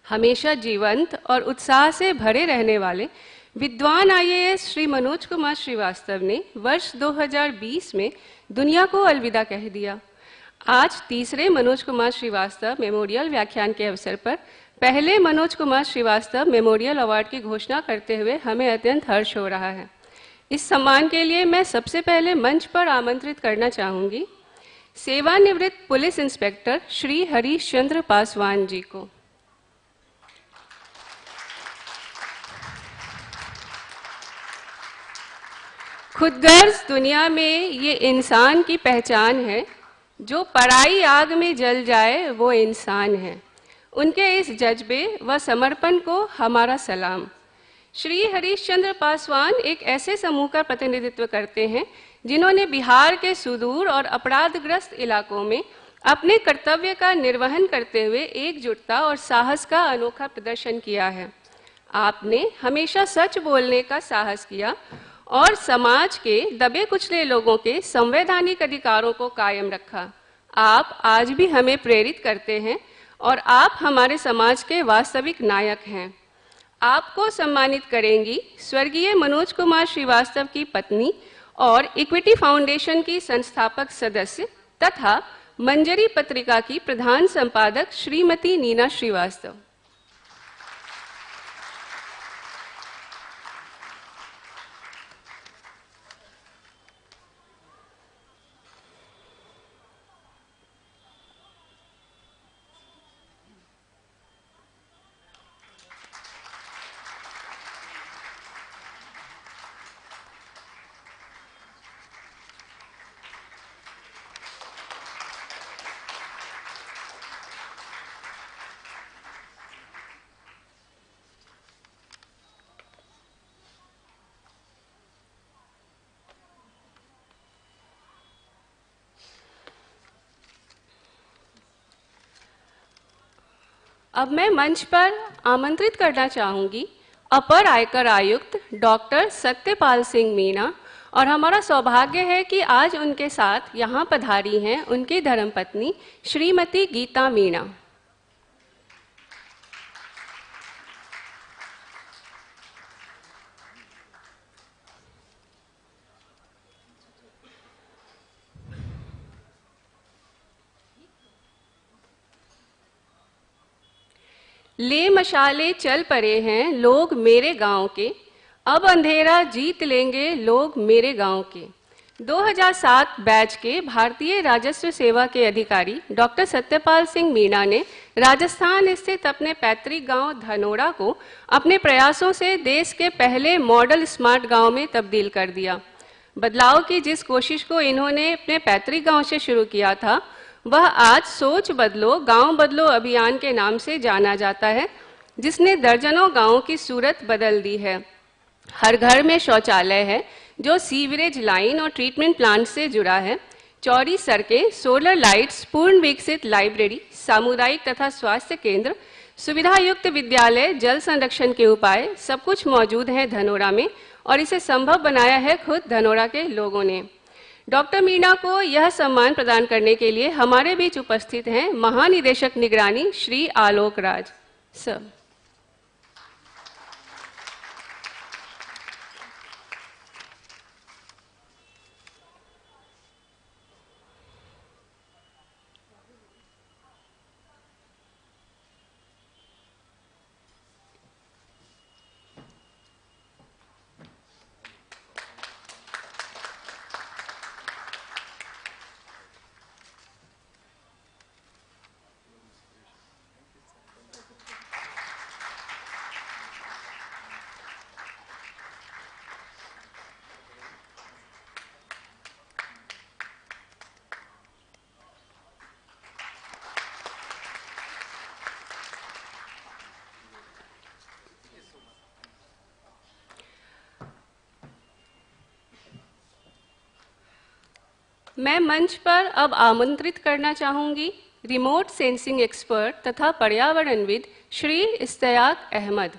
हमेशा जीवंत और उत्साह से भरे रहने वाले विद्वान IAS श्री मनोज कुमार श्रीवास्तव ने वर्ष 2020 में दुनिया को अलविदा कह दिया. आज तीसरे मनोज कुमार श्रीवास्तव मेमोरियल व्याख्यान के अवसर पर पहले मनोज कुमार श्रीवास्तव मेमोरियल अवार्ड की घोषणा करते हुए हमें अत्यंत हर्ष हो रहा है. इस सम्मान के लिए मैं सबसे पहले मंच पर आमंत्रित करना चाहूंगी सेवानिवृत्त पुलिस इंस्पेक्टर श्री हरीश चंद्र पासवान जी को. खुदगर्ज दुनिया में ये इंसान की पहचान है, जो पराई आग में जल जाए वो इंसान है. उनके इस जज्बे व समर्पण को हमारा सलाम. श्री हरीश चंद्र पासवान एक ऐसे समूह का प्रतिनिधित्व करते हैं जिन्होंने बिहार के सुदूर और अपराधग्रस्त इलाकों में अपने कर्तव्य का निर्वहन करते हुए एकजुटता और साहस का अनोखा प्रदर्शन किया है. आपने हमेशा सच बोलने का साहस किया और समाज के दबे कुचले लोगों के संवैधानिक अधिकारों को कायम रखा. आप आज भी हमें प्रेरित करते हैं और आप हमारे समाज के वास्तविक नायक हैं. आपको सम्मानित करेंगी स्वर्गीय मनोज कुमार श्रीवास्तव की पत्नी और इक्विटी फाउंडेशन की संस्थापक सदस्य तथा मंजरी पत्रिका की प्रधान संपादक श्रीमती नीना श्रीवास्तव. अब मैं मंच पर आमंत्रित करना चाहूंगी अपर आयकर आयुक्त डॉक्टर सत्यपाल सिंह मीणा, और हमारा सौभाग्य है कि आज उनके साथ यहाँ पधारी हैं उनकी धर्मपत्नी श्रीमती गीता मीणा। ले मशाले चल पड़े हैं लोग मेरे गांव के, अब अंधेरा जीत लेंगे लोग मेरे गांव के। 2007 बैच के भारतीय राजस्व सेवा के अधिकारी डॉक्टर सत्यपाल सिंह मीणा ने राजस्थान स्थित अपने पैतृक गांव धनोरा को अपने प्रयासों से देश के पहले मॉडल स्मार्ट गांव में तब्दील कर दिया। बदलाव की जिस कोशिश को इन्होंने अपने पैतृक गांव से शुरू किया था, वह आज सोच बदलो गांव बदलो अभियान के नाम से जाना जाता है, जिसने दर्जनों गांवों की सूरत बदल दी है। हर घर में शौचालय है जो सीवरेज लाइन और ट्रीटमेंट प्लांट से जुड़ा है। चौड़ी सड़कें, सोलर लाइट्स, पूर्ण विकसित लाइब्रेरी, सामुदायिक तथा स्वास्थ्य केंद्र, सुविधा युक्त विद्यालय, जल संरक्षण के उपाय, सब कुछ मौजूद है धनोरा में, और इसे संभव बनाया है खुद धनोरा के लोगों ने। डॉक्टर मीणा को यह सम्मान प्रदान करने के लिए हमारे बीच उपस्थित हैं महानिदेशक निगरानी श्री आलोक राज सर। मैं मंच पर अब आमंत्रित करना चाहूंगी रिमोट सेंसिंग एक्सपर्ट तथा पर्यावरणविद श्री इश्तियाक अहमद।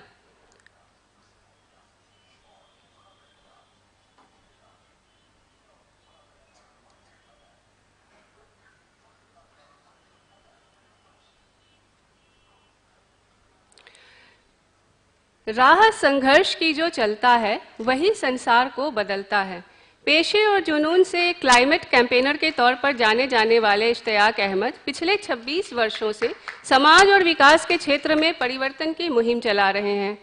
राह संघर्ष की जो चलता है वही संसार को बदलता है। पेशे और जुनून से क्लाइमेट कैंपेनर के तौर पर जाने जाने वाले इश्तियाक अहमद पिछले 26 वर्षों से समाज और विकास के क्षेत्र में परिवर्तन की मुहिम चला रहे हैं।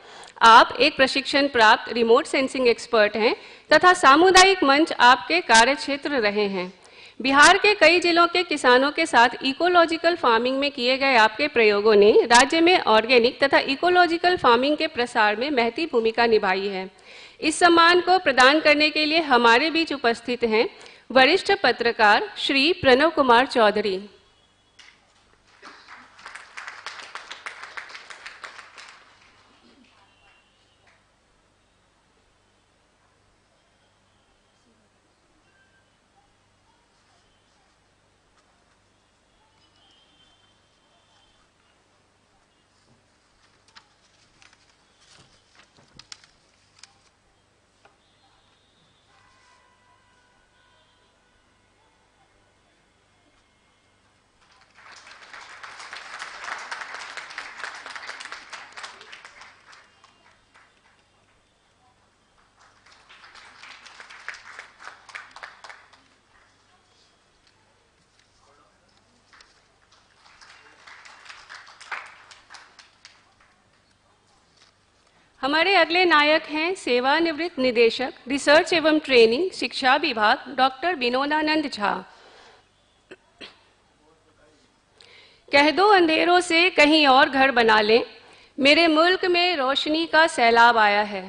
आप एक प्रशिक्षण प्राप्त रिमोट सेंसिंग एक्सपर्ट हैं तथा सामुदायिक मंच आपके कार्यक्षेत्र रहे हैं। बिहार के कई जिलों के किसानों के साथ इकोलॉजिकल फार्मिंग में किए गए आपके प्रयोगों ने राज्य में ऑर्गेनिक तथा इकोलॉजिकल फार्मिंग के प्रसार में महती भूमिका निभाई है। इस सम्मान को प्रदान करने के लिए हमारे बीच उपस्थित हैं वरिष्ठ पत्रकार श्री प्रणव कुमार चौधरी। हमारे अगले नायक हैं सेवानिवृत्त निदेशक रिसर्च एवं ट्रेनिंग शिक्षा विभाग डॉक्टर विनोदानंद झा। कह दो अंधेरों से कहीं और घर बना लें, मेरे मुल्क में रोशनी का सैलाब आया है।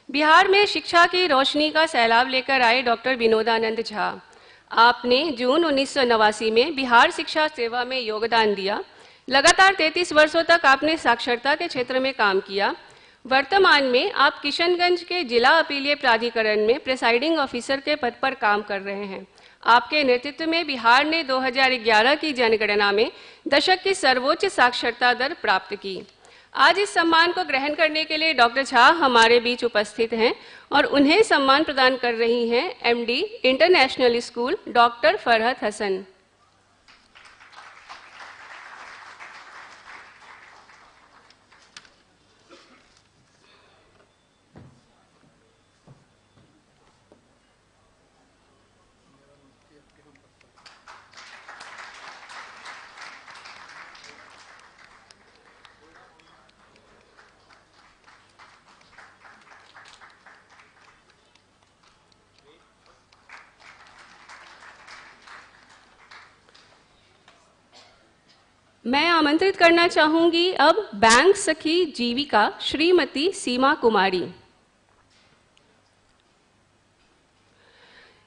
बिहार में शिक्षा की रोशनी का सैलाब लेकर आए डॉक्टर विनोदानंद झा। आपने जून 1989 में बिहार शिक्षा सेवा में योगदान दिया। लगातार 33 वर्षों तक आपने साक्षरता के क्षेत्र में काम किया। वर्तमान में आप किशनगंज के जिला अपीलीय प्राधिकरण में प्रिसाइडिंग ऑफिसर के पद पर काम कर रहे हैं। आपके नेतृत्व में बिहार ने 2011 की जनगणना में दशक की सर्वोच्च साक्षरता दर प्राप्त की। आज इस सम्मान को ग्रहण करने के लिए डॉक्टर झा हमारे बीच उपस्थित हैं और उन्हें सम्मान प्रदान कर रही हैं MD international school doctor Farhat Hasan. मैं आमंत्रित करना चाहूंगी अब बैंक सखी जीविका श्रीमती सीमा कुमारी।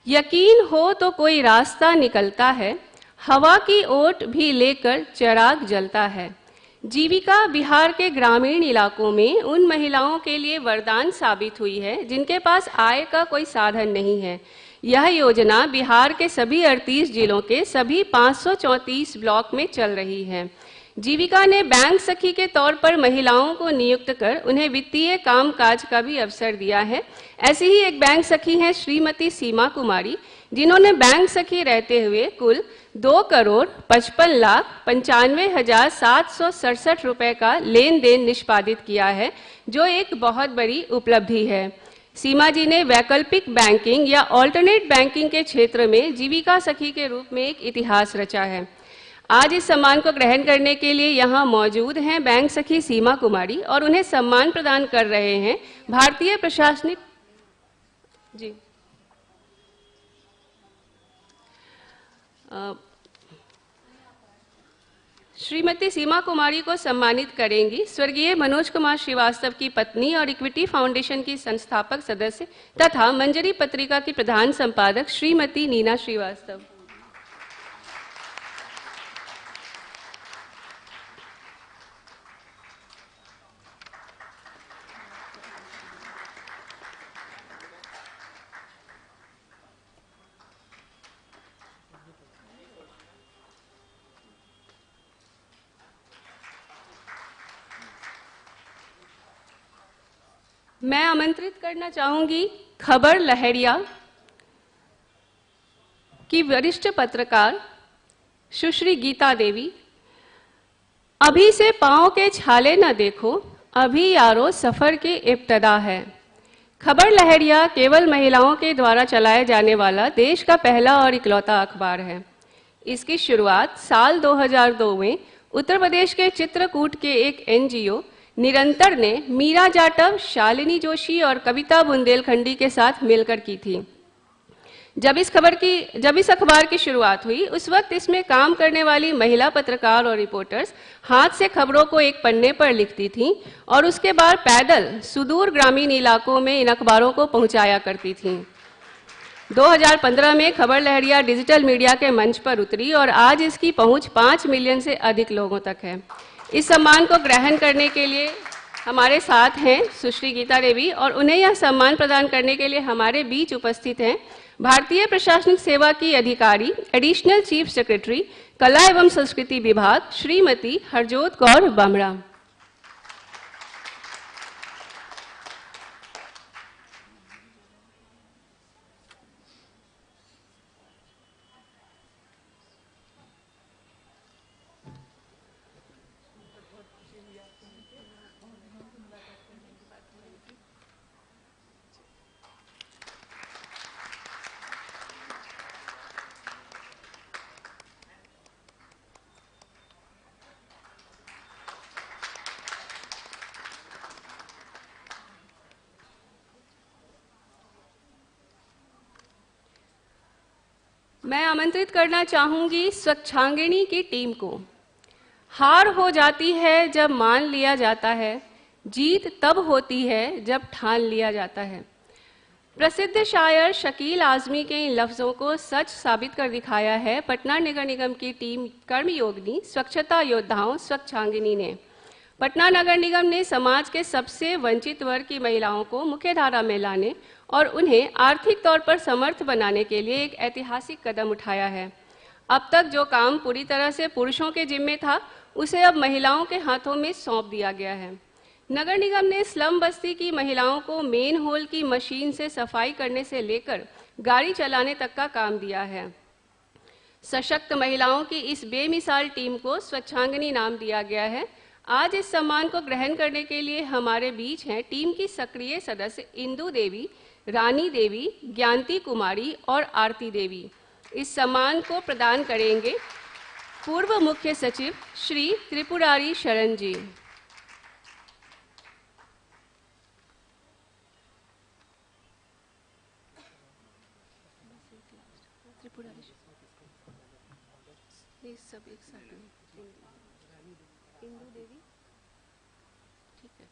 यकीन हो तो कोई रास्ता निकलता है, हवा की ओट भी लेकर चिराग जलता है। जीविका बिहार के ग्रामीण इलाकों में उन महिलाओं के लिए वरदान साबित हुई है जिनके पास आय का कोई साधन नहीं है। यह योजना बिहार के सभी 38 जिलों के सभी 534 ब्लॉक में चल रही है। जीविका ने बैंक सखी के तौर पर महिलाओं को नियुक्त कर उन्हें वित्तीय कामकाज का भी अवसर दिया है। ऐसी ही एक बैंक सखी हैं श्रीमती सीमा कुमारी, जिन्होंने बैंक सखी रहते हुए कुल 2,55,95,767 रुपए का लेन देन निष्पादित किया है, जो एक बहुत बड़ी उपलब्धि है। सीमा जी ने वैकल्पिक बैंकिंग या ऑल्टरनेट बैंकिंग के क्षेत्र में जीविका सखी के रूप में एक इतिहास रचा है। आज इस सम्मान को ग्रहण करने के लिए यहाँ मौजूद हैं बैंक सखी सीमा कुमारी और उन्हें सम्मान प्रदान कर रहे हैं भारतीय प्रशासनिक जी श्रीमती सीमा कुमारी को सम्मानित करेंगी स्वर्गीय मनोज कुमार श्रीवास्तव की पत्नी और इक्विटी फाउंडेशन की संस्थापक सदस्य तथा मंजरी पत्रिका की प्रधान संपादक श्रीमती नीना श्रीवास्तव। मैं आमंत्रित करना चाहूंगी खबर लहरिया की वरिष्ठ पत्रकार सुश्री गीता देवी। अभी से पांव के छाले न देखो, अभी यारो सफर की इब्तदा है। खबर लहरिया केवल महिलाओं के द्वारा चलाया जाने वाला देश का पहला और इकलौता अखबार है। इसकी शुरुआत साल 2002 में उत्तर प्रदेश के चित्रकूट के एक एनजीओ निरंतर ने मीरा जाटव, शालिनी जोशी और कविता बुंदेलखंडी के साथ मिलकर की थी। जब इस अखबार की शुरुआत हुई उस वक्त इसमें काम करने वाली महिला पत्रकार और रिपोर्टर्स हाथ से खबरों को एक पन्ने पर लिखती थीं और उसके बाद पैदल सुदूर ग्रामीण इलाकों में इन अखबारों को पहुंचाया करती थीं। 2015 में खबर लहरिया डिजिटल मीडिया के मंच पर उतरी और आज इसकी पहुंच 5 मिलियन से अधिक लोगों तक है। इस सम्मान को ग्रहण करने के लिए हमारे साथ हैं सुश्री गीता देवी और उन्हें यह सम्मान प्रदान करने के लिए हमारे बीच उपस्थित हैं भारतीय प्रशासनिक सेवा की अधिकारी एडिशनल चीफ सेक्रेटरी कला एवं संस्कृति विभाग श्रीमती हरजोत कौर बामड़ा। मैं आमंत्रित करना चाहूंगी स्वच्छांगिनी की टीम को। हार हो जाती है जब मान लिया जाता है, जीत तब होती है जब ठान लिया जाता है। प्रसिद्ध शायर शकील आजमी के इन लफ्ज़ों को सच साबित कर दिखाया है पटना नगर निगम की टीम कर्मयोगिनी स्वच्छता योद्धाओं स्वच्छांगिनी ने। पटना नगर निगम ने समाज के सबसे वंचित वर्ग की महिलाओं को मुख्यधारा में लाने और उन्हें आर्थिक तौर पर समर्थ बनाने के लिए एक ऐतिहासिक कदम उठाया है। अब तक जो काम पूरी तरह से पुरुषों के जिम्मे था, उसे अब महिलाओं के हाथों में सौंप दिया गया है। नगर निगम ने स्लम बस्ती की महिलाओं को मेन होल की मशीन से सफाई करने से लेकर गाड़ी चलाने तक का काम दिया है। सशक्त महिलाओं की इस बेमिसाल टीम को स्वच्छांगनी नाम दिया गया है। आज इस सम्मान को ग्रहण करने के लिए हमारे बीच हैं टीम की सक्रिय सदस्य इंदु देवी, रानी देवी, ज्ञानती कुमारी और आरती देवी। इस सम्मान को प्रदान करेंगे पूर्व मुख्य सचिव श्री त्रिपुरारी शरण जी। सब एक साथ इंदु देवी, ठीक है।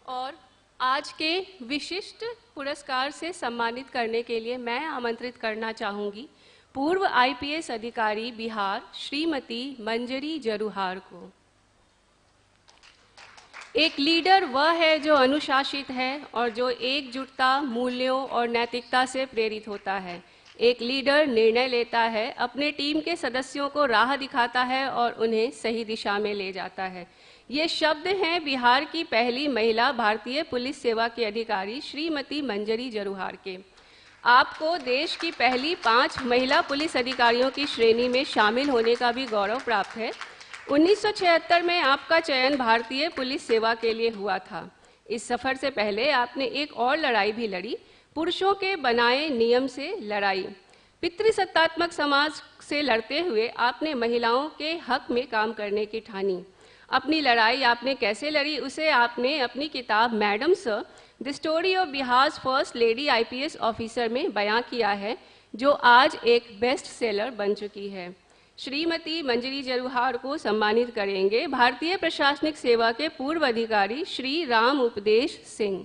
और आज के विशिष्ट पुरस्कार से सम्मानित करने के लिए मैं आमंत्रित करना चाहूंगी पूर्व आईपीएस अधिकारी बिहार श्रीमती मंजरी जरूहार को। एक लीडर वह है जो अनुशासित है और जो एकजुटता, मूल्यों और नैतिकता से प्रेरित होता है। एक लीडर निर्णय लेता है, अपने टीम के सदस्यों को राह दिखाता है और उन्हें सही दिशा में ले जाता है। ये शब्द हैं बिहार की पहली महिला भारतीय पुलिस सेवा की अधिकारी श्रीमती मंजरी जरूहार के। आपको देश की पहली 5 महिला पुलिस अधिकारियों की श्रेणी में शामिल होने का भी गौरव प्राप्त है। 1976 में आपका चयन भारतीय पुलिस सेवा के लिए हुआ था। इस सफर से पहले आपने एक और लड़ाई भी लड़ी, पुरुषों के बनाए नियम से लड़ाई। पितृसत्तात्मक समाज से लड़ते हुए आपने महिलाओं के हक में काम करने की ठानी। अपनी लड़ाई आपने कैसे लड़ी, उसे आपने अपनी किताब madam sir the story of Bihar's first lady IPS officer में बयां किया है, जो आज एक बेस्ट सेलर बन चुकी है। श्रीमती मंजरी जरूहार को सम्मानित करेंगे भारतीय प्रशासनिक सेवा के पूर्व अधिकारी श्री राम उपदेश सिंह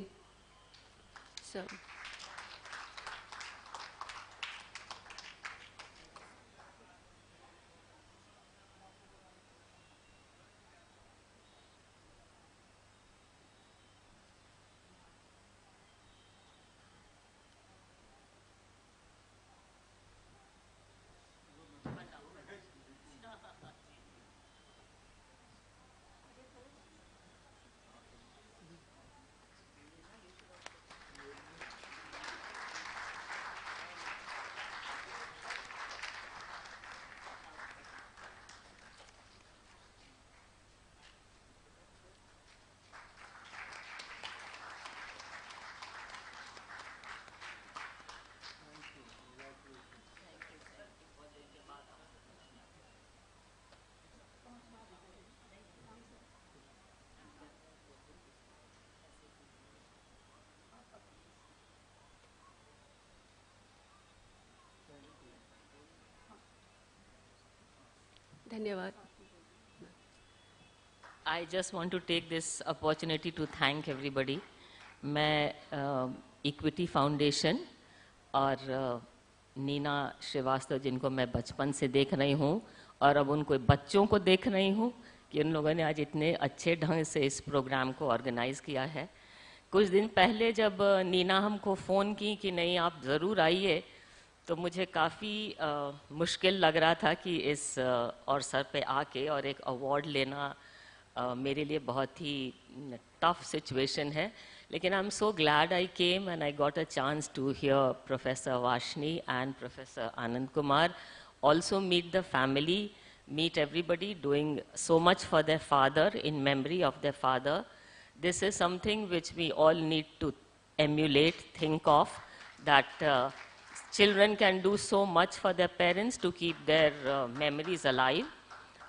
सर। धन्यवाद। I just want to take this opportunity to thank everybody. मैं इक्विटी फाउंडेशन और नीना श्रीवास्तव जिनको मैं बचपन से देख रही हूँ और अब उनको बच्चों को देख रही हूँ कि उन लोगों ने आज इतने अच्छे ढंग से इस प्रोग्राम को ऑर्गेनाइज किया है। कुछ दिन पहले जब नीना हमको फ़ोन की कि नहीं आप ज़रूर आइए, तो मुझे काफ़ी मुश्किल लग रहा था कि इस अवसर पे आके और एक अवार्ड लेना मेरे लिए बहुत ही टफ सिचुएशन है। लेकिन I am so glad I came and I got a chance to hear professor Varshney and professor Anand Kumar, also meet the family, meet everybody doing so much for their father, in memory of their father. This is something which we all need to emulate, think of, that children can do so much for their parents to keep their memories alive.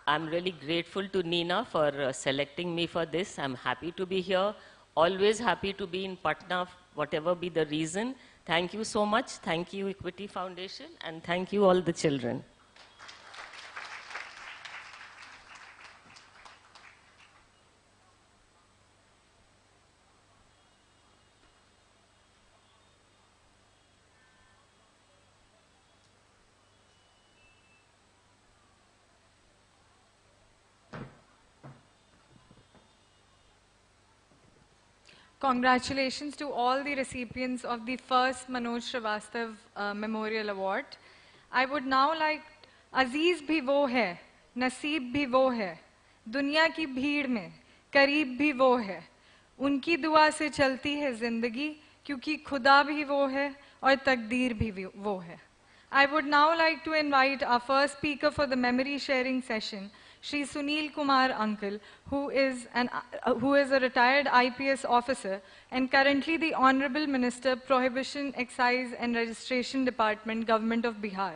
I'm really grateful to Nina for selecting me for this. I'm happy to be here, always happy to be in Patna, whatever be the reason. Thank you so much. Thank you, Equity Foundation, and thank you all the children. Congratulations to all the recipients of the first Manoj Srivastava Memorial Award. I would now like, अजीज भी वो है, नसीब भी वो है, दुनिया की भीड़ में करीब भी वो है, उनकी दुआ से चलती है जिंदगी, क्योंकि खुदा भी वो है और तकदीर भी वो है. I would now like to invite our first speaker for the memory sharing session, Shri Sunil Kumar Uncle, who is a retired IPS officer and currently the Honorable Minister, Prohibition, Excise and Registration Department, Government of Bihar.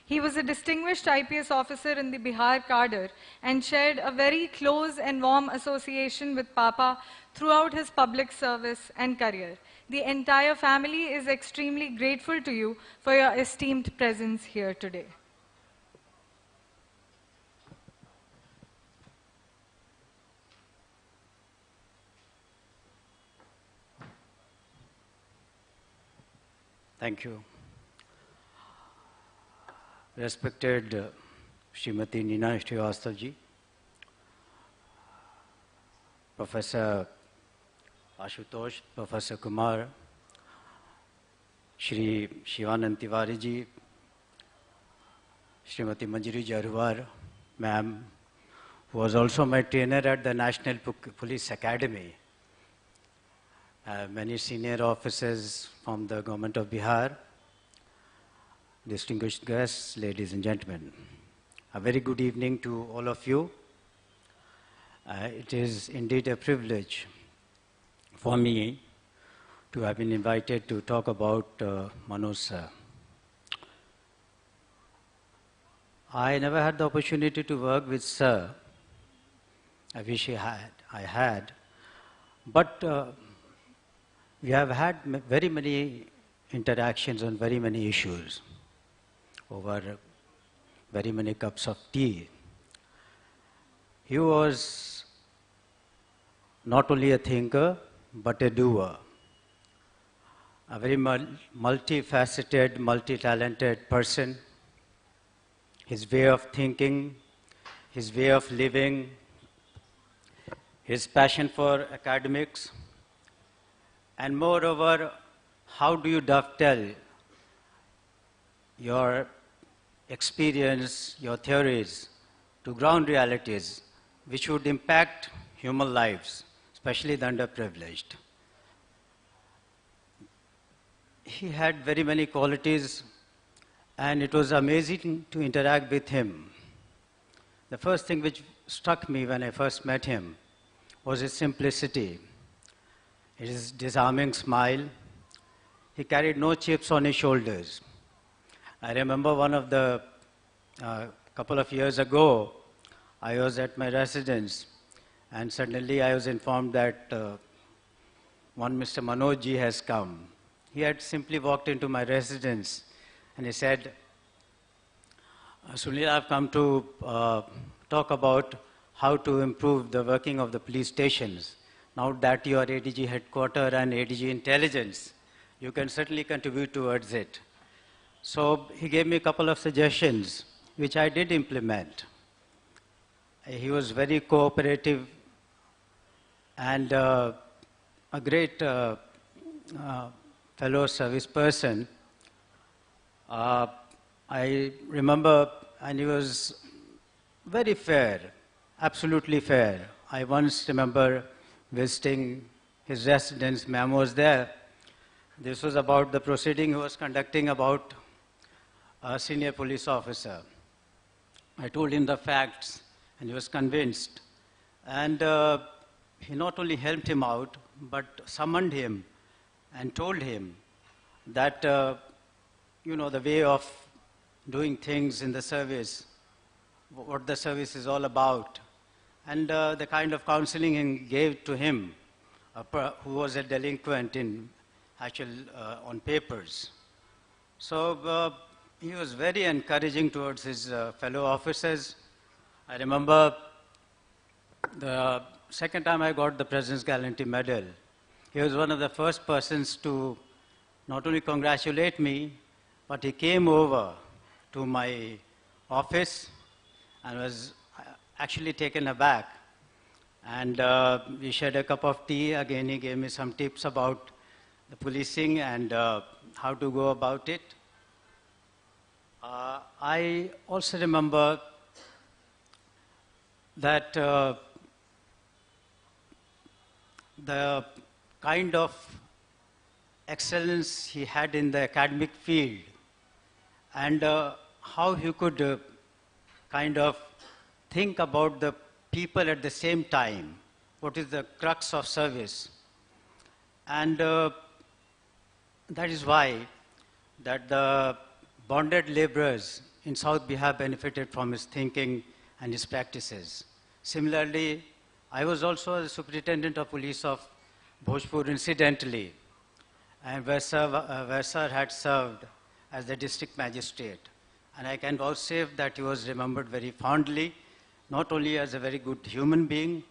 He was a distinguished IPS officer in the Bihar cadre and shared a very close and warm association with Papa throughout his public service and career. The entire family is extremely grateful to you for your esteemed presence here today. Thank you. Respected Srimati Nina Srivastava ji, Professor Ashutosh, Professor Kumar, Shri Shivanand Tiwari ji, Srimati Manjari Jarwar, ma'am, who was also my trainer at the National Police Academy, many senior officers from the government of Bihar, distinguished guests, ladies and gentlemen. A very good evening to all of you. It is indeed a privilege for me to have been invited to talk about Manoj sir. I never had the opportunity to work with sir. I wish I had. But we have had very many interactions on very many issues over very many cups of tea. He was not only a thinker, but a doer. A very multifaceted, multi-talented person. His way of thinking, his way of living, his passion for academics, and moreover, how do you dovetail your experience, your theories to ground realities which would impact human lives, especially the underprivileged. He had very many qualities and it was amazing to interact with him. The first thing which struck me when I first met him was his simplicity, his disarming smile. He carried no chips on his shoulders. I remember one of the couple of years ago, I was at my residence and suddenly I was informed that one Mr. Manoj ji has come. He had simply walked into my residence and he said, Sunil, I've come to talk about how to improve the working of the police stations. Now that you are ADG headquarter and ADG intelligence, you can certainly contribute towards it. So he gave me a couple of suggestions, which I did implement. He was very cooperative and a great fellow service person. I remember, and he was very fair, absolutely fair. I once remember visiting his residence, memos there. This was about the proceeding he was conducting about a senior police officer. I told him the facts, and he was convinced. And he not only helped him out, but summoned him and told him that, the way of doing things in the service, what the service is all about, and the kind of counseling he gave to him, who was a delinquent on papers. So he was very encouraging towards his fellow officers. I remember the second time I got the President's Gallantry Medal, he was one of the first persons to not only congratulate me, but he came over to my office and was actually taken aback. And we shared a cup of tea. Again, he gave me some tips about the policing and how to go about it. I also remember that the kind of excellence he had in the academic field and how he could kind of think about the people at the same time, what is the crux of service. And that is why that the bonded laborers in South Bihar benefited from his thinking and his practices. Similarly, I was also the superintendent of police of Bhojpur incidentally, and where sir had served as the district magistrate. And I can vouchsafe that he was remembered very fondly, not only as a very good human being,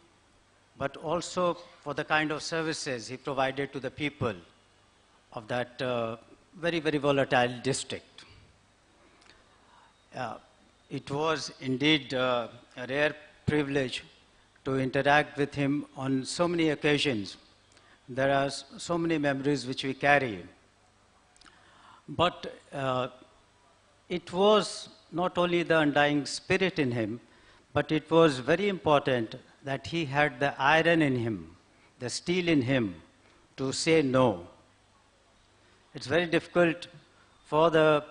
but also for the kind of services he provided to the people of that very, very volatile district. It was indeed a rare privilege to interact with him on so many occasions. There are so many memories which we carry. But it was not only the undying spirit in him, but it was very important that he had the iron in him, the steel in him, to say no. It's very difficult for the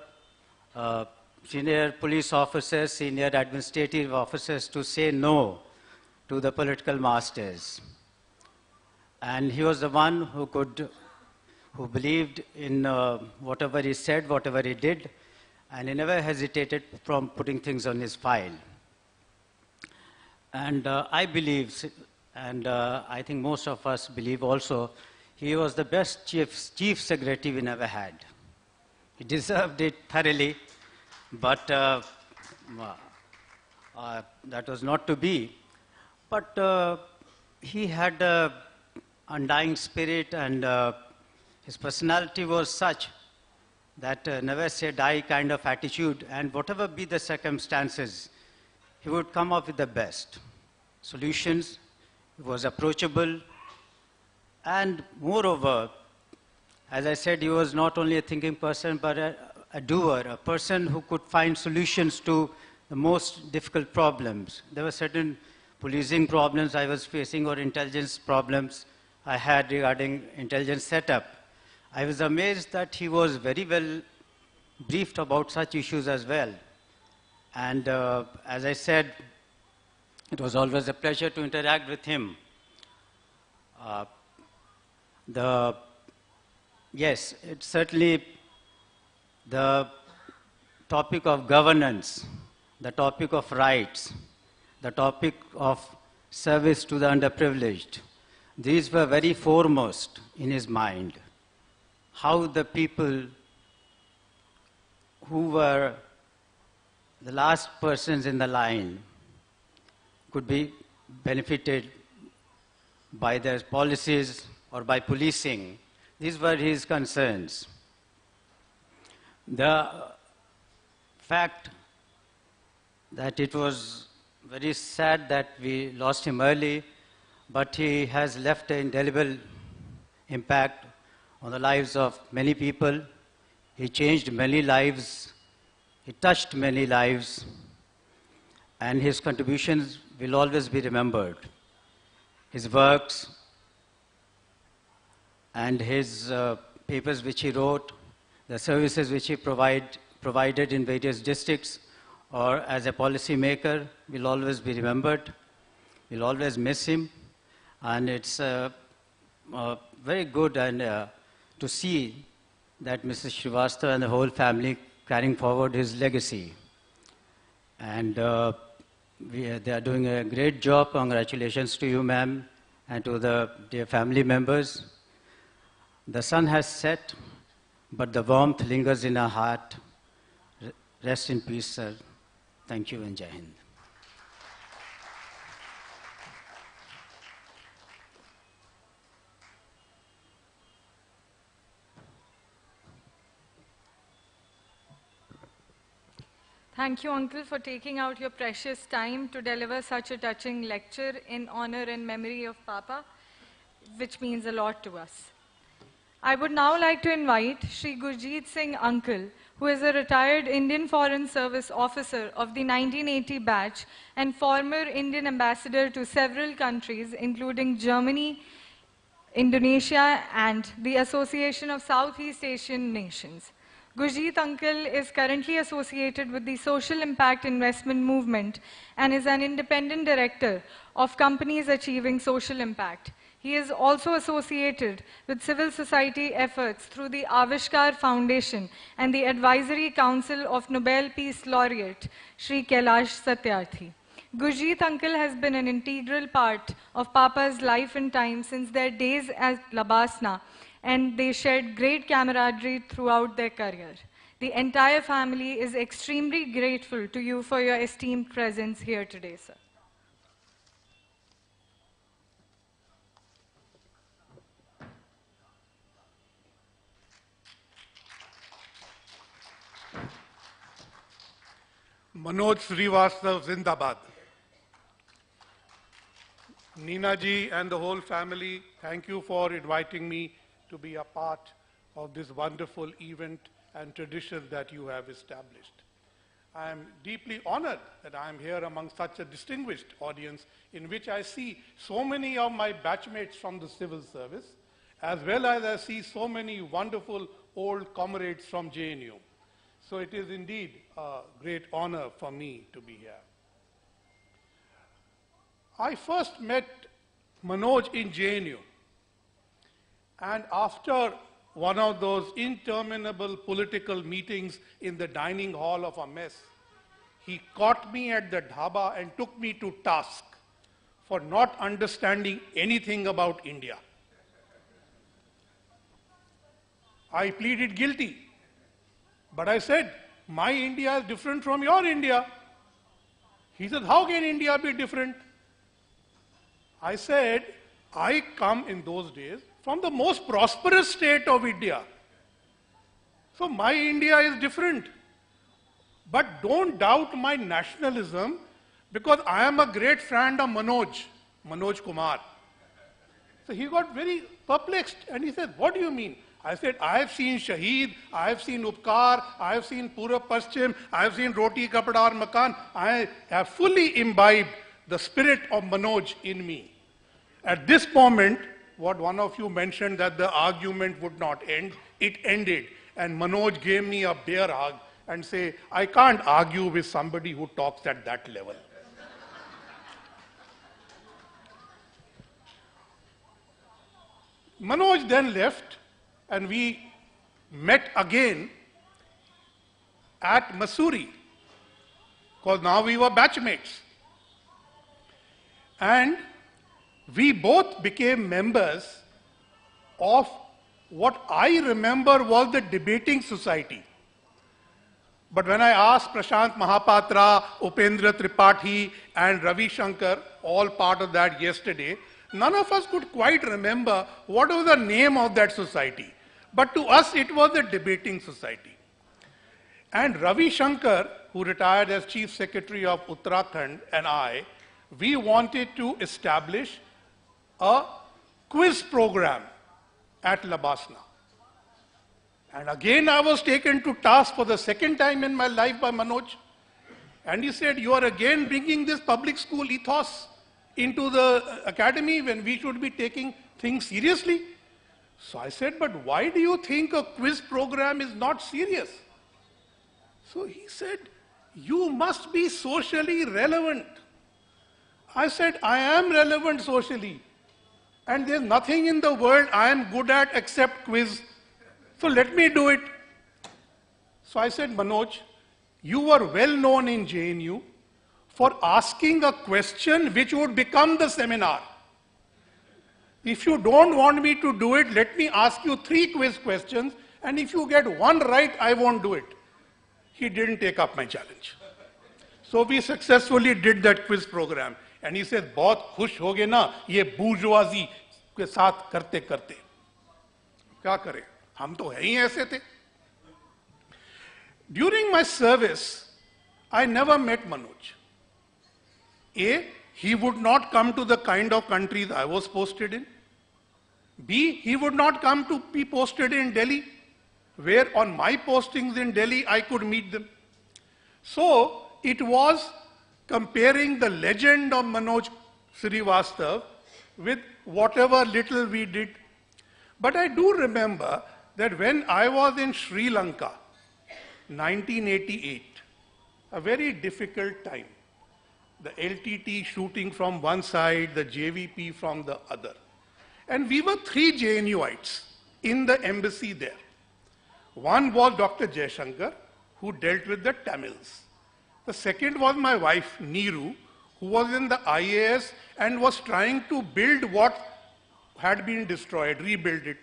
senior police officers, senior administrative officers to say no to the political masters. And he was the one who believed in whatever he said, whatever he did, and he never hesitated from putting things on his file. And I believe, and I think most of us believe also, he was the best chief secretary we never had. He deserved it thoroughly, but that was not to be. But he had an undying spirit, and his personality was such that never say die kind of attitude, and whatever be the circumstances, he would come up with the best solutions. He was approachable, and moreover, as I said, he was not only a thinking person, but a doer, a person who could find solutions to the most difficult problems. There were certain policing problems I was facing, or intelligence problems I had regarding intelligence setup. I was amazed that he was very well briefed about such issues as well. And as I said, it was always a pleasure to interact with him. Yes, it's certainly the topic of governance, the topic of rights, the topic of service to the underprivileged. These were very foremost in his mind. How the people who were the last persons in the line could be benefited by their policies or by policing. These were his concerns. The fact that it was very sad that we lost him early, but he has left an indelible impact on the lives of many people. He changed many lives. He touched many lives. And his contributions will always be remembered. His works and his papers which he wrote, the services which he provided in various districts or as a policy maker will always be remembered. We'll always miss him. And it's very good to see that Mrs. Srivastava and the whole family carrying forward his legacy. And they are doing a great job. Congratulations to you, ma'am, and to the dear family members. The sun has set, but the warmth lingers in our heart. Rest in peace, sir. Thank you and Jai Hind. Thank you, Uncle, for taking out your precious time to deliver such a touching lecture in honor and memory of Papa, which means a lot to us. I would now like to invite Shri Gurjeet Singh Uncle, who is a retired Indian Foreign Service officer of the 1980 batch and former Indian ambassador to several countries, including Germany, Indonesia, and the Association of Southeast Asian Nations. Gurjeet Uncle is currently associated with the Social Impact Investment Movement and is an independent director of companies achieving social impact. He is also associated with civil society efforts through the Avishkar Foundation and the Advisory Council of Nobel Peace Laureate Shri Kailash Satyarthi. Gurjeet Uncle has been an integral part of Papa's life and time since their days at Labasna, and they shared great camaraderie throughout their career. The entire family is extremely grateful to you for your esteemed presence here today, sir. Manoj Srivastava Zindabad. Neena ji and the whole family, thank you for inviting me to be a part of this wonderful event and tradition that you have established. I am deeply honored that I am here among such a distinguished audience in which I see so many of my batchmates from the civil service, as well as I see so many wonderful old comrades from JNU. So it is indeed a great honor for me to be here. I first met Manoj in JNU, and after one of those interminable political meetings in the dining hall of a mess, he caught me at the dhaba and took me to task for not understanding anything about India. I pleaded guilty, but I said, my India is different from your India. He said, how can India be different? I said, I come in those days from the most prosperous state of India. So my India is different. But don't doubt my nationalism, because I am a great friend of Manoj Kumar. So he got very perplexed and he said, what do you mean? I said, I have seen Shaheed, I have seen Upkar, I have seen Purab Paschim, I have seen Roti Kapda Aur Makan. I have fully imbibed the spirit of Manoj in me. At this moment, what one of you mentioned that the argument would not end, it ended. And Manoj gave me a bear hug and say, I can't argue with somebody who talks at that level. Manoj then left and we met again at Mussoorie, because now we were batchmates. And we both became members of what I remember was the debating society. But when I asked Prashant Mahapatra, Upendra Tripathi, and Ravi Shankar, all part of that yesterday, none of us could quite remember what was the name of that society. But to us, it was the debating society. And Ravi Shankar, who retired as Chief Secretary of Uttarakhand, and I, we wanted to establish a quiz program at Labasna. And again I was taken to task for the second time in my life by Manoj. And he said, you are again bringing this public school ethos into the academy when we should be taking things seriously. So I said, but why do you think a quiz program is not serious? So he said, you must be socially relevant. I said, I am relevant socially. And there's nothing in the world I am good at except quiz. So let me do it. So I said, Manoj, you were well known in JNU for asking a question which would become the seminar. If you don't want me to do it, let me ask you 3 quiz questions, and if you get 1 right, I won't do it. He didn't take up my challenge. So we successfully did that quiz program. And he said, बहुत खुश हो गए ना ये bourgeoisie के साथ करते करते. क्या करें? हम तो है ही ऐसे थे. During my service, I never met Manoj. A, he would not come to the kind of countries I was posted in. B, he would not come to be posted in Delhi, where on my postings in Delhi, I could meet them. So, it was comparing the legend of Manoj Srivastava with whatever little we did. But I do remember that when I was in Sri Lanka, 1988, a very difficult time. The LTT shooting from one side, the JVP from the other. And we were 3 JNUites in the embassy there. One was Dr. Jaishankar, who dealt with the Tamils. The second was my wife, Neeru, who was in the IAS and was trying to build what had been destroyed, rebuild it.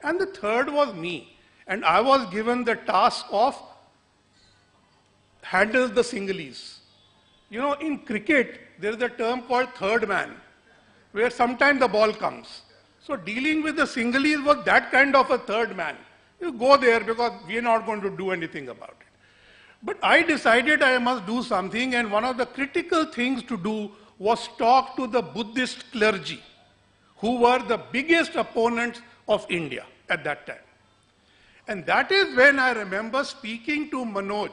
And the third was me. And I was given the task of handle the singlies. You know, in cricket, there is a term called third man, where sometimes the ball comes. So dealing with the singlies was that kind of a third man. You go there because we are not going to do anything about it. But I decided I must do something, and one of the critical things to do was talk to the Buddhist clergy, who were the biggest opponents of India at that time. And that is when I remember speaking to Manoj.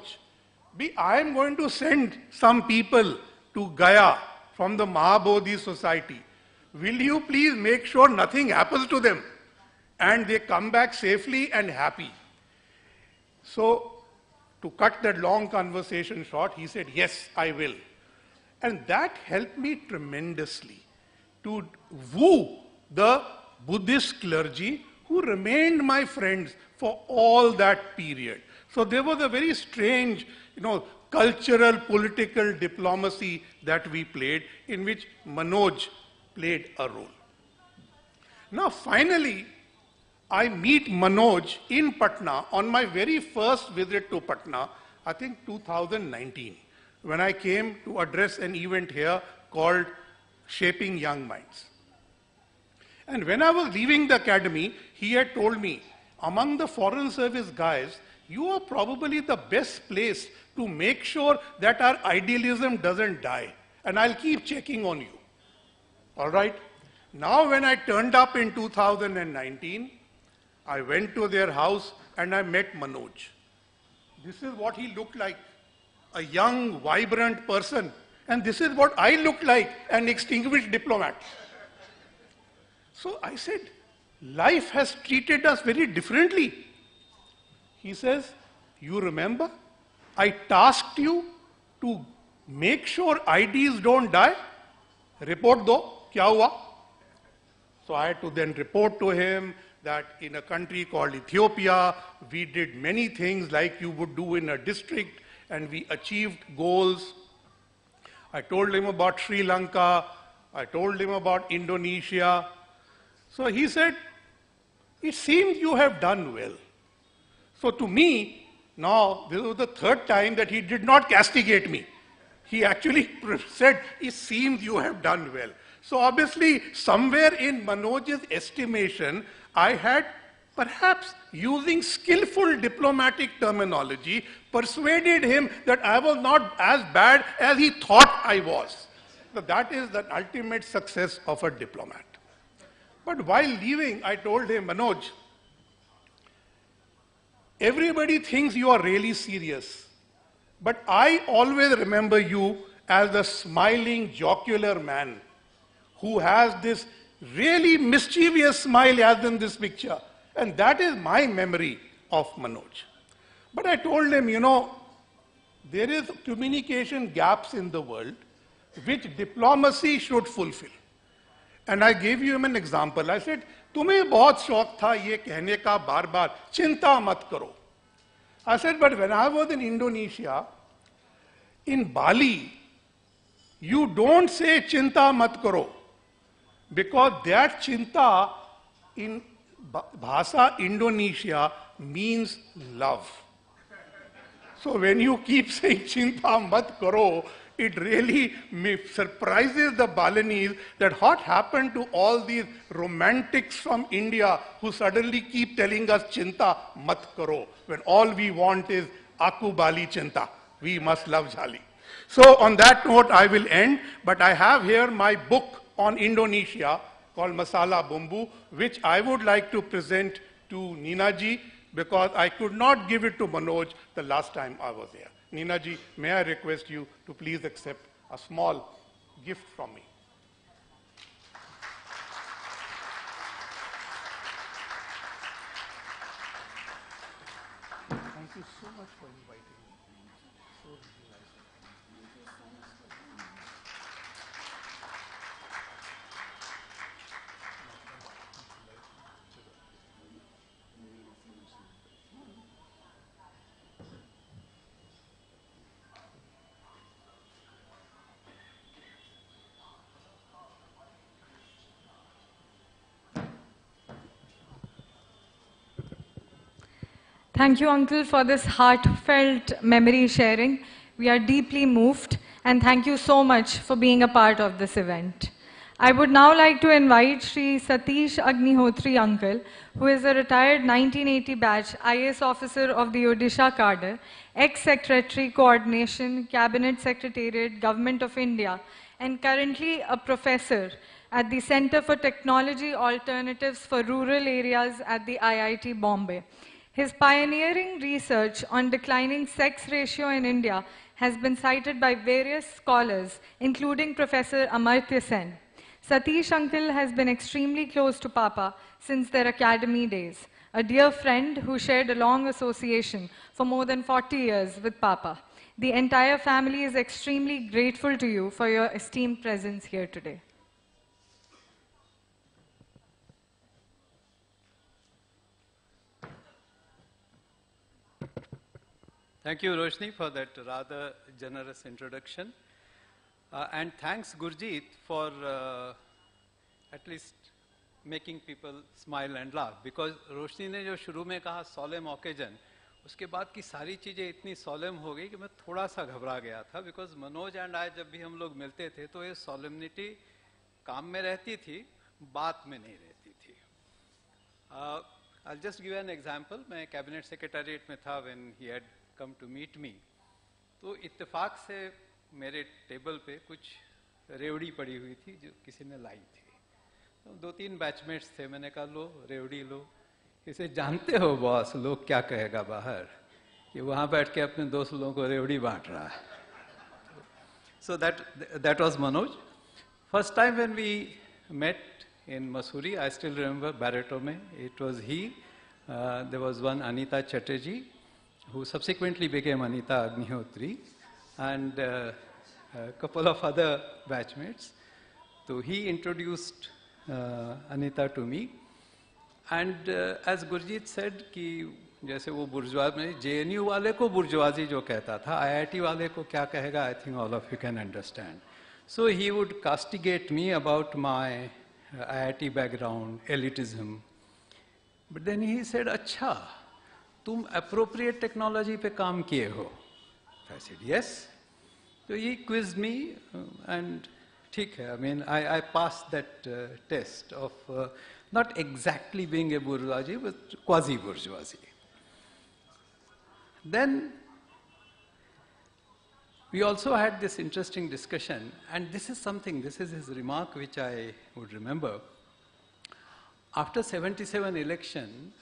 I am going to send some people to Gaya from the Mahabodhi Society. Will you please make sure nothing happens to them and they come back safely and happy? So, to cut that long conversation short, he said, yes, I will. And that helped me tremendously to woo the Buddhist clergy who remained my friends for all that period. So there was a very strange, cultural, political diplomacy that we played, in which Manoj played a role. Now finally, I meet Manoj in Patna on my very first visit to Patna, I think 2019, when I came to address an event here called Shaping Young Minds. And when I was leaving the academy, he had told me, among the foreign service guys, you are probably the best place to make sure that our idealism doesn't die. And I'll keep checking on you. All right? Now when I turned up in 2019, I went to their house and I met Manoj. This is what he looked like, a young, vibrant person. And this is what I looked like, an extinguished diplomat. So I said, life has treated us very differently. He says, you remember, I tasked you to make sure IDs don't die. Report do, kya hua? So I had to then report to him that in a country called Ethiopia, we did many things like you would do in a district, and we achieved goals. I told him about Sri Lanka. I told him about Indonesia. So he said, it seems you have done well. So to me, now, this was the third time that he did not castigate me. He actually said, it seems you have done well. So obviously, somewhere in Manoj's estimation, I had perhaps using skillful diplomatic terminology, persuaded him that I was not as bad as he thought I was. So that is the ultimate success of a diplomat. But while leaving, I told him, Manoj, everybody thinks you are really serious, but I always remember you as the smiling, jocular man who has this really mischievous smile as in this picture. And that is my memory of Manoj. But I told him, you know, there is communication gaps in the world which diplomacy should fulfill. And I gave him an example. I said, तुम्हें बहुत शौक था ये कहने का बार बार चिंता मत करो. I said, but when I was in Indonesia, in Bali, you don't say chinta mat karo, because that chinta in Bhasa Indonesia means love. So when you keep saying chinta mat karo, it really surprises the Balinese that what happened to all these romantics from India who suddenly keep telling us chinta mat karo, when all we want is aku Bali chinta. We must love Jali. So on that note, I will end, but I have here my book on Indonesia called Masala Bumbu, which I would like to present to Nina ji, because I could not give it to Manoj the last time I was here. Nina ji, may I request you to please accept a small gift from me. Thank you so much for inviting me. So nice. Thank you, Uncle, for this heartfelt memory sharing. We are deeply moved, and thank you so much for being a part of this event. I would now like to invite Sri Satish Agnihotri Uncle, who is a retired 1980 batch IAS officer of the Odisha cadre, ex-secretary coordination, cabinet secretariat, Government of India, and currently a professor at the Center for Technology Alternatives for Rural Areas at the IIT Bombay. His pioneering research on declining sex ratio in India has been cited by various scholars, including Professor Amartya Sen. Satish Uncle has been extremely close to Papa since their academy days, a dear friend who shared a long association for more than 40 years with Papa. The entire family is extremely grateful to you for your esteemed presence here today. Thank you, Roshni, for that rather generous introduction. And thanks, Gurjeet, for at least making people smile and laugh. Because Roshni ने जो शुरू में कहा solemn occasion, उसके बाद की सारी चीज़ें इतनी solemn हो गई कि मैं थोड़ा सा घबरा गया था. Because Manoj and I जब भी हम लोग मिलते थे तो ये solemnity काम में रहती थी, बात में नहीं रहती थी. I'll just give you an example. मैं cabinet secretariat में था when he had come to meet me. तो इत्तेफाक से मेरे टेबल पे कुछ रेवड़ी पड़ी हुई थी जो किसी ने लाई थी. तो 2-3 बैचमेट्स थे. मैंने कहा लो रेवड़ी लो. इसे जानते हो बॉस, लोग क्या कहेगा बाहर कि वहाँ बैठ के अपने दोस्त लोगों को रेवड़ी बांट रहा है. So that was Manoj. First time when we met in Mussoorie, I still remember Barreto में. It was he. There was one Anita Chatterjee, who subsequently became Anita Agnihotri, and a couple of other batchmates. So he introduced Anita to me. And as Gurjeet said, कि जैसे वो बुर्जुआ में JNU वाले को bourgeoisie जो कहता था, IIT वाले को क्या कहेगा, I think all of you can understand. So he would castigate me about my IIT background, elitism. But then he said, अच्छा, तुम appropriate technology पे काम किए हो? I said, yes. So he quizzed me and ठीक है, I mean, I passed that test of not exactly being a bourgeoisie, but quasi-bourgeoisie. Then we also had this interesting discussion, and this is his remark which I would remember. After 77 election,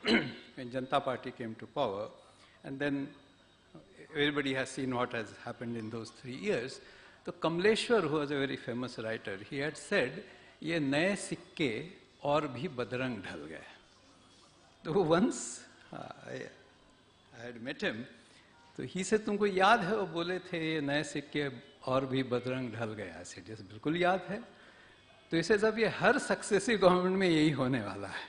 when Janata Party came to power, and then everybody has seen what has happened in those 3 years, so Kamleshwar, who was a very famous writer, he had said, "Ye naye sikke aur bhi badrang dhal gaye." So once I had met him, so he said, "तुमको याद है वो बोले थे ये नए सिक्के और भी बदरंग ढल गए?" I said, "Yes, बिल्कुल याद है." तो he says, "अब ये हर successive government में यही होने वाला है."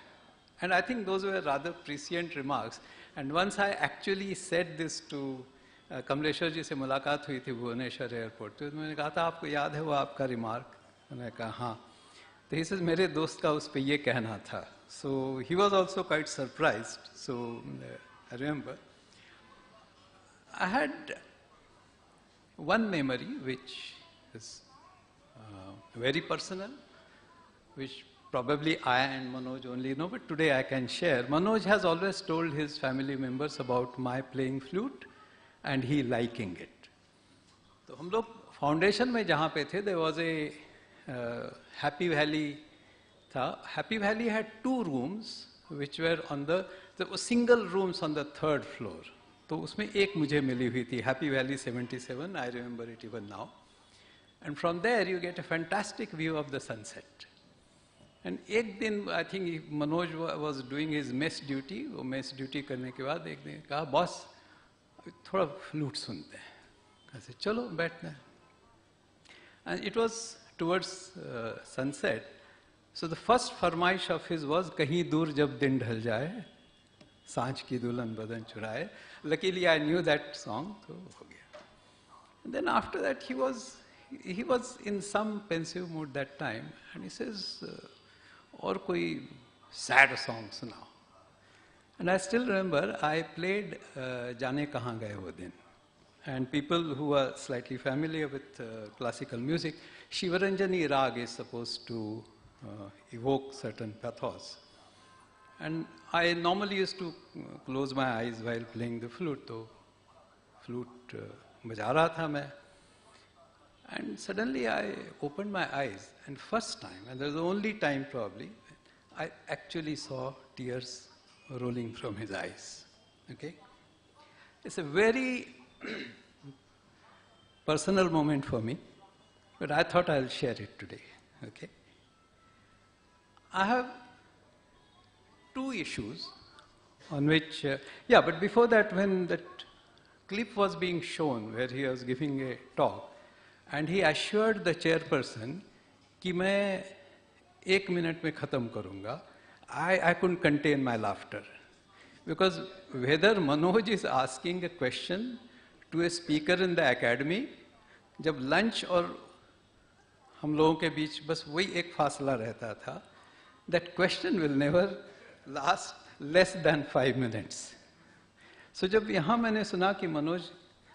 And I think those were rather prescient remarks. And once I actually said this to Kamleshwar जी से मुलाकात हुई थी भुवनेश्वर एयरपोर्ट, तो मैंने कहा था, "आपको याद है वो आपका रिमार्क?" मैंने कहा, "हाँ." तो he says, "मेरे दोस्त का उस पर ये कहना था." So he was also quite surprised. So I remember. I had one memory which is very personal, which probably I and Manoj only know, but today I can share. Manoj has always told his family members about my playing flute and he liking it. So हम लोग foundation में जहाँ पे थे, there was a Happy Valley था. Happy Valley had 2 rooms which were on there were single rooms on the 3rd floor. तो उसमें एक मुझे मिली हुई थी, Happy Valley 77, I remember it even now. And from there you get a fantastic view of the sunset. And एक दिन, I think Manoj was doing his mess duty, वो mess duty करने के बाद एक दिन कहा, "बॉस, थोड़ा फ्लूट सुनते हैं." I said, "चलो बैठते हैं." And it was towards sunset. So the first फरमाइश of his was, "कहीं दूर जब दिन ढल जाए, सांझ की दुल्हन बदन चुराए." Luckily I knew that song, so हो गया. And then after that he was in some pensive mood that time, and he says, "और कोई sad song सुनाओ." And I still remember I played जाने कहाँ गए वो दिन. And people who are slightly familiar with classical music, Shivaranjani Rag is supposed to evoke certain pathos. And I normally used to close my eyes while playing the flute. तो flute बजा रहा था मैं. And suddenly I opened my eyes, and first time, and that was the only time probably, I actually saw tears rolling from his eyes. Okay? It's a very personal moment for me, but I thought I'll share it today. Okay? I have 2 issues on which, but before that, when that clip was being shown where he was giving a talk, and he assured the chairperson कि मैं 1 minute में खत्म करूँगा, I couldn't contain my laughter. Because whether Manoj is asking a question to a speaker in the academy, जब lunch और हम लोगों के बीच बस वही एक फासला रहता था, that question will never last less than 5 minutes. So जब यहाँ मैंने सुना कि मनोज,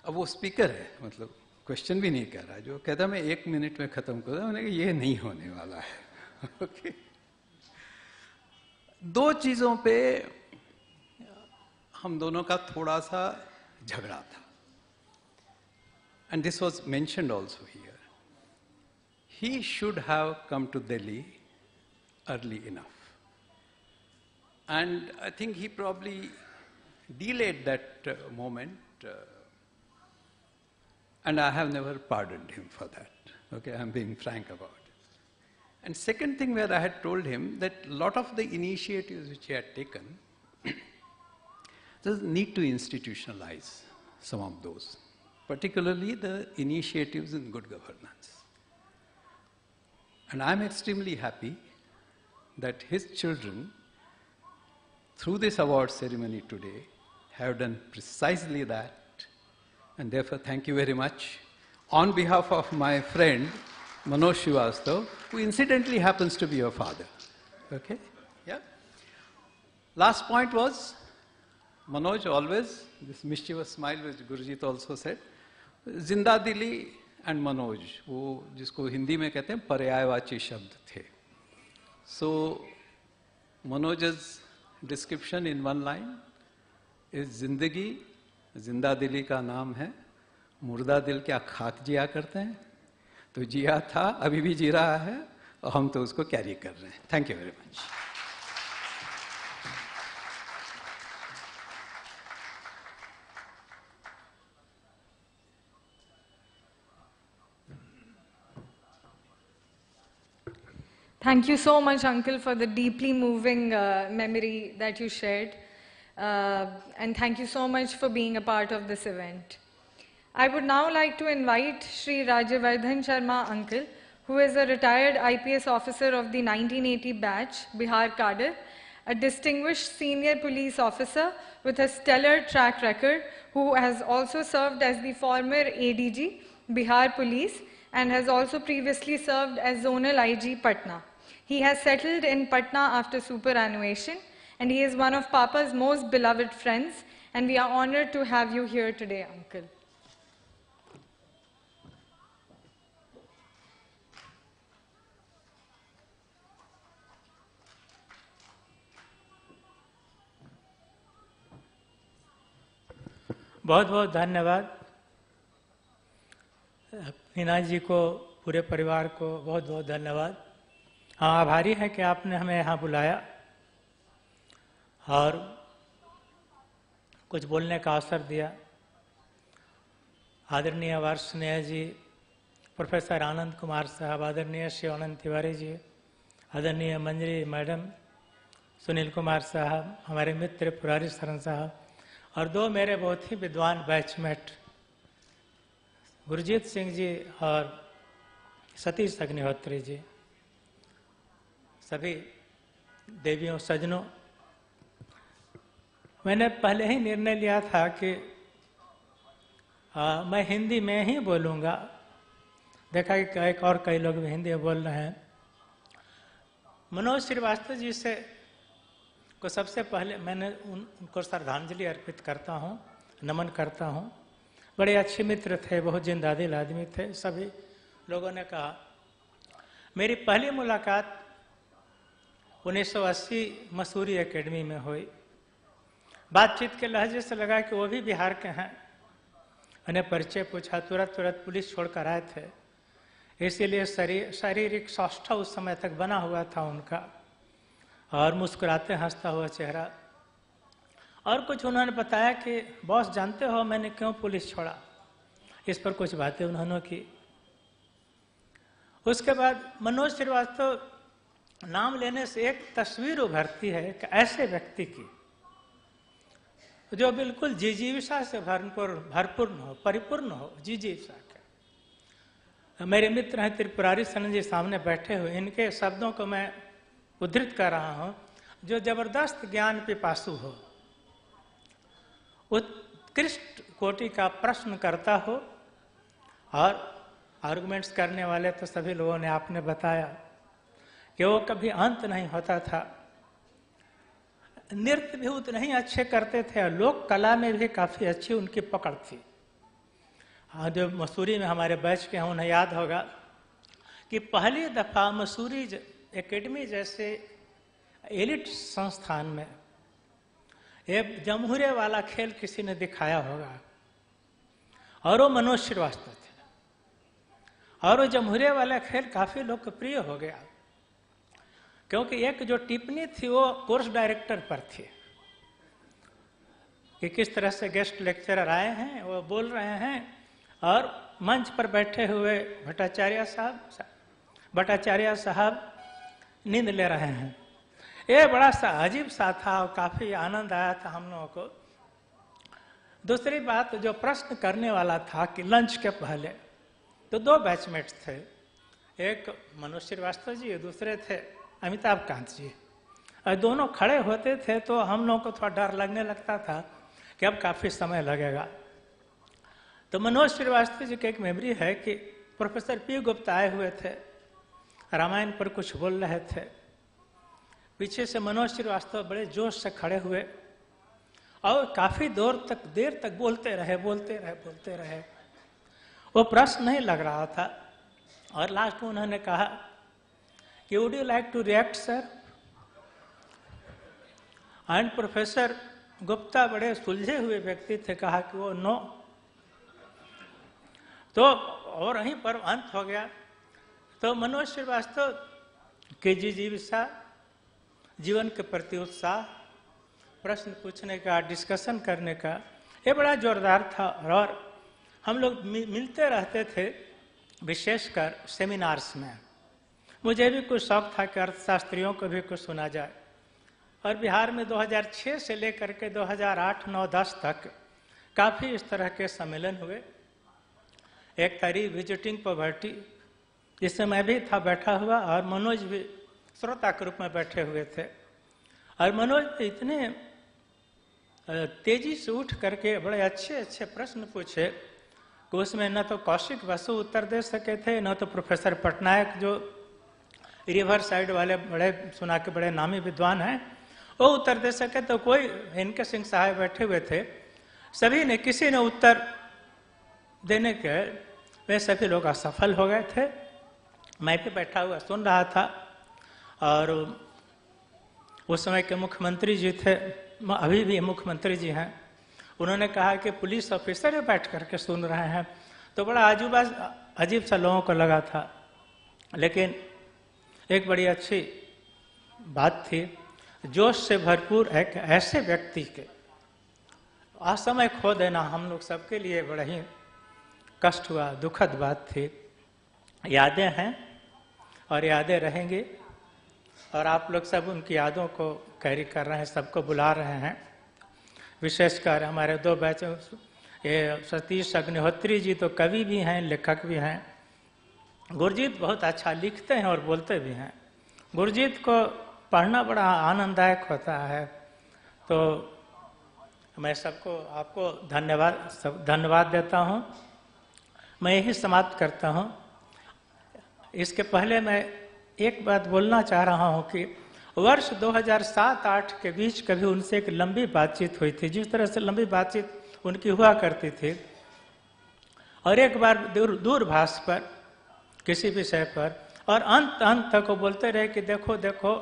अब वो स्पीकर है, मतलब क्वेश्चन भी नहीं कर रहा, जो कहता मैं 1 मिनट में खत्म कर दूँ, मैंने कहा ये नहीं होने वाला है. Okay. 2 चीजों पे हम दोनों का थोड़ा सा झगड़ा था. And this was mentioned also here. He should have come to Delhi early enough. And I think he probably delayed that moment, and I have never pardoned him for that. Okay, I'm being frank about it. And second thing where I had told him that a lot of the initiatives which he had taken, there's need to institutionalize some of those, particularly the initiatives in good governance. And I'm extremely happy that his children, through this award ceremony today, have done precisely that. And therefore, thank you very much. On behalf of my friend, Manoj Srivastava, who incidentally happens to be your father. Okay? Yeah? Last point was, Manoj always, this mischievous smile which Gurujit also said, Zinda Dili and Manoj, वो जिसको हिंदी में कहते हैं पर्यायवाची शब्द थे. So Manoj's description in one line is जिंदगी जिंदा दिली का नाम है, मुर्दा दिल क्या खाक जिया करते हैं, तो जिया था अभी भी जी रहा है और हम तो उसको कैरी कर रहे हैं. Thank you very much. Thank you so much, Uncle, for the deeply moving memory that you shared. And thank you so much for being a part of this event. I would now like to invite Sri Rajyavardhan Sharma Uncle, who is a retired IPS officer of the 1980 batch, Bihar Cadre, a distinguished senior police officer with a stellar track record, who has also served as the former ADG, Bihar Police, and has also previously served as Zonal IG, Patna. He has settled in Patna after superannuation, and he is one of Papa's most beloved friends, and we are honored to have you here today, Uncle. बहुत बहुत धन्यवाद. मीना जी को, पूरे परिवार को बहुत बहुत धन्यवाद. हाँ, आभारी है कि आपने हमें यहाँ बुलाया और कुछ बोलने का अवसर दिया. आदरणीय वार्षणेय जी, प्रोफेसर आनंद कुमार साहब, आदरणीय श्री अनंत तिवारी जी, आदरणीय मंजरी मैडम, सुनील कुमार साहब, हमारे मित्र पुरारी शरण साहब, और दो मेरे बहुत ही विद्वान बैचमेट गुरजीत सिंह जी और सतीश अग्निहोत्री जी, सभी देवियों सजनों, मैंने पहले ही निर्णय लिया था कि मैं हिंदी में ही बोलूँगा. देखा कि कई लोग भी हिंदी में बोल रहे हैं. मनोज श्रीवास्तव जी से को सबसे पहले मैंने उनको श्रद्धांजलि अर्पित करता हूँ, नमन करता हूँ. बड़े अच्छे मित्र थे, बहुत जिंदादिल आदमी थे. सभी लोगों ने कहा. मेरी पहली मुलाकात 1980 मसूरी एकेडमी में हुई. बातचीत के लहजे से लगा कि वो भी बिहार के हैं. मैंने परिचय पूछा, तुरंत पुलिस छोड़कर आए थे, इसीलिए शारीरिक सौष्ठव उस समय तक बना हुआ था उनका, और मुस्कुराते हंसता हुआ चेहरा. और कुछ उन्होंने बताया कि बॉस जानते हो मैंने क्यों पुलिस छोड़ा. इस पर कुछ बातें उन्होंने की. उसके बाद मनोज श्रीवास्तव नाम लेने से एक तस्वीर उभरती है कि ऐसे व्यक्ति की जो बिल्कुल जिजीविषा से भरपूर्ण हो, परिपूर्ण हो, जिजीविषा के. मेरे मित्र हैं त्रिपुरारी शरण जी सामने बैठे हुए. इनके शब्दों को मैं उद्धृत कर रहा हूं. जो जबरदस्त ज्ञान पिपासु हो, उत्कृष्ट कोटि का प्रश्न करता हो, और आर्गुमेंट्स करने वाले तो सभी लोगों ने आपने बताया कि वो कभी अंत नहीं होता था. नृत्य भी उतने ही अच्छे करते थे और लोक कला में भी काफी अच्छी उनकी पकड़ थी. हाँ, जो मसूरी में हमारे बैच के हैं उन्हें याद होगा कि पहली दफा मसूरी एकेडमी जैसे एलिट संस्थान में एक जमहूरे वाला खेल किसी ने दिखाया होगा, और वो मनोज श्रीवास्तव थे. और वो जमहूरे वाला खेल काफी लोकप्रिय हो गया, क्योंकि एक जो टिप्पणी थी वो कोर्स डायरेक्टर पर थी कि किस तरह से गेस्ट लेक्चरर आए हैं, वो बोल रहे हैं, और मंच पर बैठे हुए भट्टाचार्य साहब नींद ले रहे हैं. ये बड़ा सा अजीब सा था और काफी आनंद आया था हम लोगों को. दूसरी बात, जो प्रश्न करने वाला था कि लंच के पहले तो दो बैचमेट्स थे, एक मनोज श्रीवास्तव जी, दूसरे थे अमिताभ कांत जी. और दोनों खड़े होते थे तो हम लोगों को थोड़ा डर लगने लगता था कि अब काफी समय लगेगा. तो मनोज श्रीवास्तव जी की एक मेमोरी है कि प्रोफेसर पी गुप्ता आए हुए थे, रामायण पर कुछ बोल रहे थे. पीछे से मनोज श्रीवास्तव बड़े जोश से खड़े हुए और काफी देर तक बोलते रहे. वो प्रश्न नहीं लग रहा था, और लास्ट में उन्होंने कहा कि would you like to react sir? And professor Gupta बड़े सुलझे हुए व्यक्ति थे, कहा कि वो नो। तो और वहीं पर अंत हो गया। तो मनोज श्रीवास्तव की जिज्ञासा, जीवन के प्रति उत्साह, प्रश्न पूछने का, डिस्कशन करने का, ये बड़ा जोरदार था। और हम लोग मिलते रहते थे, विशेषकर सेमिनार्स में। मुझे भी कुछ शौक था कि अर्थशास्त्रियों को भी कुछ सुना जाए। और बिहार में 2006 से लेकर के 2008, 9, 10 तक काफ़ी इस तरह के सम्मेलन हुए। एक था विजिटिंग पॉवर्टी, जिसमें मैं भी था बैठा हुआ, और मनोज भी श्रोता के रूप में बैठे हुए थे। और मनोज इतने तेजी से उठ करके बड़े अच्छे अच्छे प्रश्न पूछे कि उसमें न तो कौशिक बसु उत्तर दे सके थे, न तो प्रोफेसर पटनायक जो रिवर साइड वाले बड़े सुना के बड़े नामी विद्वान हैं वो उत्तर दे सके। तो कोई इनके सिंह साहब बैठे हुए थे, सभी ने, किसी ने उत्तर देने के वे सभी लोग असफल हो गए थे। मैं भी बैठा हुआ सुन रहा था। और उस समय के मुख्यमंत्री जी थे, अभी भी मुख्यमंत्री जी हैं, उन्होंने कहा कि पुलिस ऑफिसर बैठ करके सुन रहे हैं। तो बड़ा अजीब सा लोगों को लगा था। लेकिन एक बड़ी अच्छी बात थी, जोश से भरपूर एक ऐसे व्यक्ति के असमय खो देना हम लोग सबके लिए बड़ा ही कष्ट हुआ, दुखद बात थी। यादें हैं और यादें रहेंगी, और आप लोग सब उनकी यादों को कैरी कर रहे हैं, सबको बुला रहे हैं। विशेषकर हमारे 2 बैच, ये सतीश अग्निहोत्री जी तो कवि भी हैं, लेखक भी हैं। गुरजीत बहुत अच्छा लिखते हैं और बोलते भी हैं। गुरजीत को पढ़ना बड़ा आनंददायक होता है। तो मैं सबको, आपको धन्यवाद देता हूँ। मैं यही समाप्त करता हूँ। इसके पहले मैं एक बात बोलना चाह रहा हूँ कि वर्ष 2007-8 के बीच कभी उनसे एक लंबी बातचीत हुई थी, जिस तरह से लंबी बातचीत उनकी हुआ करती थी। और एक बार दूरभाष पर किसी विषय पर, और अंत तक वो बोलते रहे कि देखो देखो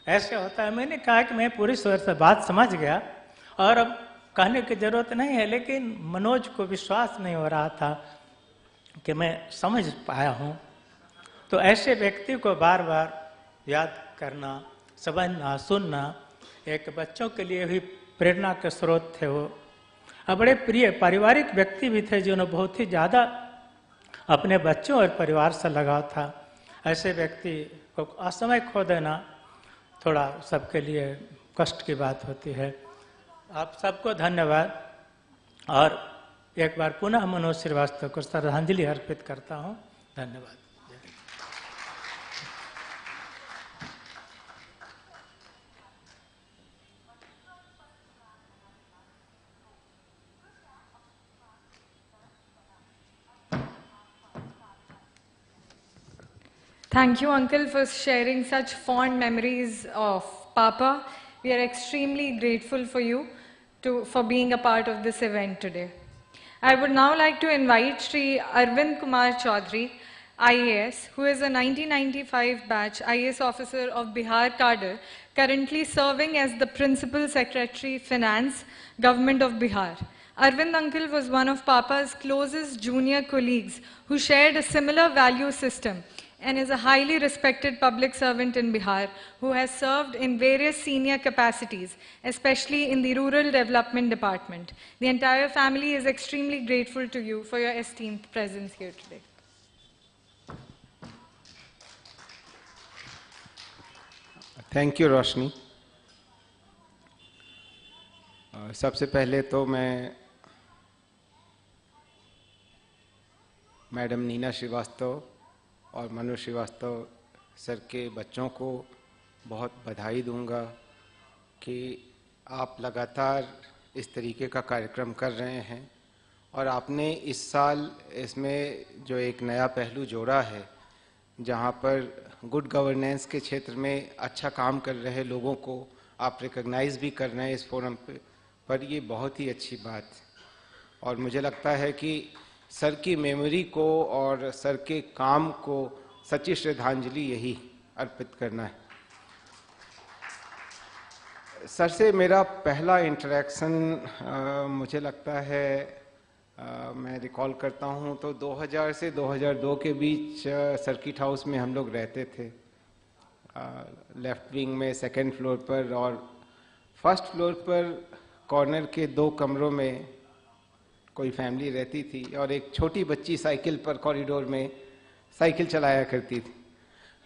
ऐसे होता है। मैंने कहा कि मैं पूरी तरह से बात समझ गया और अब कहने की जरूरत नहीं है, लेकिन मनोज को विश्वास नहीं हो रहा था कि मैं समझ पाया हूँ। तो ऐसे व्यक्ति को बार बार याद करना, समझना, सुनना, एक बच्चों के लिए भी प्रेरणा के स्रोत थे वो। और बड़े प्रिय पारिवारिक व्यक्ति भी थे, जिन्होंने बहुत ही ज़्यादा अपने बच्चों और परिवार से लगाव था। ऐसे व्यक्ति को असमय खो देना थोड़ा सबके लिए कष्ट की बात होती है। आप सबको धन्यवाद, और एक बार पुनः मनोज श्रीवास्तव को श्रद्धांजलि अर्पित करता हूँ। धन्यवाद। Thank you, Uncle, for sharing such fond memories of Papa. We are extremely grateful for you for being a part of this event today. I would now like to invite Sri Arvind Kumar Chaudhary, IAS, who is a 1995 batch IAS officer of Bihar cadre, currently serving as the Principal Secretary Finance, Government of Bihar. Arvind Uncle was one of Papa's closest junior colleagues who shared a similar value system, and is a highly respected public servant in Bihar who has served in various senior capacities, especially in the Rural Development Department. The entire family is extremely grateful to you for your esteemed presence here today. Thank you Roshni. सबसे पहले तो मैं madam Neena Srivastava और Manoj Srivastava sir के बच्चों को बहुत बधाई दूंगा कि आप लगातार इस तरीके का कार्यक्रम कर रहे हैं, और आपने इस साल इसमें जो एक नया पहलू जोड़ा है, जहां पर गुड गवर्नेंस के क्षेत्र में अच्छा काम कर रहे लोगों को आप रिकॉग्नाइज भी कर रहे हैं इस फोरम पर ये बहुत ही अच्छी बात। और मुझे लगता है कि सर की मेमोरी को और सर के काम को सच्ची श्रद्धांजलि यही अर्पित करना है। सर से मेरा पहला इंटरेक्शन मुझे लगता है मैं रिकॉल करता हूँ तो 2000 से 2002 के बीच सर्किट हाउस में हम लोग रहते थे, लेफ्ट विंग में सेकंड फ्लोर पर, और फर्स्ट फ्लोर पर कॉर्नर के 2 कमरों में कोई फैमिली रहती थी और एक छोटी बच्ची साइकिल पर कॉरिडोर में साइकिल चलाया करती थी,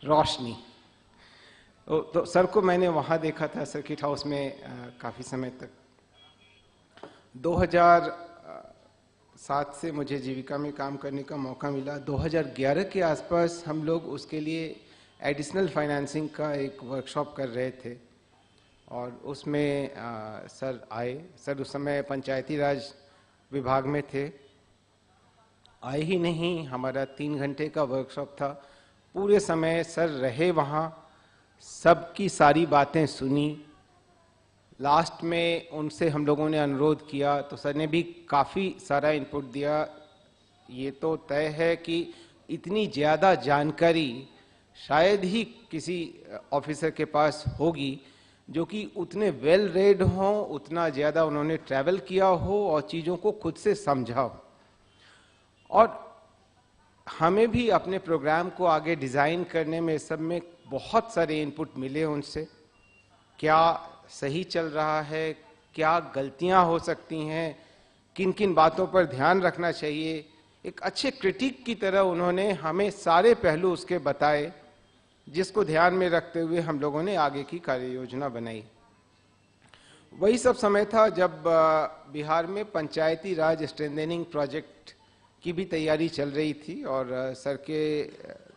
रोशनी। तो सर को मैंने वहाँ देखा था सर्किट हाउस में काफ़ी समय तक। 2007 से मुझे जीविका में काम करने का मौका मिला। 2011 के आसपास हम लोग उसके लिए एडिशनल फाइनेंसिंग का एक वर्कशॉप कर रहे थे और उसमें सर आए। सर उस समय पंचायती राज विभाग में थे, आए ही नहीं। हमारा 3 घंटे का वर्कशॉप था, पूरे समय सर रहे वहाँ, सबकी सारी बातें सुनी। लास्ट में उनसे हम लोगों ने अनुरोध किया तो सर ने भी काफ़ी सारा इनपुट दिया। ये तो तय है कि इतनी ज़्यादा जानकारी शायद ही किसी ऑफिसर के पास होगी जो कि उतने वेल रेड हों, उतना ज़्यादा उन्होंने ट्रैवल किया हो और चीज़ों को खुद से समझा हो। और हमें भी अपने प्रोग्राम को आगे डिज़ाइन करने में सब में बहुत सारे इनपुट मिले उनसे। क्या सही चल रहा है, क्या गलतियां हो सकती हैं, किन किन बातों पर ध्यान रखना चाहिए, एक अच्छे क्रिटिक की तरह उन्होंने हमें सारे पहलू उसके बताए, जिसको ध्यान में रखते हुए हम लोगों ने आगे की कार्य योजना बनाई। वही सब समय था जब बिहार में पंचायती राज स्ट्रेंथनिंग प्रोजेक्ट की भी तैयारी चल रही थी और सर के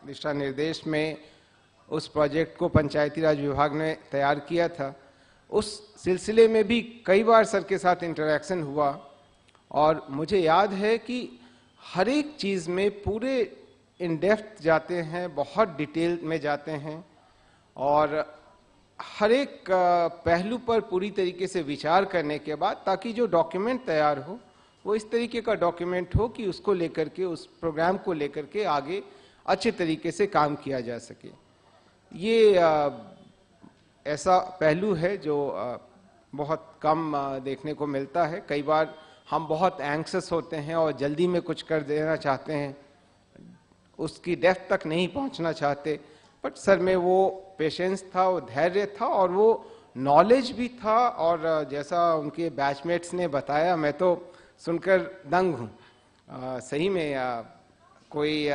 दिशा निर्देश में उस प्रोजेक्ट को पंचायती राज विभाग ने तैयार किया था। उस सिलसिले में भी कई बार सर के साथ इंटरेक्शन हुआ और मुझे याद है कि हर एक चीज़ में पूरे इन डेप्थ जाते हैं, बहुत डिटेल में जाते हैं और हर एक पहलू पर पूरी तरीके से विचार करने के बाद ताकि जो डॉक्यूमेंट तैयार हो वो इस तरीके का डॉक्यूमेंट हो कि उसको लेकर के, उस प्रोग्राम को लेकर के आगे अच्छे तरीके से काम किया जा सके। ये ऐसा पहलू है जो बहुत कम देखने को मिलता है। कई बार हम बहुत एंक्सस होते हैं और जल्दी में कुछ कर देना चाहते हैं, उसकी डेप्थ तक नहीं पहुंचना चाहते, बट सर में वो पेशेंस था, वो धैर्य था और वो नॉलेज भी था। और जैसा उनके बैचमेट्स ने बताया, मैं तो सुनकर दंग हूँ। सही में कोई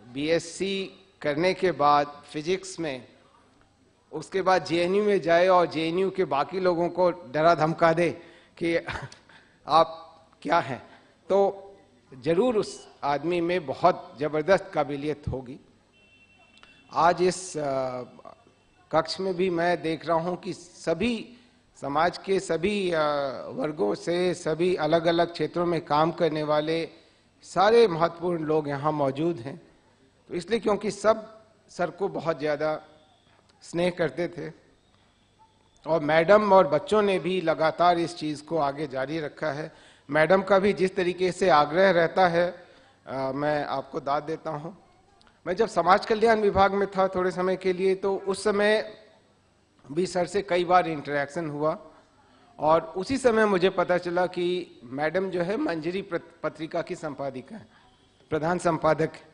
बीएससी करने के बाद फिजिक्स में, उसके बाद जेएनयू में जाए और जेएनयू के बाकी लोगों को डरा धमका दे कि आप क्या हैं, तो जरूर उस आदमी में बहुत ज़बरदस्त काबिलियत होगी। आज इस कक्ष में भी मैं देख रहा हूं कि सभी समाज के सभी वर्गों से, सभी अलग अलग क्षेत्रों में काम करने वाले सारे महत्वपूर्ण लोग यहाँ मौजूद हैं। तो इसलिए क्योंकि सब सर को बहुत ज़्यादा स्नेह करते थे और मैडम और बच्चों ने भी लगातार इस चीज़ को आगे जारी रखा है। मैडम का भी जिस तरीके से आग्रह रहता है, मैं आपको दाद देता हूँ। मैं जब समाज कल्याण विभाग में था थोड़े समय के लिए, तो उस समय भी सर से कई बार इंटरेक्शन हुआ और उसी समय मुझे पता चला कि मैडम जो है मंजरी पत्रिका की संपादिका है, प्रधान संपादक है,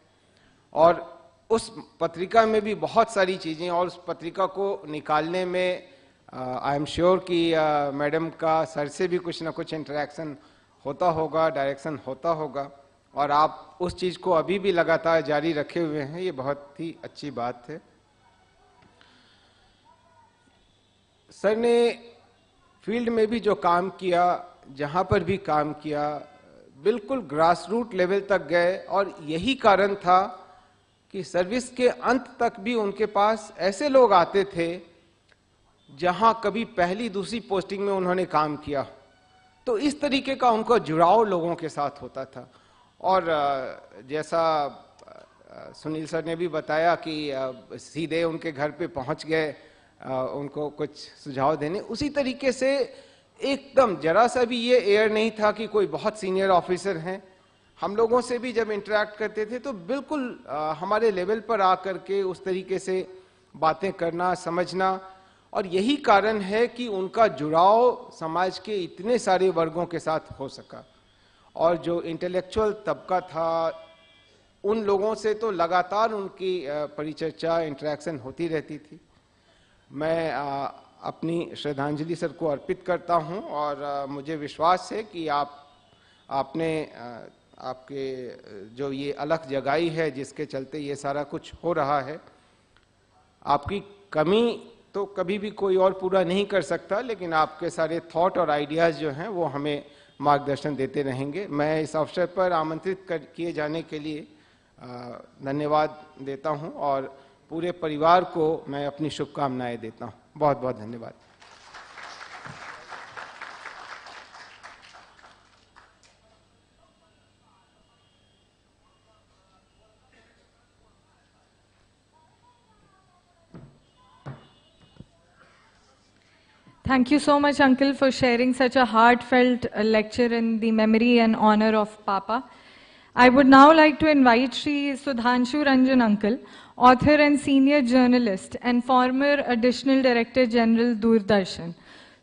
और उस पत्रिका में भी बहुत सारी चीज़ें, और उस पत्रिका को निकालने में आई एम श्योर कि मैडम का सर से भी कुछ ना कुछ इंटरेक्शन होता होगा, डायरेक्शन होता होगा, और आप उस चीज़ को अभी भी लगातार जारी रखे हुए हैं। ये बहुत ही अच्छी बात है। सर ने फील्ड में भी जो काम किया, जहाँ पर भी काम किया, बिल्कुल ग्रास रूट लेवल तक गए, और यही कारण था कि सर्विस के अंत तक भी उनके पास ऐसे लोग आते थे जहाँ कभी पहली दूसरी पोस्टिंग में उन्होंने काम किया, तो इस तरीके का उनका जुड़ाव लोगों के साथ होता था। और जैसा सुनील सर ने भी बताया कि सीधे उनके घर पे पहुंच गए उनको कुछ सुझाव देने, उसी तरीके से एकदम जरा सा भी ये एयर नहीं था कि कोई बहुत सीनियर ऑफिसर हैं, हम लोगों से भी जब इंटरेक्ट करते थे तो बिल्कुल हमारे लेवल पर आकर के उस तरीके से बातें करना, समझना, और यही कारण है कि उनका जुड़ाव समाज के इतने सारे वर्गों के साथ हो सका। और जो इंटेलेक्चुअल तबका था, उन लोगों से तो लगातार उनकी परिचर्चा, इंटरेक्शन होती रहती थी। मैं अपनी श्रद्धांजलि सर को अर्पित करता हूं, और मुझे विश्वास है कि आपने आपके जो ये अलख जगाई है जिसके चलते ये सारा कुछ हो रहा है, आपकी कमी तो कभी भी कोई और पूरा नहीं कर सकता, लेकिन आपके सारे थॉट और आइडियाज़ जो हैं वो हमें मार्गदर्शन देते रहेंगे। मैं इस अवसर पर आमंत्रित किए जाने के लिए धन्यवाद देता हूं, और पूरे परिवार को मैं अपनी शुभकामनाएं देता हूं। बहुत बहुत धन्यवाद। Thank you so much, Uncle, for sharing such a heartfelt lecture in the memory and honor of Papa. I would now like to invite Sri Sudhanshu Ranjan Uncle, author and senior journalist and former Additional Director General Doordarshan.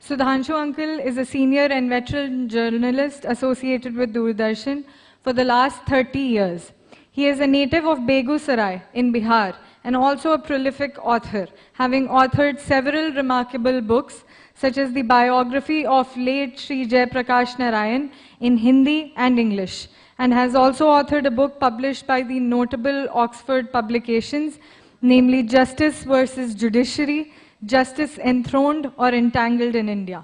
Sudhanshu Uncle is a senior and veteran journalist associated with Doordarshan for the last 30 years. He is a native of Begusarai in Bihar and also a prolific author, having authored several remarkable books such as the biography of late Sri Jayaprakash Narayan in Hindi and English, and has also authored a book published by the notable Oxford publications, namely Justice versus Judiciary, Justice Enthroned or Entangled in India.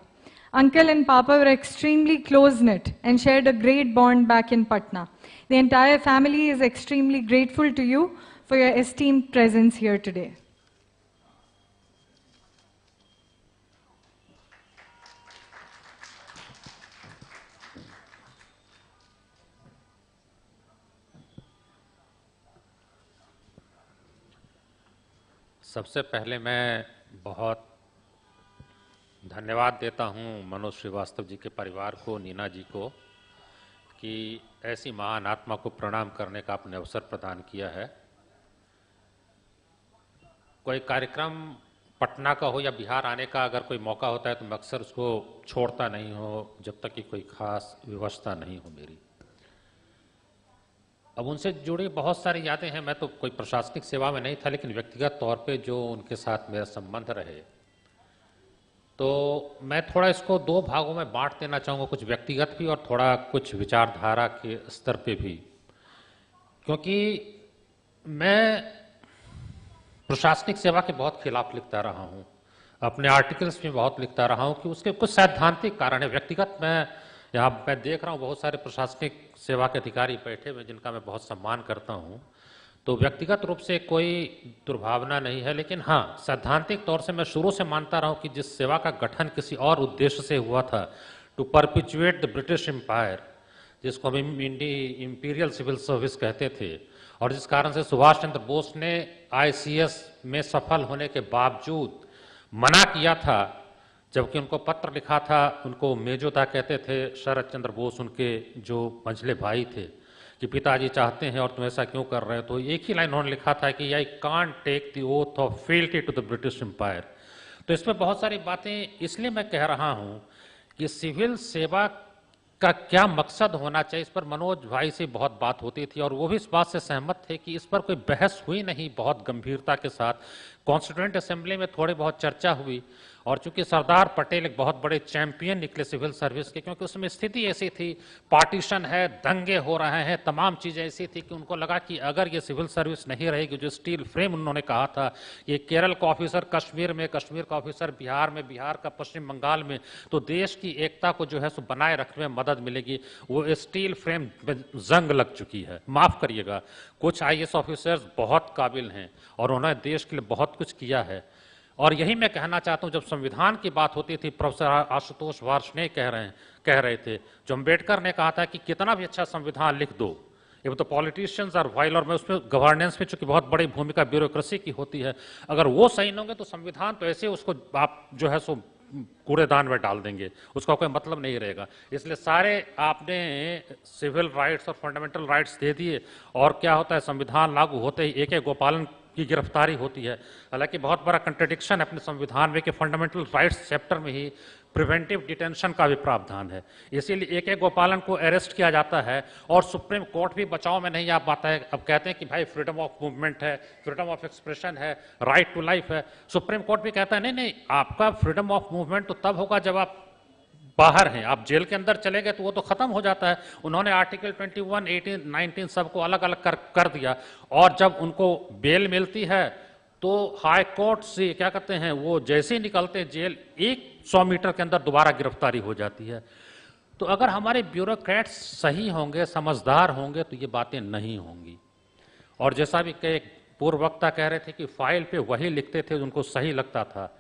Uncle and Papa were extremely close-knit and shared a great bond back in Patna. The entire family is extremely grateful to you for your esteemed presence here today. सबसे पहले मैं बहुत धन्यवाद देता हूं मनोज श्रीवास्तव जी के परिवार को, नीना जी को, कि ऐसी महान आत्मा को प्रणाम करने का आपने अवसर प्रदान किया है। कोई कार्यक्रम पटना का हो या बिहार आने का अगर कोई मौका होता है तो मैं अक्सर उसको छोड़ता नहीं हो जब तक कि कोई खास व्यवस्था नहीं हो मेरी। अब उनसे जुड़ी बहुत सारी यादें हैं। मैं तो कोई प्रशासनिक सेवा में नहीं था, लेकिन व्यक्तिगत तौर पे जो उनके साथ मेरा संबंध रहे, तो मैं थोड़ा इसको दो भागों में बांट देना चाहूँगा, कुछ व्यक्तिगत भी और थोड़ा कुछ विचारधारा के स्तर पे भी। क्योंकि मैं प्रशासनिक सेवा के बहुत खिलाफ लिखता रहा हूँ, अपने आर्टिकल्स में बहुत लिखता रहा हूँ कि उसके कुछ सैद्धांतिक कारण है। व्यक्तिगत मैं देख रहा हूँ बहुत सारे प्रशासनिक सेवा के अधिकारी बैठे हुए जिनका मैं बहुत सम्मान करता हूँ, तो व्यक्तिगत रूप से कोई दुर्भावना नहीं है, लेकिन हाँ सैद्धांतिक तौर से मैं शुरू से मानता रहा हूँ कि जिस सेवा का गठन किसी और उद्देश्य से हुआ था, टू परपिचुएट द ब्रिटिश एम्पायर, जिसको हम इंपीरियल सिविल सर्विस कहते थे, और जिस कारण से सुभाष चंद्र बोस ने ICS में सफल होने के बावजूद मना किया था, जबकि उनको पत्र लिखा था, उनको मेजोता कहते थे, शरद चंद्र बोस उनके जो मंझले भाई थे, कि पिताजी चाहते हैं और तुम ऐसा क्यों कर रहे हो। तो एक ही लाइन उन्होंने लिखा था कि I can't take the oath of fealty to the British empire. तो इसमें बहुत सारी बातें इसलिए मैं कह रहा हूं कि सिविल सेवा का क्या मकसद होना चाहिए, इस पर मनोज भाई से बहुत बात होती थी और वो भी इस बात से सहमत थे कि इस पर कोई बहस हुई नहीं बहुत गंभीरता के साथ। कॉन्स्टिट्यूएंट असेंबली में थोड़ी बहुत चर्चा हुई, और चूंकि सरदार पटेल एक बहुत बड़े चैंपियन निकले सिविल सर्विस के, क्योंकि उसमें स्थिति ऐसी थी, पार्टीशन है, दंगे हो रहे हैं, तमाम चीज़ें ऐसी थी कि उनको लगा कि अगर ये सिविल सर्विस नहीं रहेगी, जो स्टील फ्रेम उन्होंने कहा था, ये केरल का ऑफिसर कश्मीर में, कश्मीर का ऑफिसर बिहार में, बिहार का पश्चिम बंगाल में, तो देश की एकता को जो है सो बनाए रखने में मदद मिलेगी। वो स्टील फ्रेम जंग लग चुकी है। माफ करिएगा, कुछ IAS ऑफिसर्स बहुत काबिल हैं और उन्होंने देश के लिए बहुत कुछ किया है। और यही मैं कहना चाहता हूं, जब संविधान की बात होती थी, प्रोफेसर आशुतोष वार्ष्णेय कह रहे थे, जो अम्बेडकर ने कहा था कि कितना भी अच्छा संविधान लिख दो, ये तो पॉलिटिशियंस आर वाइल, और मैं उसमें गवर्नेंस में चूंकि बहुत बड़ी भूमिका ब्यूरोक्रेसी की होती है, अगर वो सही नहीं होंगे तो संविधान तो ऐसे उसको आप जो है सो कूड़ेदान में डाल देंगे, उसका कोई मतलब नहीं रहेगा। इसलिए सारे आपने सिविल राइट्स और फंडामेंटल राइट्स दे दिए, और क्या होता है, संविधान लागू होते ही एक गोपालन की गिरफ्तारी होती है। हालांकि बहुत बड़ा कंट्रडिक्शन है अपने संविधान में कि फंडामेंटल राइट्स चैप्टर में ही प्रिवेंटिव डिटेंशन का भी प्रावधान है, इसीलिए एक गोपालन को अरेस्ट किया जाता है और सुप्रीम कोर्ट भी बचाव में नहीं आ पाता है। अब कहते हैं कि भाई फ्रीडम ऑफ मूवमेंट है, फ्रीडम ऑफ एक्सप्रेशन है, राइट टू लाइफ है, सुप्रीम कोर्ट भी कहता है नहीं नहीं, आपका फ्रीडम ऑफ मूवमेंट तो तब होगा जब आप बाहर हैं, आप जेल के अंदर चले गए तो वो तो खत्म हो जाता है। उन्होंने आर्टिकल 21, 18, 19 सबको अलग अलग कर दिया, और जब उनको बेल मिलती है तो हाई कोर्ट से क्या कहते हैं, वो जैसे ही निकलते हैं जेल 100 मीटर के अंदर दोबारा गिरफ्तारी हो जाती है। तो अगर हमारे ब्यूरोक्रेट्स सही होंगे, समझदार होंगे, तो ये बातें नहीं होंगी। और जैसा भी कई पूर्व वक्ता कह रहे थे कि फाइल पे वही लिखते थे उनको सही लगता था,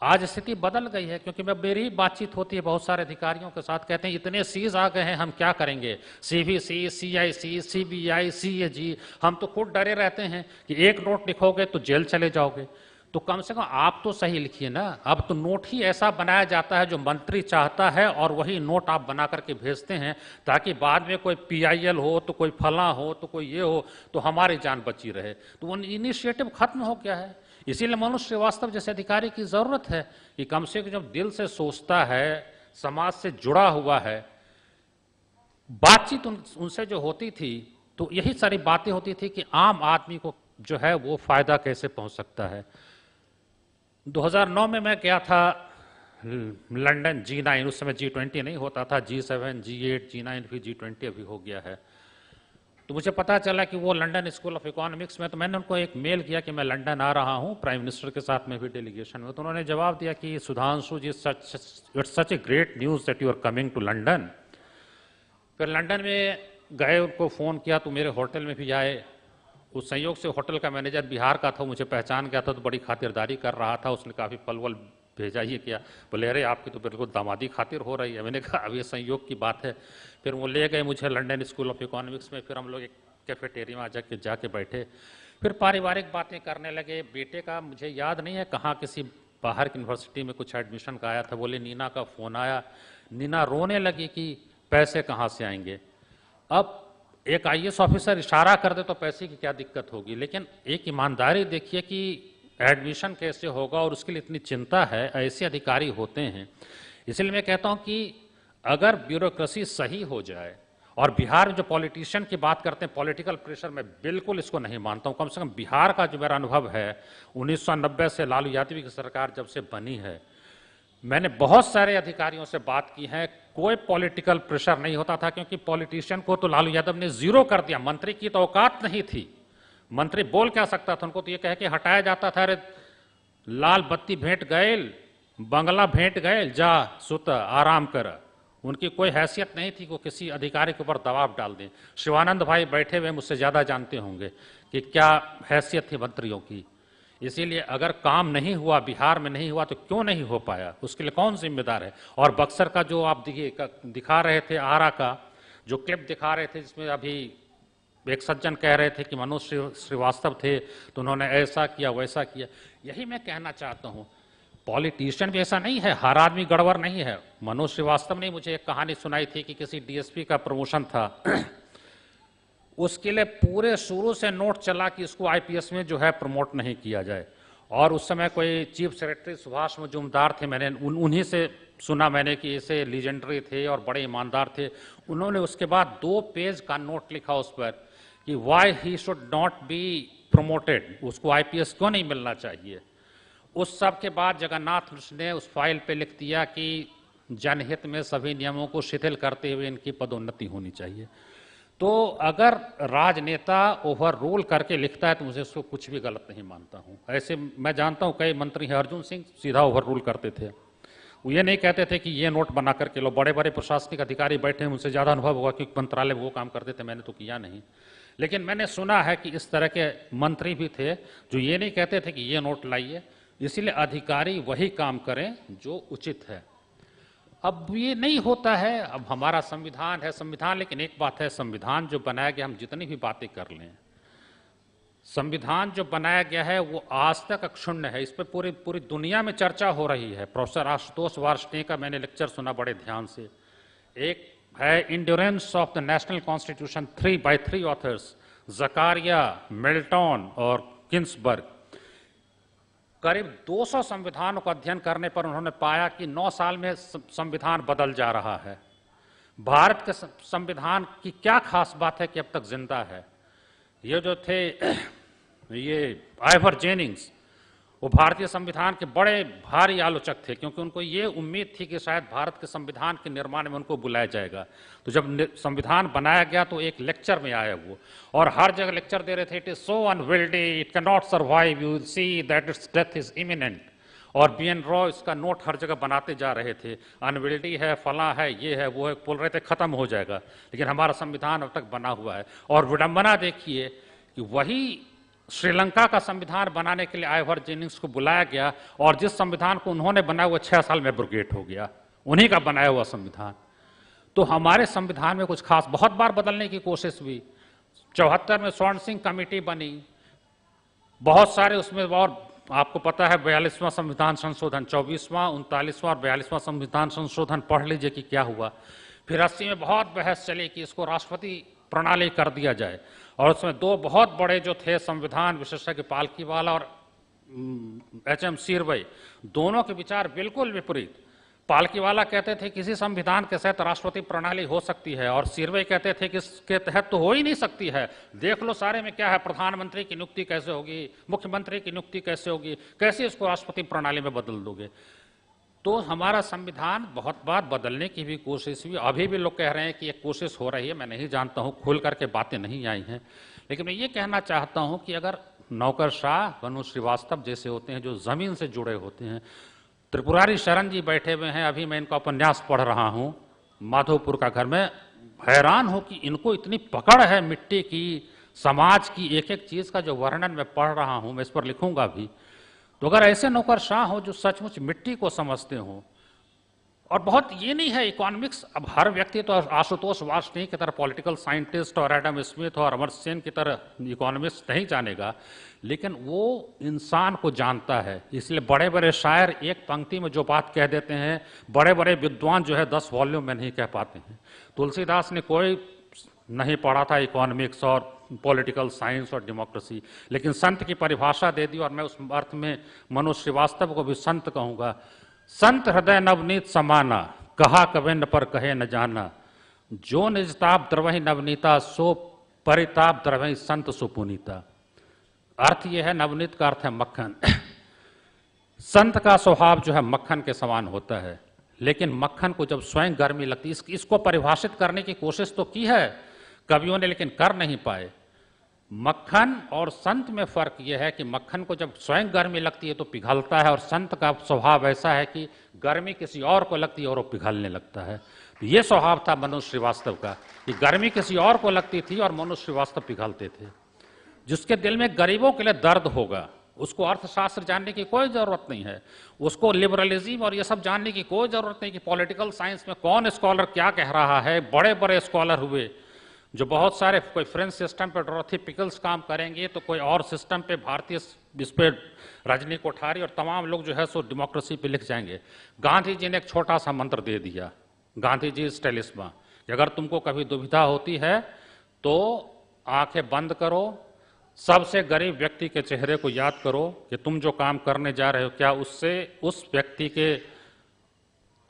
आज स्थिति बदल गई है। क्योंकि मेरी बातचीत होती है बहुत सारे अधिकारियों के साथ, कहते हैं इतने सीज आ गए हैं, हम क्या करेंगे, सीवीसी, सीआईसी, सीबीआई, सीएजी, हम तो खुद डरे रहते हैं कि एक नोट लिखोगे तो जेल चले जाओगे। तो कम से कम आप तो सही लिखिए ना। अब तो नोट ही ऐसा बनाया जाता है जो मंत्री चाहता है, और वही नोट आप बना करके भेजते हैं, ताकि बाद में कोई पीआईएल हो तो कोई फला हो तो कोई ये हो तो हमारी जान बची रहे। तो वो इनिशिएटिव खत्म हो गया है। इसीलिए मनोज श्रीवास्तव जैसे अधिकारी की जरूरत है कि कम से कम जब दिल से सोचता है, समाज से जुड़ा हुआ है, बातचीत उनसे जो होती थी तो यही सारी बातें होती थी कि आम आदमी को जो है वो फायदा कैसे पहुंच सकता है। 2009 में मैं गया था लंदन G9, उस समय G20 नहीं होता था, G7, G8, G9 भी G20 अभी हो गया है। तो मुझे पता चला कि वो लंदन स्कूल ऑफ इकोनॉमिक्स में, तो मैंने उनको एक मेल किया कि मैं लंदन आ रहा हूँ प्राइम मिनिस्टर के साथ में भी डेलीगेशन में। तो उन्होंने जवाब दिया कि Sudhanshu ji, it's such a great news that you are coming to London. फिर लंदन में गए, उनको फ़ोन किया तो मेरे होटल में भी आए। उस संयोग से होटल का मैनेजर बिहार का था, मुझे पहचान गया था, तो बड़ी खातिरदारी कर रहा था। उसने काफ़ी पल वल भेजा ही किया, बोले अरे आपकी तो बिल्कुल दामादी खातिर हो रही है। मैंने कहा अब ये संयोग की बात है। फिर वो ले गए मुझे लंदन स्कूल ऑफ इकोनॉमिक्स में, फिर हम लोग एक कैफेटेरिया में जाके बैठे, फिर पारिवारिक बातें करने लगे। बेटे का मुझे याद नहीं है कहाँ, किसी बाहर की यूनिवर्सिटी में कुछ एडमिशन का आया था, बोले नीना का फ़ोन आया। नीना रोने लगी कि पैसे कहाँ से आएंगे। अब एक आईएएस ऑफिसर इशारा कर दे तो पैसे की क्या दिक्कत होगी, लेकिन एक ईमानदारी देखिए कि एडमिशन कैसे होगा, और उसके लिए इतनी चिंता है, ऐसे अधिकारी होते हैं। इसलिए मैं कहता हूं कि अगर ब्यूरोक्रेसी सही हो जाए, और बिहार में जो पॉलिटिशियन की बात करते हैं पॉलिटिकल प्रेशर, मैं बिल्कुल इसको नहीं मानता हूं। कम से कम बिहार का जो मेरा अनुभव है, 1990 से लालू यादव की सरकार जब से बनी है, मैंने बहुत सारे अधिकारियों से बात की है, कोई पॉलिटिकल प्रेशर नहीं होता था। क्योंकि पॉलिटिशियन को तो लालू यादव ने जीरो कर दिया, मंत्री की तो औकात नहीं थी। मंत्री बोल क्या सकता था, उनको तो ये कह के हटाया जाता था, अरे लाल बत्ती भेंट गए, बंगला भेंट गए, जा सुत आराम कर। उनकी कोई हैसियत नहीं थी कि वो किसी अधिकारी के ऊपर दबाव डाल दें। शिवानंद भाई बैठे हुए मुझसे ज़्यादा जानते होंगे कि क्या हैसियत थी मंत्रियों की। इसीलिए अगर काम नहीं हुआ, बिहार में नहीं हुआ, तो क्यों नहीं हो पाया, उसके लिए कौन जिम्मेदार है। और बक्सर का जो आप दिखा रहे थे, आरा का जो क्लिप दिखा रहे थे, जिसमें अभी एक सज्जन कह रहे थे कि मनोज श्रीवास्तव थे तो उन्होंने ऐसा किया वैसा किया, यही मैं कहना चाहता हूँ। पॉलिटिशियन भी ऐसा नहीं है, हर आदमी गड़बड़ नहीं है। मनोज श्रीवास्तव ने मुझे एक कहानी सुनाई थी कि किसी डीएसपी का प्रमोशन था, उसके लिए पूरे शुरू से नोट चला कि इसको आईपीएस में जो है प्रमोट नहीं किया जाए। और उस समय कोई चीफ सेक्रेटरी सुभाष मजूमदार थे, मैंने उन्हीं से सुना मैंने कि ऐसे लीजेंडरी थे और बड़े ईमानदार थे। उन्होंने उसके बाद 2 पेज का नोट लिखा उस पर कि why he should not be promoted, उसको आईपीएस क्यों नहीं मिलना चाहिए। उस सब के बाद जगन्नाथ मिश्र ने उस फाइल पे लिख दिया कि जनहित में सभी नियमों को शिथिल करते हुए इनकी पदोन्नति होनी चाहिए। तो अगर राजनेता ओवर रूल करके लिखता है तो मुझे उसको कुछ भी गलत नहीं मानता हूँ। ऐसे मैं जानता हूँ कई मंत्री हैं, अर्जुन सिंह सीधा ओवर रूल करते थे, वो ये नहीं कहते थे कि ये नोट बना करके लो। बड़े बड़े प्रशासनिक अधिकारी बैठे हैं, उनसे ज़्यादा अनुभव होगा क्योंकि मंत्रालय में वो काम करते थे, मैंने तो किया नहीं। लेकिन मैंने सुना है कि इस तरह के मंत्री भी थे जो ये नहीं कहते थे कि ये नोट लाइए। इसीलिए अधिकारी वही काम करें जो उचित है। अब ये नहीं होता है। अब हमारा संविधान है, संविधान, लेकिन एक बात है, संविधान जो बनाया गया, हम जितनी भी बातें कर लें, संविधान जो बनाया गया है वो आज तक अक्षुण्ण है। इस पर पूरी पूरी दुनिया में चर्चा हो रही है। प्रोफेसर आशुतोष वार्ष्णेय का मैंने लेक्चर सुना बड़े ध्यान से। एक है endurance of the national constitution 3 by 3 authors, Zakaria, Melton और किन्सबर्ग। करीब 200 संविधानों का अध्ययन करने पर उन्होंने पाया कि 9 साल में संविधान बदल जा रहा है। भारत के संविधान की क्या खास बात है कि अब तक जिंदा है? ये जो थे ये आइवर जेनिंग्स, वो भारतीय संविधान के बड़े भारी आलोचक थे, क्योंकि उनको ये उम्मीद थी कि शायद भारत के संविधान के निर्माण में उनको बुलाया जाएगा। तो जब संविधान बनाया गया तो एक लेक्चर में आया वो, और हर जगह लेक्चर दे रहे थे, it is so unwieldy, it can not survive, you will see that its death is imminent. और बीएन रॉय इसका नोट हर जगह बनाते जा रहे थे, अनविल्डी है, फला है, ये है, वो है, बोल रहे थे खत्म हो जाएगा। लेकिन हमारा संविधान अब तक बना हुआ है। और विडंबना देखिए कि वही श्रीलंका का संविधान बनाने के लिए आइवर जेनिंग्स को बुलाया गया, और जिस संविधान को उन्होंने बनाया वो 6 साल में एब्रोगेट हो गया, उन्हीं का बनाया हुआ संविधान। तो हमारे संविधान में कुछ खास, बहुत बार बदलने की कोशिश हुई। 74 में स्वर्ण सिंह कमेटी बनी, बहुत सारे उसमें, और आपको पता है 42वां संविधान संशोधन, 24वां, 39वां और 42वां संविधान संशोधन पढ़ लीजिए कि क्या हुआ। फिर 80 में बहुत बहस चली कि इसको राष्ट्रपति प्रणाली कर दिया जाए, और उसमें 2 बहुत बड़े जो थे संविधान विशेषज्ञ, पालकीवाला और HM सीरवई, दोनों के विचार बिल्कुल विपरीत। पालकीवाला कहते थे किसी संविधान के तहत राष्ट्रपति प्रणाली हो सकती है, और सीरवई कहते थे कि इसके तहत तो हो ही नहीं सकती है। देख लो सारे में क्या है, प्रधानमंत्री की नियुक्ति कैसे होगी, मुख्यमंत्री की नियुक्ति कैसे होगी, कैसे इसको राष्ट्रपति प्रणाली में बदल दोगे। तो हमारा संविधान बहुत बार बदलने की भी कोशिश हुई। अभी भी लोग कह रहे हैं कि एक कोशिश हो रही है, मैं नहीं जानता हूं, खुल करके बातें नहीं आई हैं। लेकिन मैं ये कहना चाहता हूं कि अगर नौकरशाह मनोज श्रीवास्तव जैसे होते हैं, जो जमीन से जुड़े होते हैं, त्रिपुरारी शरण जी बैठे हुए हैं, अभी मैं इनका उपन्यास पढ़ रहा हूं माधोपुर का घर में, हैरान हो कि इनको इतनी पकड़ है मिट्टी की, समाज की एक एक चीज का जो वर्णन मैं पढ़ रहा हूं, मैं इस पर लिखूंगा भी। तो अगर ऐसे नौकरशाह हो जो सचमुच मिट्टी को समझते हो, और बहुत ये नहीं है इकोनॉमिक्स, अब हर व्यक्ति तो आशुतोष वार्ष्णेय की तरह पॉलिटिकल साइंटिस्ट और एडम स्मिथ और अमर सेन की तरह इकोनॉमिस्ट नहीं जानेगा, लेकिन वो इंसान को जानता है। इसलिए बड़े बड़े शायर एक पंक्ति में जो बात कह देते हैं, बड़े बड़े विद्वान जो है 10 वॉल्यूम में नहीं कह पाते हैं। तुलसीदास ने कोई नहीं पढ़ा था इकोनॉमिक्स और पॉलिटिकल साइंस और डेमोक्रेसी, लेकिन संत की परिभाषा दे दी, और मैं उस अर्थ में मनोज श्रीवास्तव को भी संत कहूंगा। संत हृदय नवनीत समाना, कहा कविन पर कहे न जाना, जो निजताप द्रवहि नवनीता, सो परिताप द्रवहि संत सुपुनीता। अर्थ यह है, नवनीत का अर्थ है मक्खन। संत का स्वभाव जो है मक्खन के समान होता है, लेकिन मक्खन को जब स्वयं गर्मी लगती है, इसको परिभाषित करने की कोशिश तो की है कवियों ने, लेकिन कर नहीं पाए। मक्खन और संत में फर्क यह है कि मक्खन को जब स्वयं गर्मी लगती है तो पिघलता है, और संत का स्वभाव ऐसा है कि गर्मी किसी और को लगती है और वो पिघलने लगता है। तो ये स्वभाव था मनोज श्रीवास्तव का कि गर्मी किसी और को लगती थी और मनोज श्रीवास्तव पिघलते थे। जिसके दिल में गरीबों के लिए दर्द होगा, उसको अर्थशास्त्र जानने की कोई जरूरत नहीं है, उसको लिबरलिज्म और ये सब जानने की कोई जरूरत नहीं कि पॉलिटिकल साइंस में कौन स्कॉलर क्या कह रहा है। बड़े बड़े स्कॉलर हुए जो बहुत सारे, कोई फ्रेंच सिस्टम पे डोरोथी पिकल्स काम करेंगे, तो कोई और सिस्टम पे भारतीय इस पे रजनी कोठारी, और तमाम लोग जो है सो डेमोक्रेसी पे लिख जाएंगे। गांधी जी ने एक छोटा सा मंत्र दे दिया, गांधी जी इस टेलिस्मा, कि अगर तुमको कभी दुविधा होती है तो आंखें बंद करो, सबसे गरीब व्यक्ति के चेहरे को याद करो कि तुम जो काम करने जा रहे हो, क्या उससे उस व्यक्ति के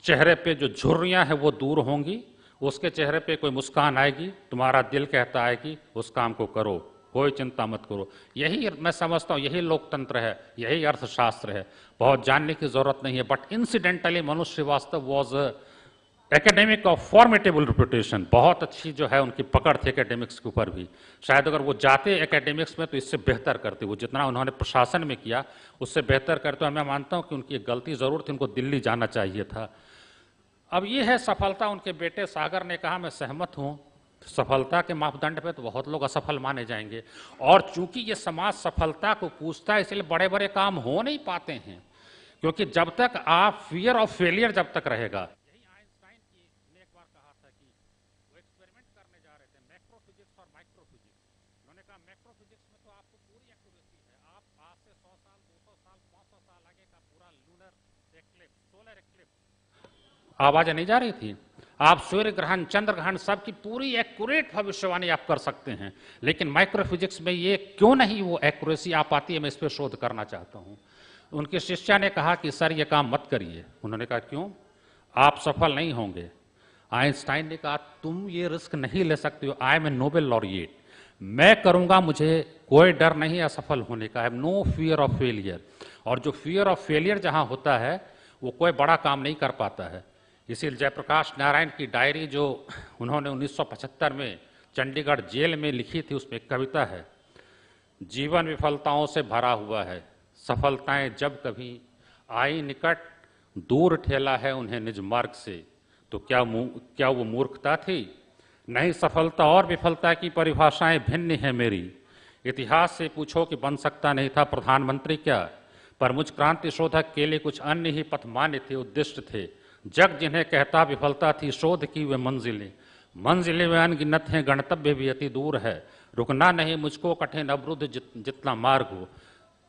चेहरे पे जो झुर्रियां हैं वो दूर होंगी, उसके चेहरे पे कोई मुस्कान आएगी, तुम्हारा दिल कहता है कि उस काम को करो, कोई चिंता मत करो। यही मैं समझता हूँ, यही लोकतंत्र है, यही अर्थशास्त्र है। बहुत जानने की जरूरत नहीं है। But incidentally Manoj Srivastava was academic of formidable reputation. बहुत अच्छी जो है उनकी पकड़ थी एकेडमिक्स के ऊपर भी। शायद अगर वो जाते एकेडमिक्स में तो इससे बेहतर करते, वो जितना उन्होंने प्रशासन में किया उससे बेहतर करते। और मैं मानता हूँ कि उनकी एक गलती जरूर थी, उनको दिल्ली जाना चाहिए था। अब ये है सफलता। उनके बेटे सागर ने कहा, मैं सहमत हूं, सफलता के मापदंड पे तो बहुत लोग असफल माने जाएंगे, और चूंकि ये समाज सफलता को पूछता है इसलिए बड़े बड़े काम हो नहीं पाते हैं, क्योंकि जब तक आप फियर ऑफ फेलियर जब तक रहेगा। यही आइंस्टाइन ने एक बार कहा था कि वो एक्सपेरिमेंट करने जा रहे थे, मैक्रोफिजिक्स और माइक्रोफिजिक्स। उन्होंने कहा मैक्रोफिजिक्स में तो आपको पूरी आवाज़ें नहीं जा रही थी? आप सूर्य ग्रहण, चंद्र ग्रहण, सबकी पूरी एक्यूरेट भविष्यवाणी आप कर सकते हैं, लेकिन माइक्रोफिजिक्स में ये क्यों नहीं वो एक्यूरेसी आ पाती है? मैं इस पर शोध करना चाहता हूँ। उनके शिष्या ने कहा कि सर ये काम मत करिए। उन्होंने कहा क्यों? आप सफल नहीं होंगे। आइंस्टाइन ने कहा तुम ये रिस्क नहीं ले सकते हो, I am a Nobel laureate, मैं करूंगा, मुझे कोई डर नहीं असफल होने का, I have no fear of failure. और जो फियर ऑफ फेलियर जहां होता है वो कोई बड़ा काम नहीं कर पाता है। इसीलिए जयप्रकाश नारायण की डायरी जो उन्होंने 1975 में चंडीगढ़ जेल में लिखी थी, उसमें एक कविता है, जीवन विफलताओं से भरा हुआ है, सफलताएं जब कभी आई निकट, दूर ठेला है उन्हें निज मार्ग से, तो क्या वो मूर्खता थी? नहीं, सफलता और विफलता की परिभाषाएं भिन्न है मेरी। इतिहास से पूछो कि बन सकता नहीं था प्रधानमंत्री क्या, पर मुझ क्रांति शोधक के लिए कुछ अन्य ही पथ मान्य थे, उद्दिष्ट थे। जग जिन्हें कहता विफलता थी, शोध की वे मंजिलें, मंजिलें वे अनगिनत हैं, गणतव्य भी अति दूर है। रुकना नहीं मुझको कठिन अवरुद्ध जितना मार्ग हो,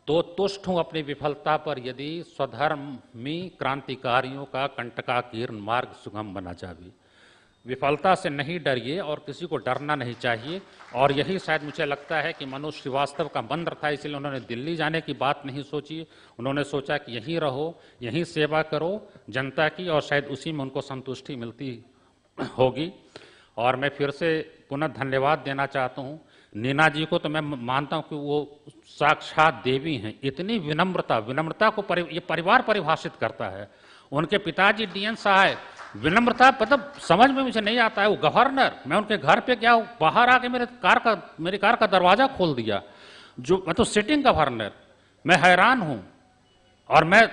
तो तुष्ट हूं अपनी विफलता पर यदि स्वधर्मी क्रांतिकारियों का कंटकाकीर्ण मार्ग सुगम बना जावे। विफलता से नहीं डरिए और किसी को डरना नहीं चाहिए। और यही शायद मुझे लगता है कि मनोज श्रीवास्तव का मंत्र था, इसलिए उन्होंने दिल्ली जाने की बात नहीं सोची। उन्होंने सोचा कि यहीं रहो, यहीं सेवा करो जनता की, और शायद उसी में उनको संतुष्टि मिलती होगी। और मैं फिर से पुनः धन्यवाद देना चाहता हूँ नीना जी को। तो मैं मानता हूँ कि वो साक्षात देवी हैं। इतनी विनम्रता, विनम्रता को ये परिवार परिभाषित करता है। उनके पिताजी डीएन साहब, विनम्रता मतलब समझ में मुझे नहीं आता है। वो गवर्नर, मैं उनके घर पे गया, बाहर आके मेरी कार का दरवाजा खोल दिया, जो मैं तो सिटिंग गवर्नर, मैं हैरान हूं। और मैं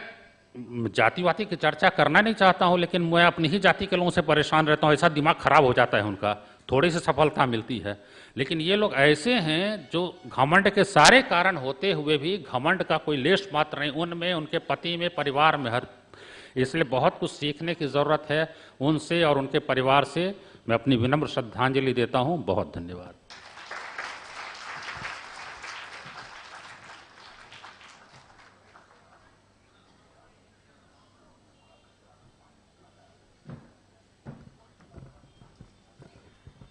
जातिवादी की चर्चा करना नहीं चाहता हूं, लेकिन मैं अपनी ही जाति के लोगों से परेशान रहता हूं। ऐसा दिमाग खराब हो जाता है उनका, थोड़ी सी सफलता मिलती है। लेकिन ये लोग ऐसे हैं जो घमंड के सारे कारण होते हुए भी घमंड का कोई लेश मात्र नहीं, उनमें, उनके पति में, परिवार में, हर। इसलिए बहुत कुछ सीखने की ज़रूरत है उनसे और उनके परिवार से। मैं अपनी विनम्र श्रद्धांजलि देता हूं। बहुत धन्यवाद।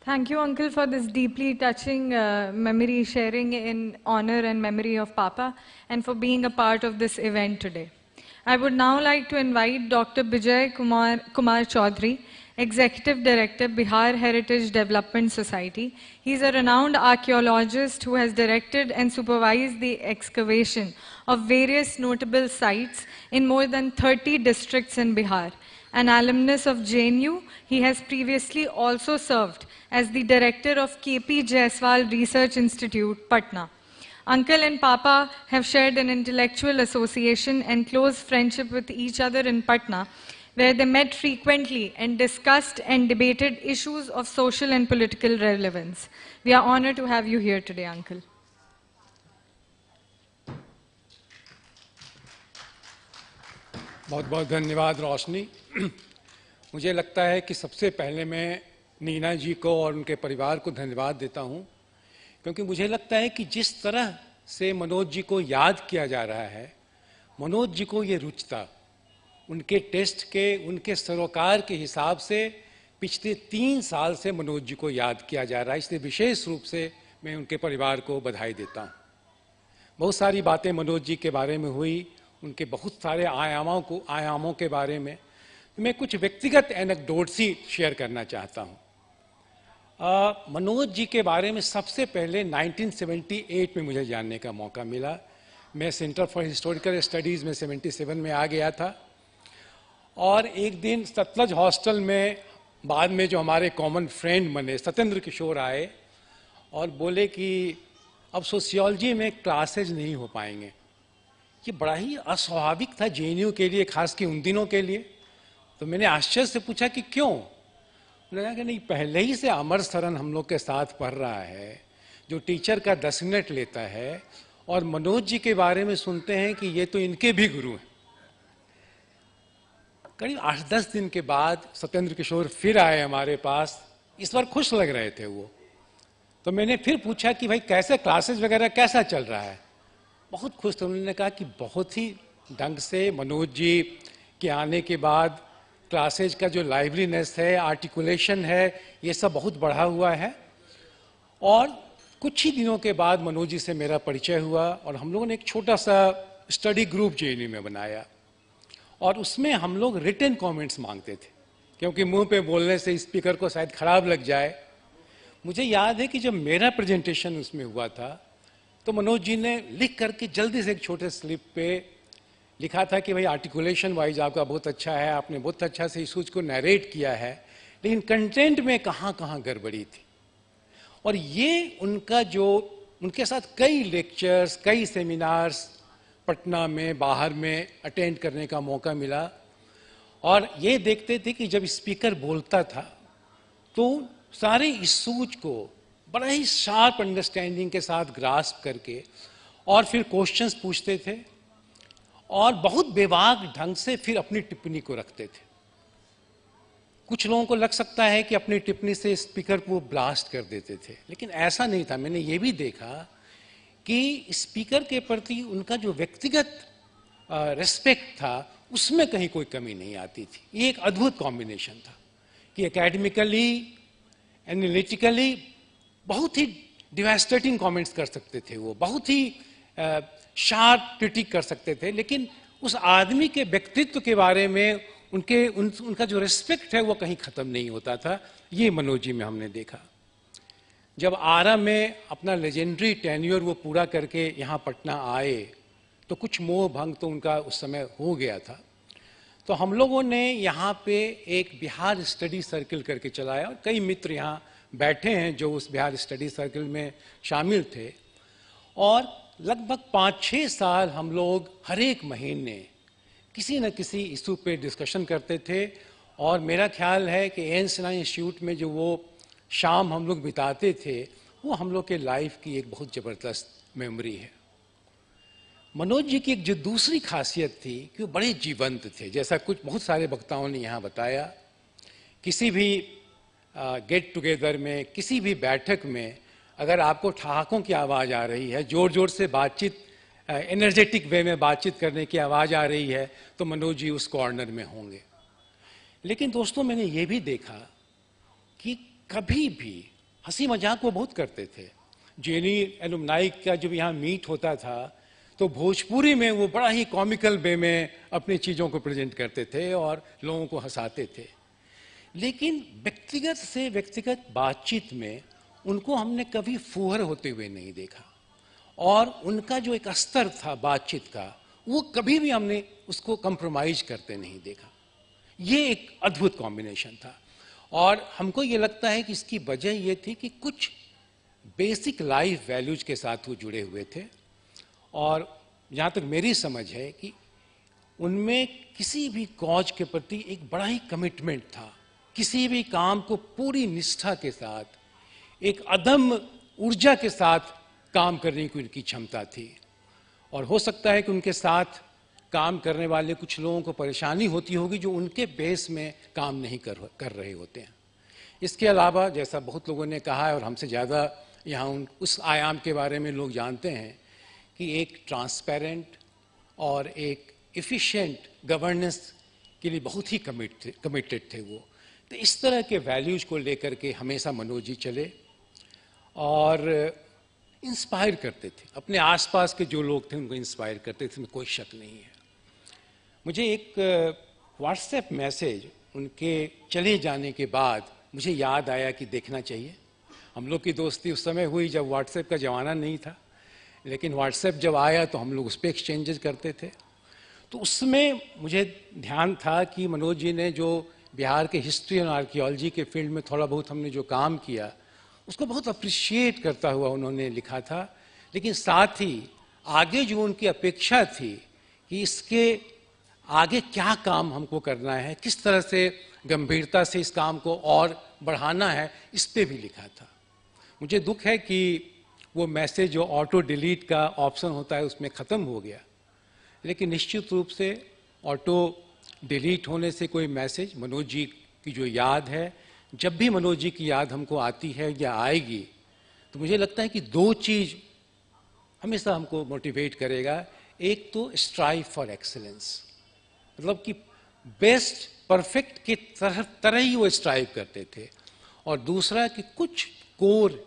Thank you, Uncle, for this deeply touching memory sharing in honor and memory of Papa, and for being a part of this event today. I would now like to invite Dr. Bijay Kumar Chaudhary, Executive Director, Bihar Heritage Development Society. He's a renowned archaeologist who has directed and supervised the excavation of various notable sites in more than 30 districts in Bihar. An alumnus of JNU, he has previously also served as the director of KP Jaiswal Research Institute, Patna. Uncle and Papa have shared an intellectual association and close friendship with each other in Patna, where they met frequently and discussed and debated issues of social and political relevance. We are honored to have you here today, Uncle. बहुत बहुत धन्यवाद रोशनी। मुझे लगता है कि सबसे पहले मैं नीना जी को और उनके परिवार को धन्यवाद देता हूं, क्योंकि मुझे लगता है कि जिस तरह से मनोज जी को याद किया जा रहा है, मनोज जी को ये रुचता, उनके टेस्ट के, उनके सरोकार के हिसाब से पिछले 3 साल से मनोज जी को याद किया जा रहा है। इसलिए विशेष रूप से मैं उनके परिवार को बधाई देता हूँ। बहुत सारी बातें मनोज जी के बारे में हुई, उनके बहुत सारे आयामों के बारे में। मैं कुछ व्यक्तिगत एनेक्डोट्स ही शेयर करना चाहता हूँ। मनोज जी के बारे में सबसे पहले 1978 में मुझे जानने का मौका मिला। मैं सेंटर फॉर हिस्टोरिकल स्टडीज़ में 77 में आ गया था, और एक दिन सतलज हॉस्टल में बाद में जो हमारे कॉमन फ्रेंड बने सत्येंद्र किशोर आए और बोले कि अब सोशियोलॉजी में क्लासेज नहीं हो पाएंगे। ये बड़ा ही अस्वाभाविक था जेएनयू के लिए, खास कि उन दिनों के लिए। तो मैंने आश्चर्य से पूछा कि क्यों? उन्होंने कहा कि नहीं, पहले ही से अमर सरन हम लोग के साथ पढ़ रहा है, जो टीचर का 10 मिनट लेता है, और मनोज जी के बारे में सुनते हैं कि ये तो इनके भी गुरु हैं। करीब 8-10 दिन के बाद सत्येंद्र किशोर फिर आए हमारे पास। इस बार खुश लग रहे थे वो। तो मैंने फिर पूछा कि भाई कैसे क्लासेस वगैरह कैसा चल रहा है? बहुत खुश थे। उन्होंने कहा कि बहुत ही ढंग से मनोज जी के आने के बाद क्लासेज का जो लाइवलीनेस है, आर्टिकुलेशन है, ये सब बहुत बढ़ा हुआ है। और कुछ ही दिनों के बाद मनोज जी से मेरा परिचय हुआ और हम लोगों ने एक छोटा सा स्टडी ग्रुप जेएनयू में बनाया और उसमें हम लोग रिटन कमेंट्स मांगते थे, क्योंकि मुंह पे बोलने से स्पीकर को शायद खराब लग जाए। मुझे याद है कि जब मेरा प्रेजेंटेशन उसमें हुआ था तो मनोज जी ने लिख करके जल्दी से एक छोटे स्लिप पे लिखा था कि भाई आर्टिकुलेशन वाइज आपका बहुत अच्छा है, आपने बहुत अच्छा से इशूज को नरेट किया है, लेकिन कंटेंट में कहाँ कहाँ गड़बड़ी थी। और ये उनका जो उनके साथ कई लेक्चर्स, कई सेमिनार्स पटना में, बाहर में अटेंड करने का मौका मिला और ये देखते थे कि जब स्पीकर बोलता था तो सारे इशूज को बड़ा ही शार्प अंडरस्टैंडिंग के साथ ग्रास्प करके और फिर क्वेश्चंस पूछते थे और बहुत बेबाक ढंग से फिर अपनी टिप्पणी को रखते थे। कुछ लोगों को लग सकता है कि अपनी टिप्पणी से स्पीकर को ब्लास्ट कर देते थे, लेकिन ऐसा नहीं था। मैंने ये भी देखा कि स्पीकर के प्रति उनका जो व्यक्तिगत रिस्पेक्ट था उसमें कहीं कोई कमी नहीं आती थी। ये एक अद्भुत कॉम्बिनेशन था कि एकेडमिकली, एनालिटिकली बहुत ही डिवास्टेटिंग कमेंट्स कर सकते थे, वो बहुत ही शार्प क्रिटिक कर सकते थे, लेकिन उस आदमी के व्यक्तित्व के बारे में उनका जो रिस्पेक्ट है वो कहीं खत्म नहीं होता था। ये मनोज जी में हमने देखा। जब आरा में अपना लेजेंडरी टेन्योर वो पूरा करके यहाँ पटना आए तो कुछ मोह भंग तो उनका उस समय हो गया था। तो हम लोगों ने यहाँ पे एक बिहार स्टडी सर्किल करके चलाया और कई मित्र यहाँ बैठे हैं जो उस बिहार स्टडी सर्किल में शामिल थे और लगभग 5-6 साल हम लोग हर एक महीने किसी न किसी इशू पे डिस्कशन करते थे। और मेरा ख्याल है कि एन सिन्हा इंस्टीट्यूट में जो वो शाम हम लोग बिताते थे वो हम लोग के लाइफ की एक बहुत ज़बरदस्त मेमोरी है। मनोज जी की एक जो दूसरी खासियत थी कि वो बड़े जीवंत थे, जैसा कुछ बहुत सारे वक्ताओं ने यहाँ बताया। किसी भी गेट टुगेदर में, किसी भी बैठक में अगर आपको ठहाकों की आवाज़ आ रही है, जोर जोर से बातचीत, एनर्जेटिक वे में बातचीत करने की आवाज़ आ रही है, तो मनोज जी उस कॉर्नर में होंगे। लेकिन दोस्तों मैंने ये भी देखा कि कभी भी हंसी मजाक वो बहुत करते थे। जेएनयू एलुमनाई का जब यहाँ मीट होता था तो भोजपुरी में वो बड़ा ही कॉमिकल वे में अपनी चीज़ों को प्रेजेंट करते थे और लोगों को हंसाते थे। लेकिन व्यक्तिगत से व्यक्तिगत बातचीत में उनको हमने कभी फुहर होते हुए नहीं देखा और उनका जो एक स्तर था बातचीत का वो कभी भी हमने उसको कंप्रोमाइज करते नहीं देखा। ये एक अद्भुत कॉम्बिनेशन था और हमको ये लगता है कि इसकी वजह ये थी कि कुछ बेसिक लाइफ वैल्यूज के साथ वो जुड़े हुए थे और जहाँ तक मेरी समझ है कि उनमें किसी भी कॉज के प्रति एक बड़ा ही कमिटमेंट था। किसी भी काम को पूरी निष्ठा के साथ, एक अदम्य ऊर्जा के साथ काम करने की उनकी क्षमता थी। और हो सकता है कि उनके साथ काम करने वाले कुछ लोगों को परेशानी होती होगी जो उनके बेस में काम नहीं कर रहे होते हैं। इसके अलावा जैसा बहुत लोगों ने कहा है और हमसे ज़्यादा यहाँ उस आयाम के बारे में लोग जानते हैं कि एक ट्रांसपेरेंट और एक एफिशिएंट गवर्नेंस के लिए बहुत ही कमिटेड थे वो। तो इस तरह के वैल्यूज को लेकर के हमेशा मनोज जी चले और इंस्पायर करते थे। अपने आसपास के जो लोग थे उनको इंस्पायर करते थे, कोई शक नहीं है। मुझे एक व्हाट्सएप मैसेज उनके चले जाने के बाद मुझे याद आया कि देखना चाहिए। हम लोग की दोस्ती उस समय हुई जब व्हाट्सएप का ज़माना नहीं था, लेकिन व्हाट्सएप जब आया तो हम लोग उस पर एक्सचेंजेस करते थे। तो उसमें मुझे ध्यान था कि मनोज जी ने जो बिहार के हिस्ट्री और आर्कियोलॉजी के फील्ड में थोड़ा बहुत हमने जो काम किया उसको बहुत अप्रिशिएट करता हुआ उन्होंने लिखा था, लेकिन साथ ही आगे जो उनकी अपेक्षा थी कि इसके आगे क्या काम हमको करना है, किस तरह से गंभीरता से इस काम को और बढ़ाना है, इस पे भी लिखा था। मुझे दुख है कि वो मैसेज जो ऑटो डिलीट का ऑप्शन होता है उसमें ख़त्म हो गया, लेकिन निश्चित रूप से ऑटो डिलीट होने से कोई मैसेज मनोज जी की जो याद है, जब भी मनोज जी की याद हमको आती है या आएगी तो मुझे लगता है कि दो चीज़ हमेशा हमको मोटिवेट करेगा। एक तो स्ट्राइव फॉर एक्सीलेंस, मतलब कि बेस्ट परफेक्ट की तरह ही वो स्ट्राइव करते थे। और दूसरा कि कुछ core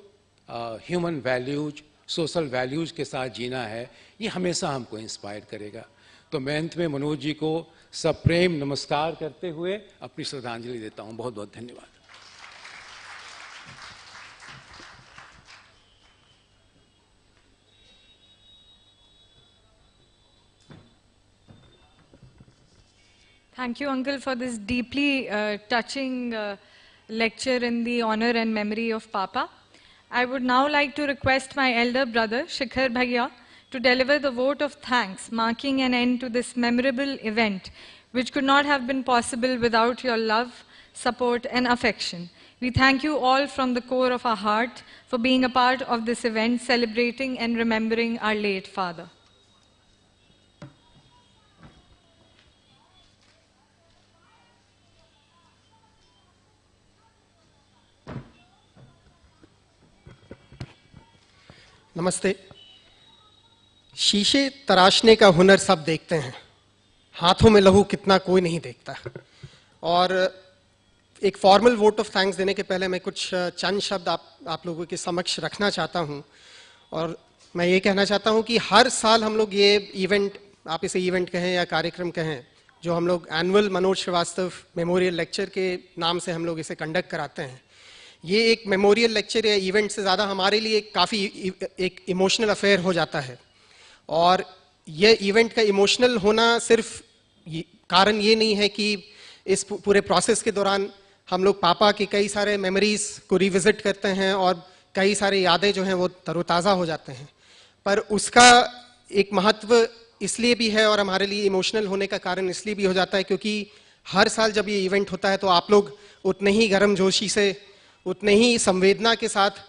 human values, social values के साथ जीना है, ये हमेशा हमको इंस्पायर करेगा। तो मैं अंत में मनोज जी को सप्रेम नमस्कार करते हुए अपनी श्रद्धांजलि देता हूँ। बहुत बहुत धन्यवाद। Thank you, Uncle, for this deeply touching lecture in the honor and memory of Papa. I would now like to request my elder brother, Shikhar Bhaiya, to deliver the vote of thanks, marking an end to this memorable event, which could not have been possible without your love, support, and affection. We thank you all from the core of our heart for being a part of this event, celebrating and remembering our late father. नमस्ते। शीशे तराशने का हुनर सब देखते हैं, हाथों में लहू कितना कोई नहीं देखता। और एक फॉर्मल वोट ऑफ थैंक्स देने के पहले मैं कुछ चंद शब्द आप लोगों के समक्ष रखना चाहता हूं। और मैं ये कहना चाहता हूं कि हर साल हम लोग ये इवेंट, आप इसे इवेंट कहें या कार्यक्रम कहें, जो हम लोग annual Manoj Srivastava memorial lecture के नाम से हम लोग इसे कंडक्ट कराते हैं, ये एक मेमोरियल लेक्चर या इवेंट से ज़्यादा हमारे लिए काफ़ी एक इमोशनल अफेयर हो जाता है। और ये इवेंट का इमोशनल होना सिर्फ कारण ये नहीं है कि इस पूरे प्रोसेस के दौरान हम लोग पापा की कई सारे मेमोरीज को रिविजिट करते हैं और कई सारे यादें जो हैं वो तरोताज़ा हो जाते हैं, पर उसका एक महत्व इसलिए भी है और हमारे लिए इमोशनल होने का कारण इसलिए भी हो जाता है क्योंकि हर साल जब ये इवेंट होता है तो आप लोग उतने ही गर्मजोशी से, उतने ही संवेदना के साथ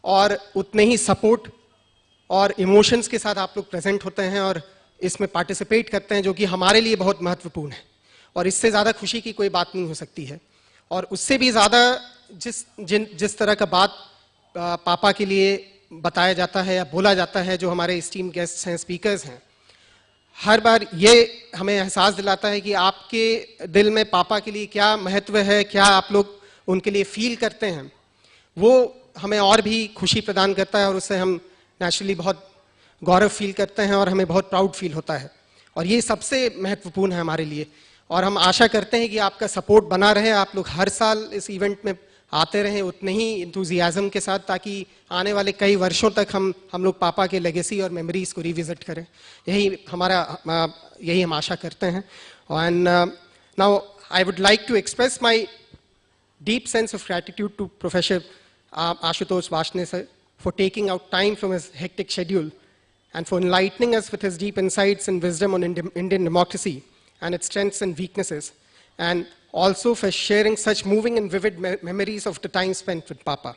और उतने ही सपोर्ट और इमोशंस के साथ आप लोग प्रेजेंट होते हैं और इसमें पार्टिसिपेट करते हैं, जो कि हमारे लिए बहुत महत्वपूर्ण है। और इससे ज़्यादा खुशी की कोई बात नहीं हो सकती है। और उससे भी ज़्यादा जिस तरह का बात पापा के लिए बताया जाता है या बोला जाता है, जो हमारे स्टीम गेस्ट्स हैं, स्पीकर्स हैं, हर बार ये हमें एहसास दिलाता है कि आपके दिल में पापा के लिए क्या महत्व है, क्या आप लोग उनके लिए फील करते हैं, वो हमें और भी खुशी प्रदान करता है और उससे हम नेचुरली बहुत गौरव फील करते हैं और हमें बहुत प्राउड फील होता है। और ये सबसे महत्वपूर्ण है हमारे लिए। और हम आशा करते हैं कि आपका सपोर्ट बना रहे, आप लोग हर साल इस इवेंट में आते रहें उतने ही इंथुजियाज्म के साथ, ताकि आने वाले कई वर्षों तक हम लोग पापा के लेगेसी और मेमोरीज को रिविजिट करें। यही हम आशा करते हैं। And now I would like to express my deep sense of gratitude to Professor Ashutosh Varshney sir for taking out time from his hectic schedule and for enlightening us with his deep insights and wisdom on Indian democracy and its strengths and weaknesses, and also for sharing such moving and vivid memories of the time spent with Papa.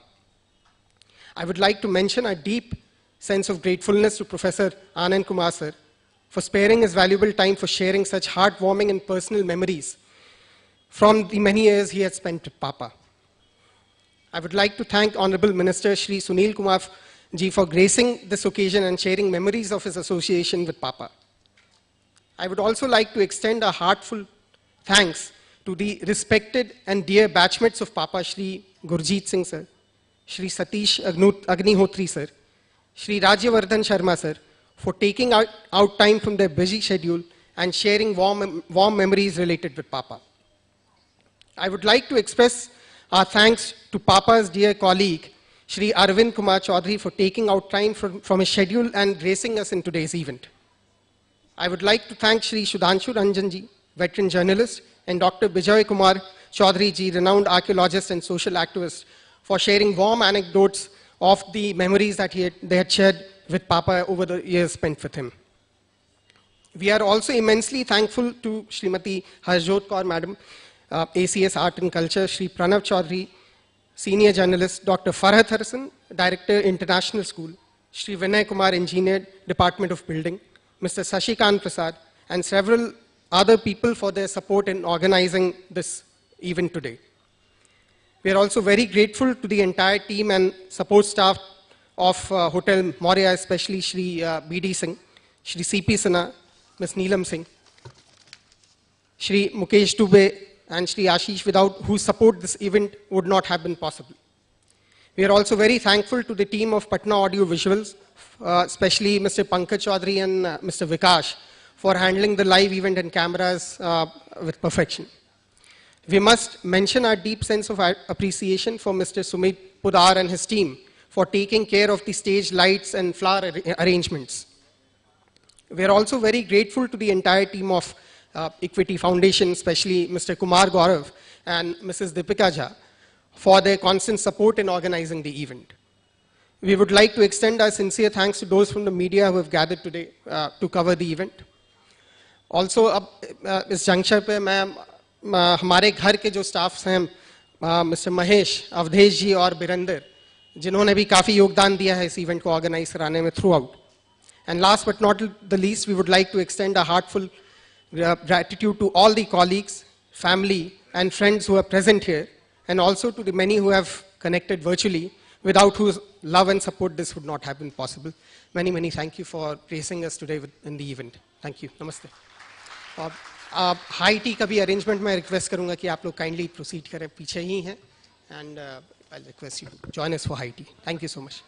I would like to mention a deep sense of gratefulness to Professor Anand Kumar sir for sparing his valuable time for sharing such heartwarming and personal memories from the many years he has spent with Papa. I would like to thank Honorable Minister Shri Sunil Kumar ji for gracing this occasion and sharing memories of his association with Papa. I would also like to extend a heartful thanks to the respected and dear batchmates of Papa, Shri Gurjeet Singh sir, Shri Satish Agnihotri sir, Shri Rajyavardhan Sharma sir, for taking out time from their busy schedule and sharing warm memories related with Papa. I would like to express our thanks to Papa's dear colleague, Shri Arvind Kumar Chaudhary, for taking out time from his schedule and gracing us in today's event. I would like to thank Shri Sudhanshu Ranjan ji, veteran journalist, and Dr. Bijay Kumar Chaudhary ji, renowned archaeologist and social activist, for sharing warm anecdotes of the memories that they had shared with Papa over the years spent with him. We are also immensely thankful to Srimati Harjot Kaur Madam, ACS Art and Culture, Shri Pranav Chaudhary, Senior Journalist, Dr. Farhat Harsan, Director, International School, Shri Vinay Kumar, Engineer, Department of Building, Mr. Sashikant Prasad, and several other people for their support in organizing this event today. We are also very grateful to the entire team and support staff of Hotel Moria, especially Shri B.D. Singh, Shri C.P. Sinha, Ms. Neelam Singh, Shri Mukesh Dubey, and Shri Ashish, without whose support this event would not have been possible. We are also very thankful to the team of Patna Audio Visuals, especially Mr. Pankaj Chaudhary and Mr. Vikash, for handling the live event and cameras with perfection. We must mention our deep sense of appreciation for Mr. Sumit Pudar and his team for taking care of the stage lights and flower arrangements. We are also very grateful to the entire team of Equity Foundation, especially Mr. Kumar Gaurav and Mrs. Deepika Jha, for their constant support in organizing the event. We would like to extend our sincere thanks to those from the media who have gathered today to cover the event. Also, इस junction पे मैं हमारे घर के जो staffs हैं, mister Mahesh, Awadhesh जी और बिरेंदर, जिन्होंने भी काफ़ी योगदान दिया है इस इवेंट को ऑर्गेनाइज कराने में through out. And last but not the least, we would like to extend a heartfelt gratitude to all the colleagues, family, and friends who are present here, and also to the many who have connected virtually, without whose love and support this would not have been possible. Many, many thank you for gracing us today in the event. Thank you. Namaste. High tea का भी arrangement मैं request करूंगा कि आप लोग kindly proceed करें, पीछे ही हैं, and I request you join us for high tea. Thank you so much.